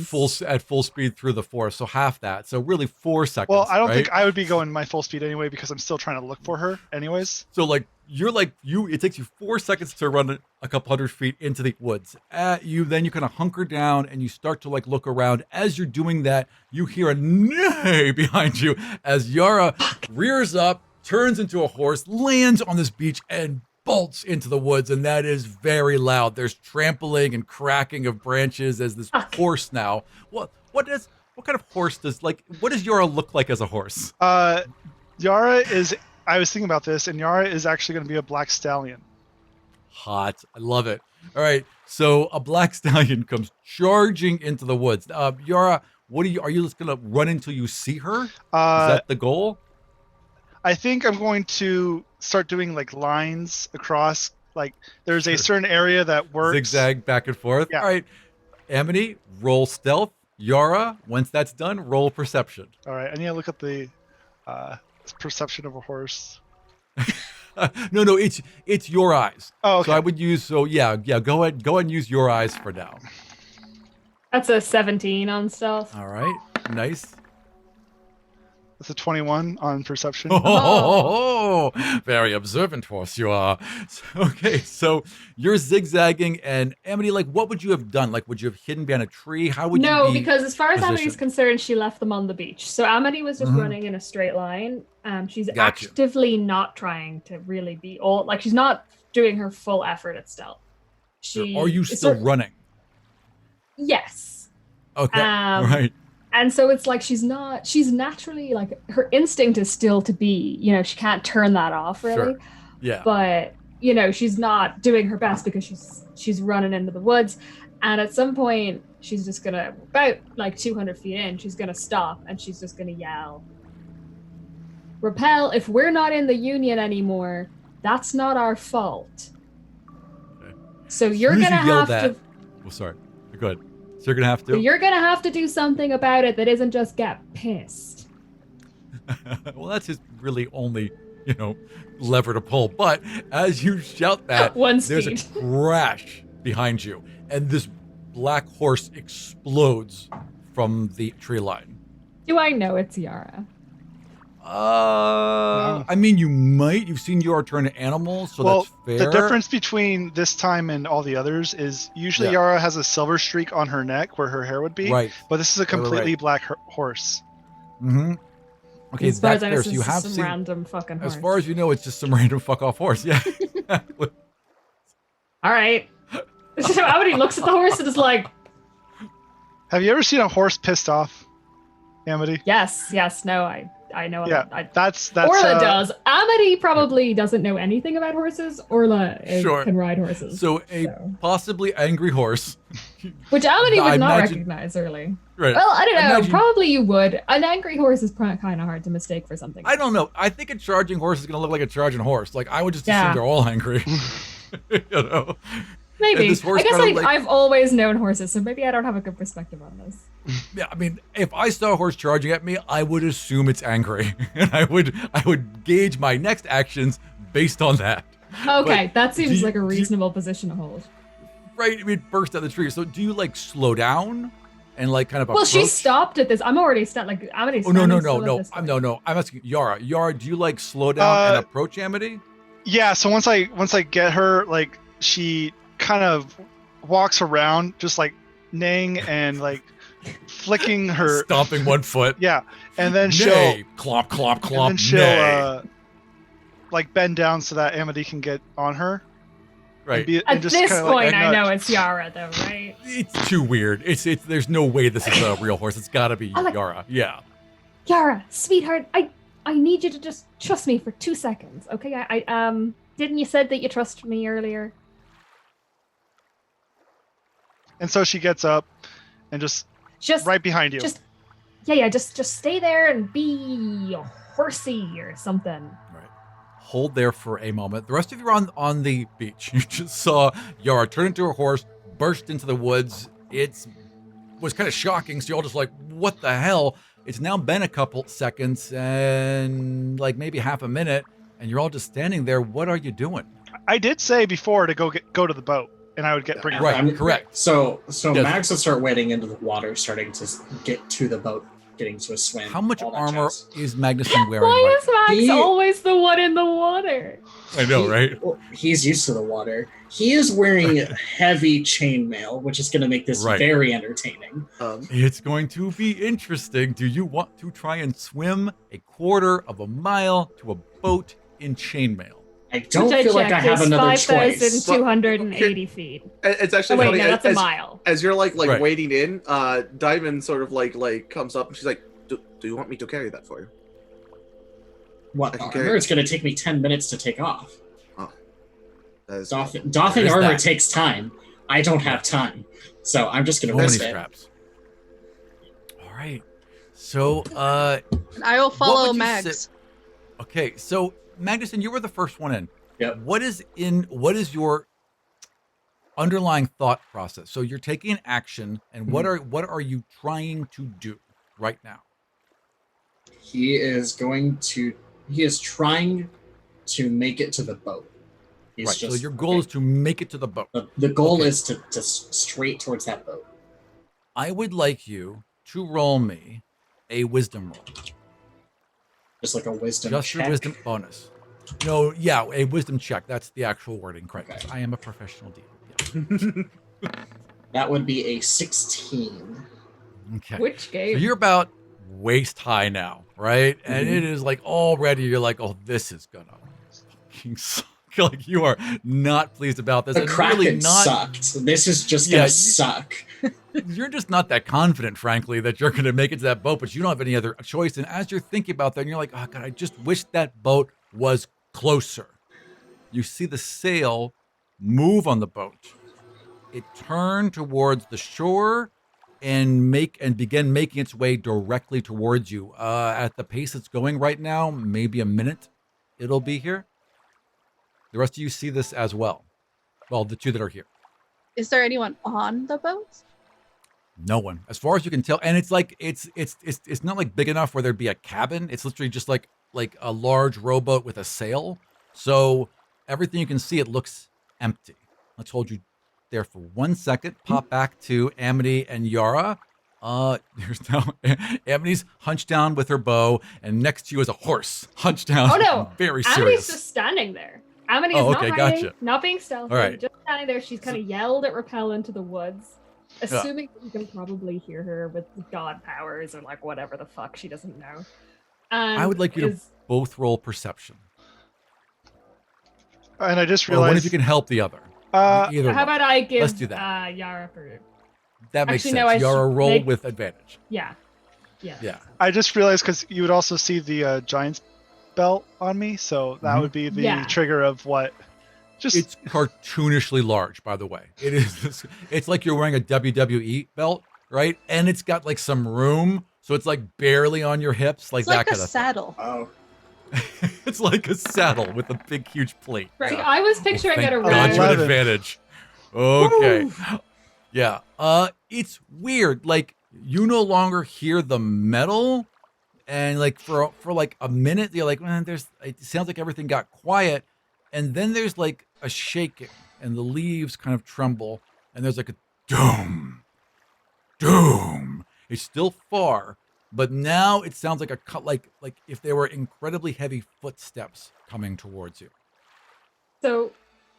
at full speed through the forest, so half that. So really 4 seconds. Well, I don't right? think I would be going my full speed anyway because I'm still trying to look for her, anyways. So it takes you 4 seconds to run a couple hundred feet into the woods. Then you kind of hunker down and you start to look around. As you're doing that, you hear a neigh behind you as Yara rears up, turns into a horse, lands on this beach, and bolts into the woods. And that is very loud. There's trampling and cracking of branches as this Fuck. horse now. What kind of horse what does Yara look like as a horse? Yara is. I was thinking about this, and Yara is actually going to be a black stallion. Hot. I love it. All right. So a black stallion comes charging into the woods. Yara, are you just going to run until you see her? Is that the goal? I think I'm going to start doing like lines across. Like, there's a certain area that works. Zigzag back and forth. Yeah. All right. Amity, roll stealth. Yara, once that's done, roll perception. All right, I need to look at the perception of a horse. No, it's your eyes. Oh, okay. So I would use go ahead and use your eyes for now. That's a 17 on stealth. All right. Nice. That's a 21 on perception. Oh, very observant horse you are. Okay, so you're zigzagging, and Amity, what would you have done? Would you have hidden behind a tree? How would No, you be because as far as Amity is positioned? concerned, she left them on the beach. So Amity was just Mhm. running in a straight line. She's Gotcha. actively not trying to really be she's not doing her full effort at stealth. Are you is still sort- running? Yes. Okay, Um, right. And so it's she's naturally her instinct is still to be, she can't turn that off really. Sure. Yeah. But, she's not doing her best because she's running into the woods. And at some point she's just gonna, about 200 feet in, she's gonna stop and she's just gonna yell, "Repel, if we're not in the Union anymore, that's not our fault." Okay. So As you're soon as gonna you yell have that- to Well, sorry. Go ahead. So you're gonna have so to. you're gonna have to do something about it that isn't just get pissed. Well, that's his really only, lever to pull. But as you shout that, One there's speed. a crash behind you, and this black horse explodes from the tree line. Do I know it's Yara? I mean, you might. You've seen Yara turn to animals, so well, that's fair. the difference between this time and all the others is usually Yeah. Yara has a silver streak on her neck where her hair would be, Right. but this is a right. completely black horse. Mm-hmm. Okay, As far as that's I know, fair. it's So you just have some seen, random fucking horse. as far as you know, it's just some random fuck off horse. Yeah. All right. So Amity looks at the horse and is like, Have you ever seen a horse pissed off, Amity? yes, no, I know. Yeah, I, that's Orla does. Amity probably doesn't know anything about horses. Orla Sure. can ride horses. So a possibly angry horse. Which Amity I would not imagine- recognize early. Right. Well, I don't know. Imagine- Probably you would. An angry horse is kind of hard to mistake for something. I don't know. I think a charging horse is going to look like a charging horse. Like, I would just Yeah. assume they're all angry. You know? Maybe. And this horse I guess kinda, like- I've always known horses, so maybe I don't have a good perspective on this. Yeah, I mean, if I saw a horse charging at me, I would assume it's angry, and I would gauge my next actions based on that. Okay, But that seems do- like a do- reasonable position to hold. Right? I mean, it burst out the tree. So do you like slow down and like kind of Well, she approach? stopped at this. I'm already stuck. Like Amity's Oh no standing still at this point. no! I'm asking Yara. Yara, do you like slow down and Uh, approach Amity? Yeah, so once I get her, like, she kind of walks around just like neighing and like flicking her, Stomping one foot. yeah, and then she'll Nay. Clomp, clomp, and then clomp. she'll Nay. like bend down so that Amity can get on her. Right. At just this kinda, point, like, I know nudge. it's Yara, though, right? It's too weird. It's there's no way this is a real horse. It's got to be I like- Yara. Yeah. Yara, sweetheart, I need you to just trust me for 2 seconds, okay? I didn't you said that you trusted me earlier? And so she gets up and just Just right behind you. Just just stay there and be a horsey or something. Right. Hold there for a moment. The rest of you are on the beach. You just saw Yara turn into a horse, burst into the woods. Was kind of shocking. So you're all just like, what the hell? It's now been a couple seconds and like maybe half a minute, and you're all just standing there. What are you doing? I did say before to go to the boat, and I would bring her Right. back. Correct. So Yes. Max would start wading into the water, starting to get to the boat, getting to a swim. How much all that armor jazz. is Magnuson wearing? Why right is Max He- always the one in the water? now? I know, right? Well, he's used to the water. He is wearing heavy chainmail, which is going to make this Right. very entertaining. It's going to be interesting. Do you want to try and swim a quarter of a mile to a boat in chainmail? I don't Which feel like I checked have is another choice. 5,280 feet. It's Oh, actually wait, funny. no, that's a as, mile. as you're like Right. wading in, Diamond sort of like comes up and she's like, "Do you want me to carry that for you?" What I can armor? carry- It's going to take me 10 minutes to take off. That is- Doffing There's armor that. takes time. I don't have time, so I'm just going So to many risk it. straps. All right. So, And I will What follow would you Mags. okay. So, Magnuson, you were the first one in. Yep. What is your underlying thought process? So you're taking action, and what are you trying to do right now? He is trying to make it to the boat. He's Right. just, So your goal is to make it to the boat. the goal Okay. is to straight towards that boat. I would like you to roll me a wisdom roll. Just like a wisdom Just check. your wisdom bonus. No, yeah, a wisdom check. That's the actual wording, correct? Okay. I am a professional DM. Yeah. That would be a 16. Okay. Which So game? you're about waist high now, right? And Mhm. it is like already you're like, oh, this is gonna fucking suck. Like you are not pleased about this. The and Kraken really not sucked. This is just Yeah, gonna you- suck. you're just not that confident, frankly, that you're gonna make it to that boat, but you don't have any other choice. And as you're thinking about that, and you're like, oh god, I just wish that boat was closer. You see the sail move on the boat. It turned towards the shore and begin making its way directly towards you. At the pace it's going right now, maybe a minute, it'll be here. The rest of you see this as well. Well, the two that are here. Is there anyone on the boat? No one, as far as you can tell, and it's like it's not like big enough where there'd be a cabin. It's literally just like a large rowboat with a sail. So everything you can see, it looks empty. Let's hold you there for 1 second. Pop back to Amity and Yara. There's now Amity's hunched down with her bow, and next to you is a horse hunched down. Oh, no. very Amity's serious. just standing there. Amity Oh, is okay, not hiding, gotcha. not being stealthy, All right. just standing there. She's kind of yelled at Repel into the woods, assuming that you can probably hear her with god powers or like whatever the fuck she doesn't know. And I would like you to both roll perception. And I just Or one realized. if you can help the other. Either how one. about I give Let's do that. Yara for That makes Actually, sense. no, I Yara, should roll make- with advantage. yeah. Yeah. I just realized because you would also see the giant's belt on me, so that would be the Yeah. trigger of what. Just It's cartoonishly large, by the way. It is. It's like you're wearing a WWE belt, right? And it's got like some room, so it's like barely on your hips, like It's that like a kind of saddle. Oh, thing. It's like a saddle with a big, huge plate. Right. Yeah. I was picturing Thank it God around. you're at 11. advantage. Okay. Yeah. It's weird. Like you no longer hear the metal, and like for like a minute, you're like, man, it sounds like everything got quiet, and then there's like a shaking, and the leaves kind of tremble, and there's like a doom. It's still far, but now it sounds like a cut, like if there were incredibly heavy footsteps coming towards you. So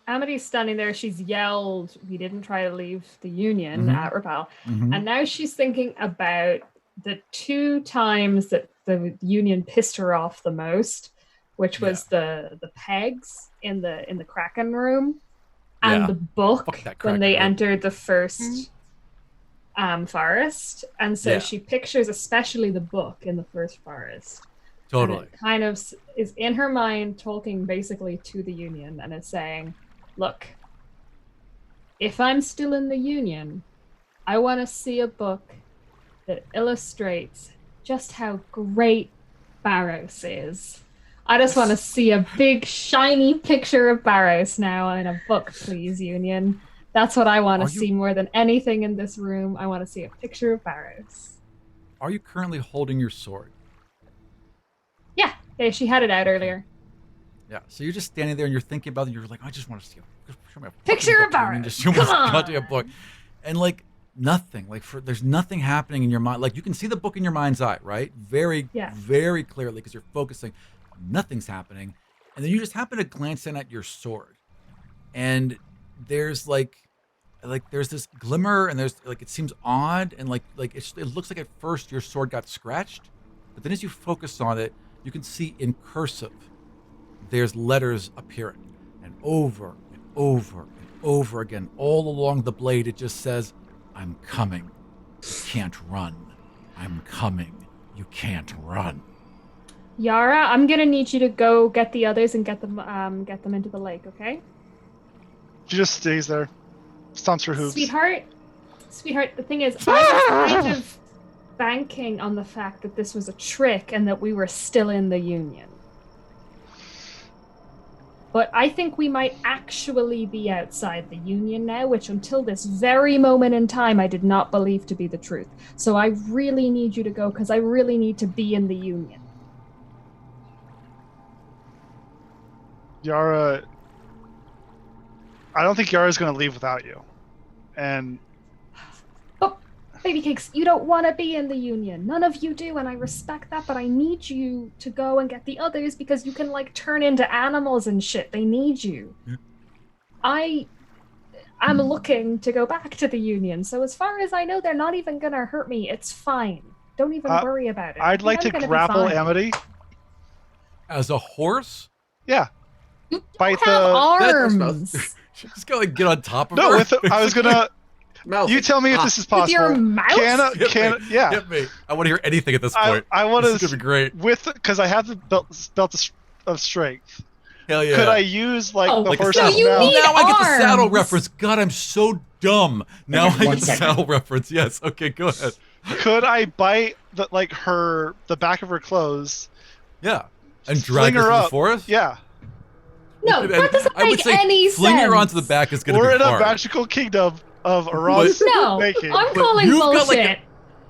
Amity's standing there. She's yelled, "We didn't try to leave the Union Mhm. at Repel." Mhm. And now she's thinking about the 2 times that the Union pissed her off the most, which was the pegs in the Kraken room and Yeah. the book Fuck that when Kraken they room. entered the first forest. And so Yeah. she pictures especially the book in the first forest. And Totally. it kind of is in her mind talking basically to the Union and is saying, look, if I'm still in the Union, I want to see a book that illustrates just how great Barrows is. I just want to see a big shiny picture of Barrows now in a book, please, Union. That's what I want to see more than anything in this room. I want to see a picture of Barrows. Are you currently holding your sword? Yeah, she had it out earlier. Yeah. So you're just standing there and you're thinking about it. You're like, I just want to see show me a Picture fucking of book, Union. Barrows. Just show me Come this on. goddamn book. And like nothing. Like there's nothing happening in your mind. Like you can see the book in your mind's eye, right? Very, very clearly because you're focusing. Nothing's happening. And then you just happen to glance in at your sword. And there's like there's this glimmer and there's like it seems odd and like it looks like at first your sword got scratched, but then as you focus on it, you can see in cursive there's letters appearing, and over and over and over again all along the blade it just says, I'm coming, you can't run. I'm coming, you can't run. Yara, I'm gonna need you to go get the others and get them into the lake, okay? she just stays there, stomps her hooves. Sweetheart, the thing is, I was kind of banking on the fact that this was a trick and that we were still in the Union. But I think we might actually be outside the Union now, which until this very moment in time, I did not believe to be the truth. So I really need you to go because I really need to be in the Union. Yara, I don't think Yara's going to leave without you. And But, Baby Cakes, you don't want to be in the Union. None of you do, and I respect that, but I need you to go and get the others because you can, like, turn into animals and shit. They need you. I'm looking to go back to the Union, so as far as I know, they're not even going to hurt me. It's fine. Don't even worry about it. I'd like to grapple Amity. As a horse? Yeah. You Bite have the arms. Just gotta get on top of No, her. with I was gonna. Mouth. You tell me if this is possible. With your mouth? Yeah. Hit me. I want to hear anything at this point. I want This is to gonna be great. because I have the belt of strength. Hell yeah. Could I use like the like a horse's saddle? you mouth? need Now I get the arms. saddle reference. God, I'm so dumb. Now Okay, I one get the second. saddle reference. Yes. Okay, go ahead. Could I bite the back of her clothes? Yeah. And drag her her through up. the forest? Yeah. No, And that doesn't I would make say any fling sense. her onto the back is going to We're be in hard. a magical kingdom of Araz No, making. I'm calling you've got, bullshit.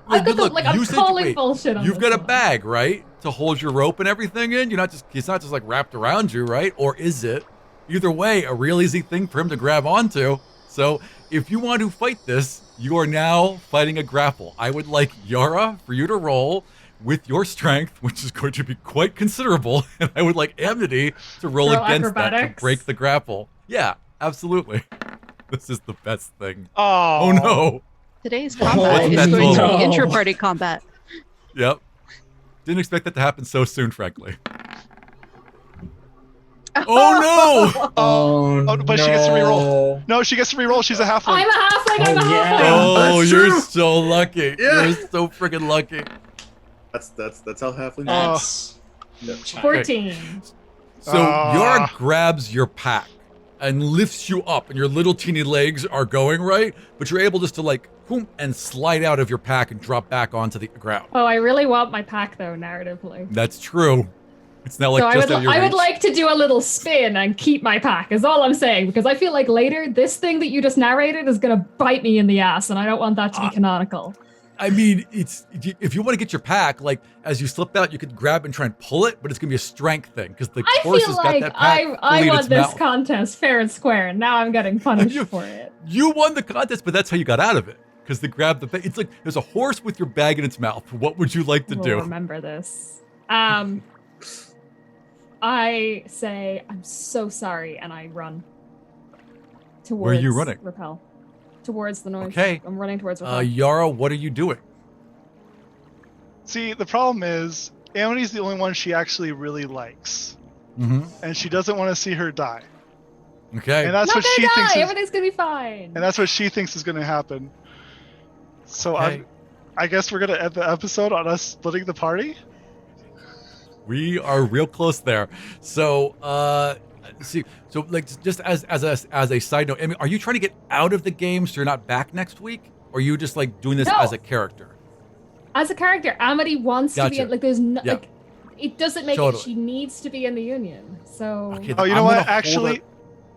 like, I've got look, I'm you said- calling wait, bullshit on You've this got a one. bag, right? To hold your rope and everything in? It's not just like wrapped around you, right? Or is it? Either way, a real easy thing for him to grab onto. So if you want to fight this, you are now fighting a grapple. I would like Yara for you to roll with your strength, which is going to be quite considerable, and I would like Amity to roll Roll against that acrobatics? to break the grapple. Yeah, absolutely. This is the best thing. Oh. Oh no. Today's combat What's is that going to total? be intra-party combat. Yep. Didn't expect that to happen so soon, frankly. Oh no! Oh, but she gets to reroll. No, she gets to reroll. She's a halfling. I'm a halfling. I'm a Oh, yeah. halfling. Oh, That's you're true. so lucky. Yeah. You're so freaking lucky. That's how halflings. That's 14. So Ah. Yara grabs your pack and lifts you up, and your little teeny legs are going right, but you're able just to like boom, and slide out of your pack and drop back onto the ground. Oh, I really want my pack though, narratively. That's true. It's now like So just out of your I would reach. like to do a little spin and keep my pack, is all I'm saying, because I feel like later this thing that you just narrated is going to bite me in the ass, and I don't want that to be canonical. I mean, it's if you want to get your pack, like as you slip out, you could grab and try and pull it, but it's gonna be a strength thing because the I horse feel has got like that pack I fully in want its this mouth. contest fair and square, and now I'm getting punished You- for it. You won the contest, but that's how you got out of it because they grabbed the bag. It's like there's a horse with your bag in its mouth. What would you like to We'll do? remember this. I say I'm so sorry, and I run towards. Where are you running? Repel. Towards the noise. Okay. I'm running towards repel. Yara, what are you doing? See, the problem is Amity's the only one she actually really likes, Mm-hmm. and she doesn't want to see her die. Okay. And that's Not what gonna she die. thinks. Is, Everything's gonna be fine. and that's what she thinks is going to happen. So Okay. I guess we're going to end the episode on us splitting the party. We are real close there. So, see, so like just as a side note, I mean, are you trying to get out of the game so you're not back next week, or are you just like doing this No. as a character? As a character, Amity wants to be Gotcha. in, like. There's no, Yeah. like. It doesn't make Totally. it. She needs to be in the union. So. Okay, Oh, you I'm know gonna what? hold Actually, it-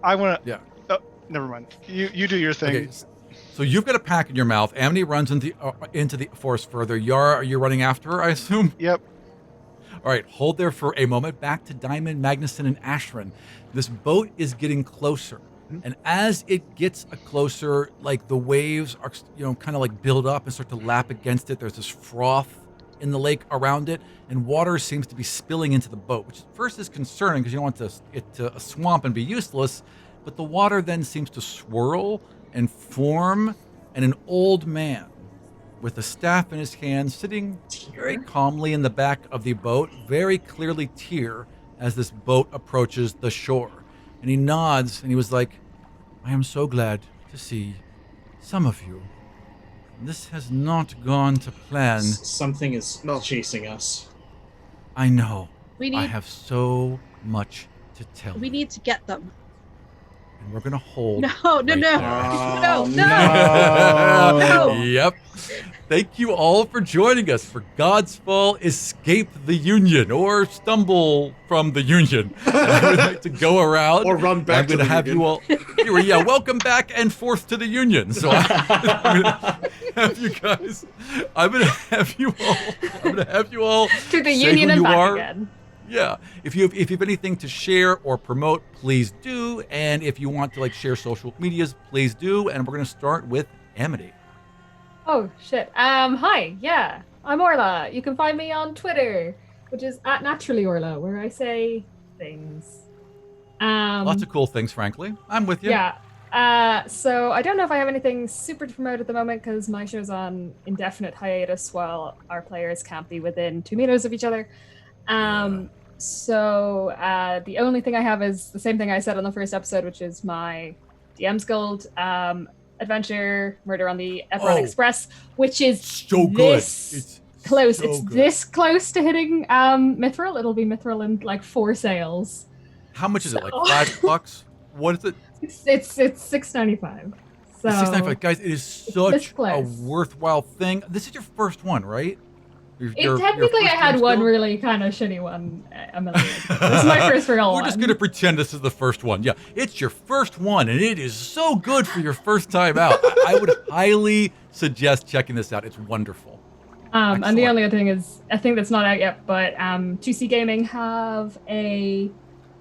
I want to. Yeah. Oh, never mind. You do your thing. Okay, so you've got a pack in your mouth. Amity runs into the forest further. Yara, are you running after her? I assume. Yep. All right, hold there for a moment. Back to Diamond, Magnuson, and Ashran. This boat is getting closer. And as it gets closer, like the waves are, kind of like build up and start to lap against it. There's this froth in the lake around it, and water seems to be spilling into the boat, which at first is concerning because you don't want it to swamp and be useless. But the water then seems to swirl and form, and an old man with a staff in his hand, sitting very calmly in the back of the boat, very clearly tear as this boat approaches the shore. And he nods and he was like, I am so glad to see some of you. This has not gone to plan. Something is No. chasing us. I know. We I need have so much to tell we you. need to get them. And we're going to hold. No, no, right no. there. No, no. no. No. Yep. Thank you all for joining us for Godsfall Escape the Union or Stumble from the Union. I would like to go around. Or run back I'm to going to the have Union. you all. Yeah, welcome back and forth to the Union. So I'm going to have you guys. I'm going to have you all. I'm going to have you all To the say union who and you back are. again. Yeah. If you have anything to share or promote, please do. And if you want to like share social medias, please do. And we're going to start with Amity. Oh shit. Hi. Yeah, I'm Orla. You can find me on Twitter, which is @naturallyorla, where I say things. Lots of cool things, frankly. I'm with you. Yeah. So I don't know if I have anything super to promote at the moment because my show's on indefinite hiatus while our players can't be within 2 meters of each other. So the only thing I have is the same thing I said on the first episode, which is my DM's Guild adventure, Murder on the Eberron Oh. Express, which is So good. this It's close. so It's good. this close to hitting Mithril. It'll be Mithril in like 4 sales. How much is it? Like So- $5? What is it? It's $6.95. So It's $6.95. Guys, it is this such a close. worthwhile thing. This is your first one, right? Your Technically, I first had DM's one Guild? really kind of shitty one a million years ago. This is my first real one. We're just going to pretend this is the first one. Yeah, it's your first one, and it is so good for your first time out. I would highly suggest checking this out. It's wonderful. And the Excellent. only other thing is, I think that's not out yet, but 2C Gaming have a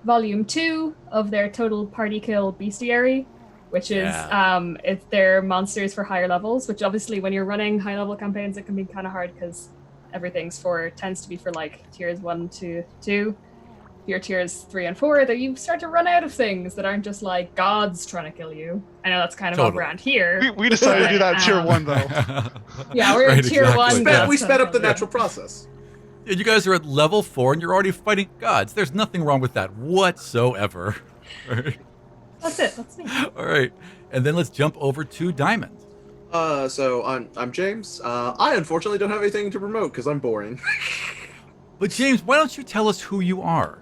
volume 2 of their Total Party Kill Bestiary, which is Yeah. it's their monsters for higher levels. Which obviously, when you're running high level campaigns, it can be kind of hard because everything's tends to be for like tiers 1 to 2. If you're tiers 3 and 4, that you start to run out of things that aren't just like gods trying to kill you. I know that's kind of Totally. around here. We decided to do that in tier Um, 1 though. Yeah, we're Right, tier exactly. 1. We gods sped up the trying to natural process. And you guys are at level 4 and you're already fighting gods. There's nothing wrong with that whatsoever. All right. That's it. That's me. All right. And then let's jump over to Diamond. So I'm James. I unfortunately don't have anything to promote because I'm boring. But James, why don't you tell us who you are?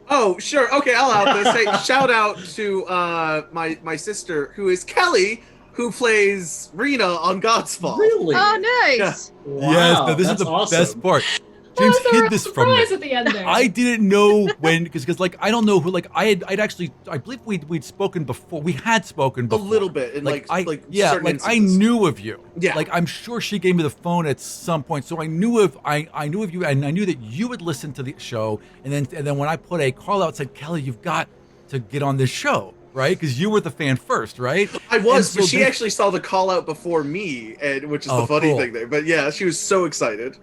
Oh, sure. Okay, I'll out this. Hey, shout out to my sister who is Kelly, who plays Rena on Godsfall. Really? Oh, nice. Wow, Yes, no, this is that's the awesome. best part. That James was a hid real this from me. surprise at the end there. I didn't know when, because like I don't know who. Like I'd actually, I believe we'd spoken before. We had spoken A before. little bit, in like certain I instances. knew of you. Yeah. Like I'm sure she gave me the phone at some point, so I knew of you, and I knew that you would listen to the show. And then when I put a call out, said Kelly, you've got to get on this show, right? Because you were the fan first, right? I was, And but so she actually saw the call out before me, and which is Oh, the funny cool. thing there. But yeah, she was so excited.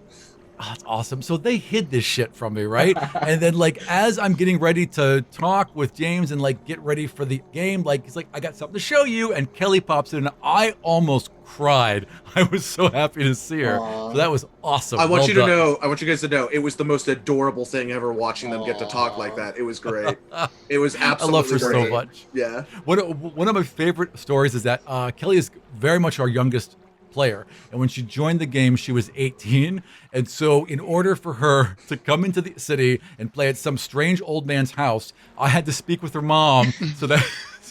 Oh, that's awesome. So they hid this shit from me, right? And then like as I'm getting ready to talk with James and like get ready for the game, like he's like, I got something to show you, and Kelly pops in and I almost cried. I was so happy to see her. Aw. So that was awesome. I want Well you to done. know. I want you guys to know. It was the most adorable thing ever watching them get to talk like that. It was great. It was I absolutely love her great. so much. Yeah. One of my favorite stories is that Kelly is very much our youngest player, and when she joined the game she was 18, and so in order for her to come into the city and play at some strange old man's house, I had to speak with her mom so that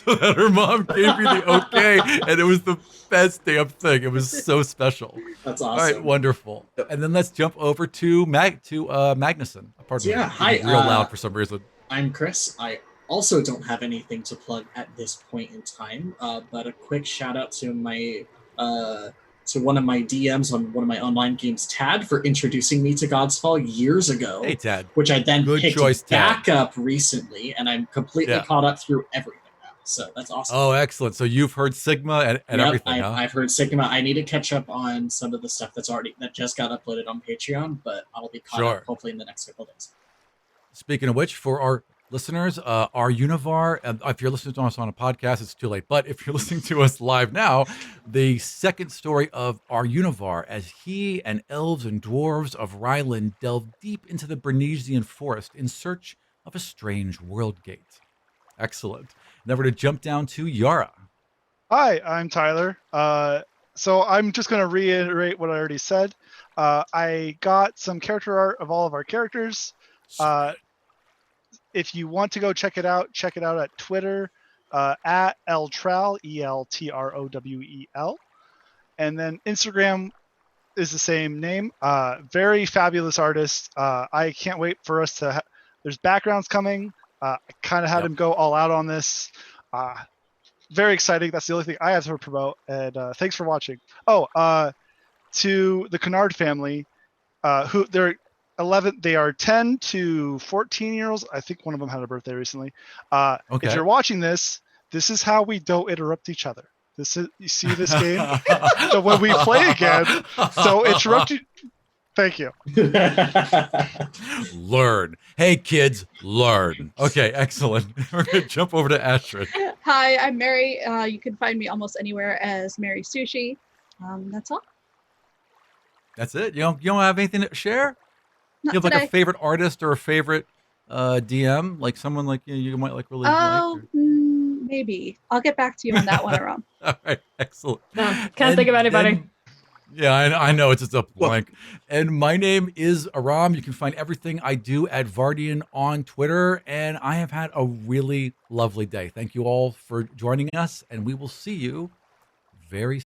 her mom gave me the okay, and it was the best damn thing. It was so special. That's All awesome. right, wonderful. And then let's jump over to Magnuson. Pardon me, Yeah, hi, real loud for some reason. I'm Chris. I also don't have anything to plug at this point in time, but a quick shout out to my to one of my DMs on one of my online games, Tad, for introducing me to Godsfall years ago. Hey Tad. Which I then Good picked choice, back Tad. up recently, and I'm completely caught up through everything now. So that's awesome. Oh, excellent. So you've heard Sigma and Yep, everything, huh? I've heard Sigma. I need to catch up on some of the stuff that just got uploaded on Patreon, but I'll be caught up hopefully in the next couple of days. Speaking of which, for our listeners, our Univar, if you're listening to us on a podcast, it's too late. But if you're listening to us live now, the second story of our Univar, as he and elves and dwarves of Ryland delve deep into the Bernesian forest in search of a strange world gate. Excellent. Now we're going to jump down to Yara. Hi, I'm Tyler. So I'm just going to reiterate what I already said. I got some character art of all of our characters. If you want to go check it out at Twitter at Eltrowel, ELTROWEL. And then Instagram is the same name. Very fabulous artist. I can't wait for us to there's backgrounds coming. I kind of had him go all out on this. Very exciting. That's the only thing I have to promote. And thanks for watching. To the Kennard family, who they're 11. They are 10 to 14-year-olds. I think one of them had a birthday recently. If you're watching this, this is how we don't interrupt each other. This is, you see this game. So when we play again, so interrupt you. Thank you. Learn. Hey, kids, learn. Okay, excellent. We're going to jump over to Astrid. Hi, I'm Mary. You can find me almost anywhere as Mary Sushi. That's all. That's it? You don't have anything to share? Not You have like today. a favorite artist or a favorite DM? Like someone like you might like really Oh, like? maybe. I'll get back to you on that one, Aram. All right, excellent. No, can't think of anybody. then- yeah, I know it's just a blank. And my name is Aram. You can find everything I do at Vardian on Twitter. And I have had a really lovely day. Thank you all for joining us. And we will see you very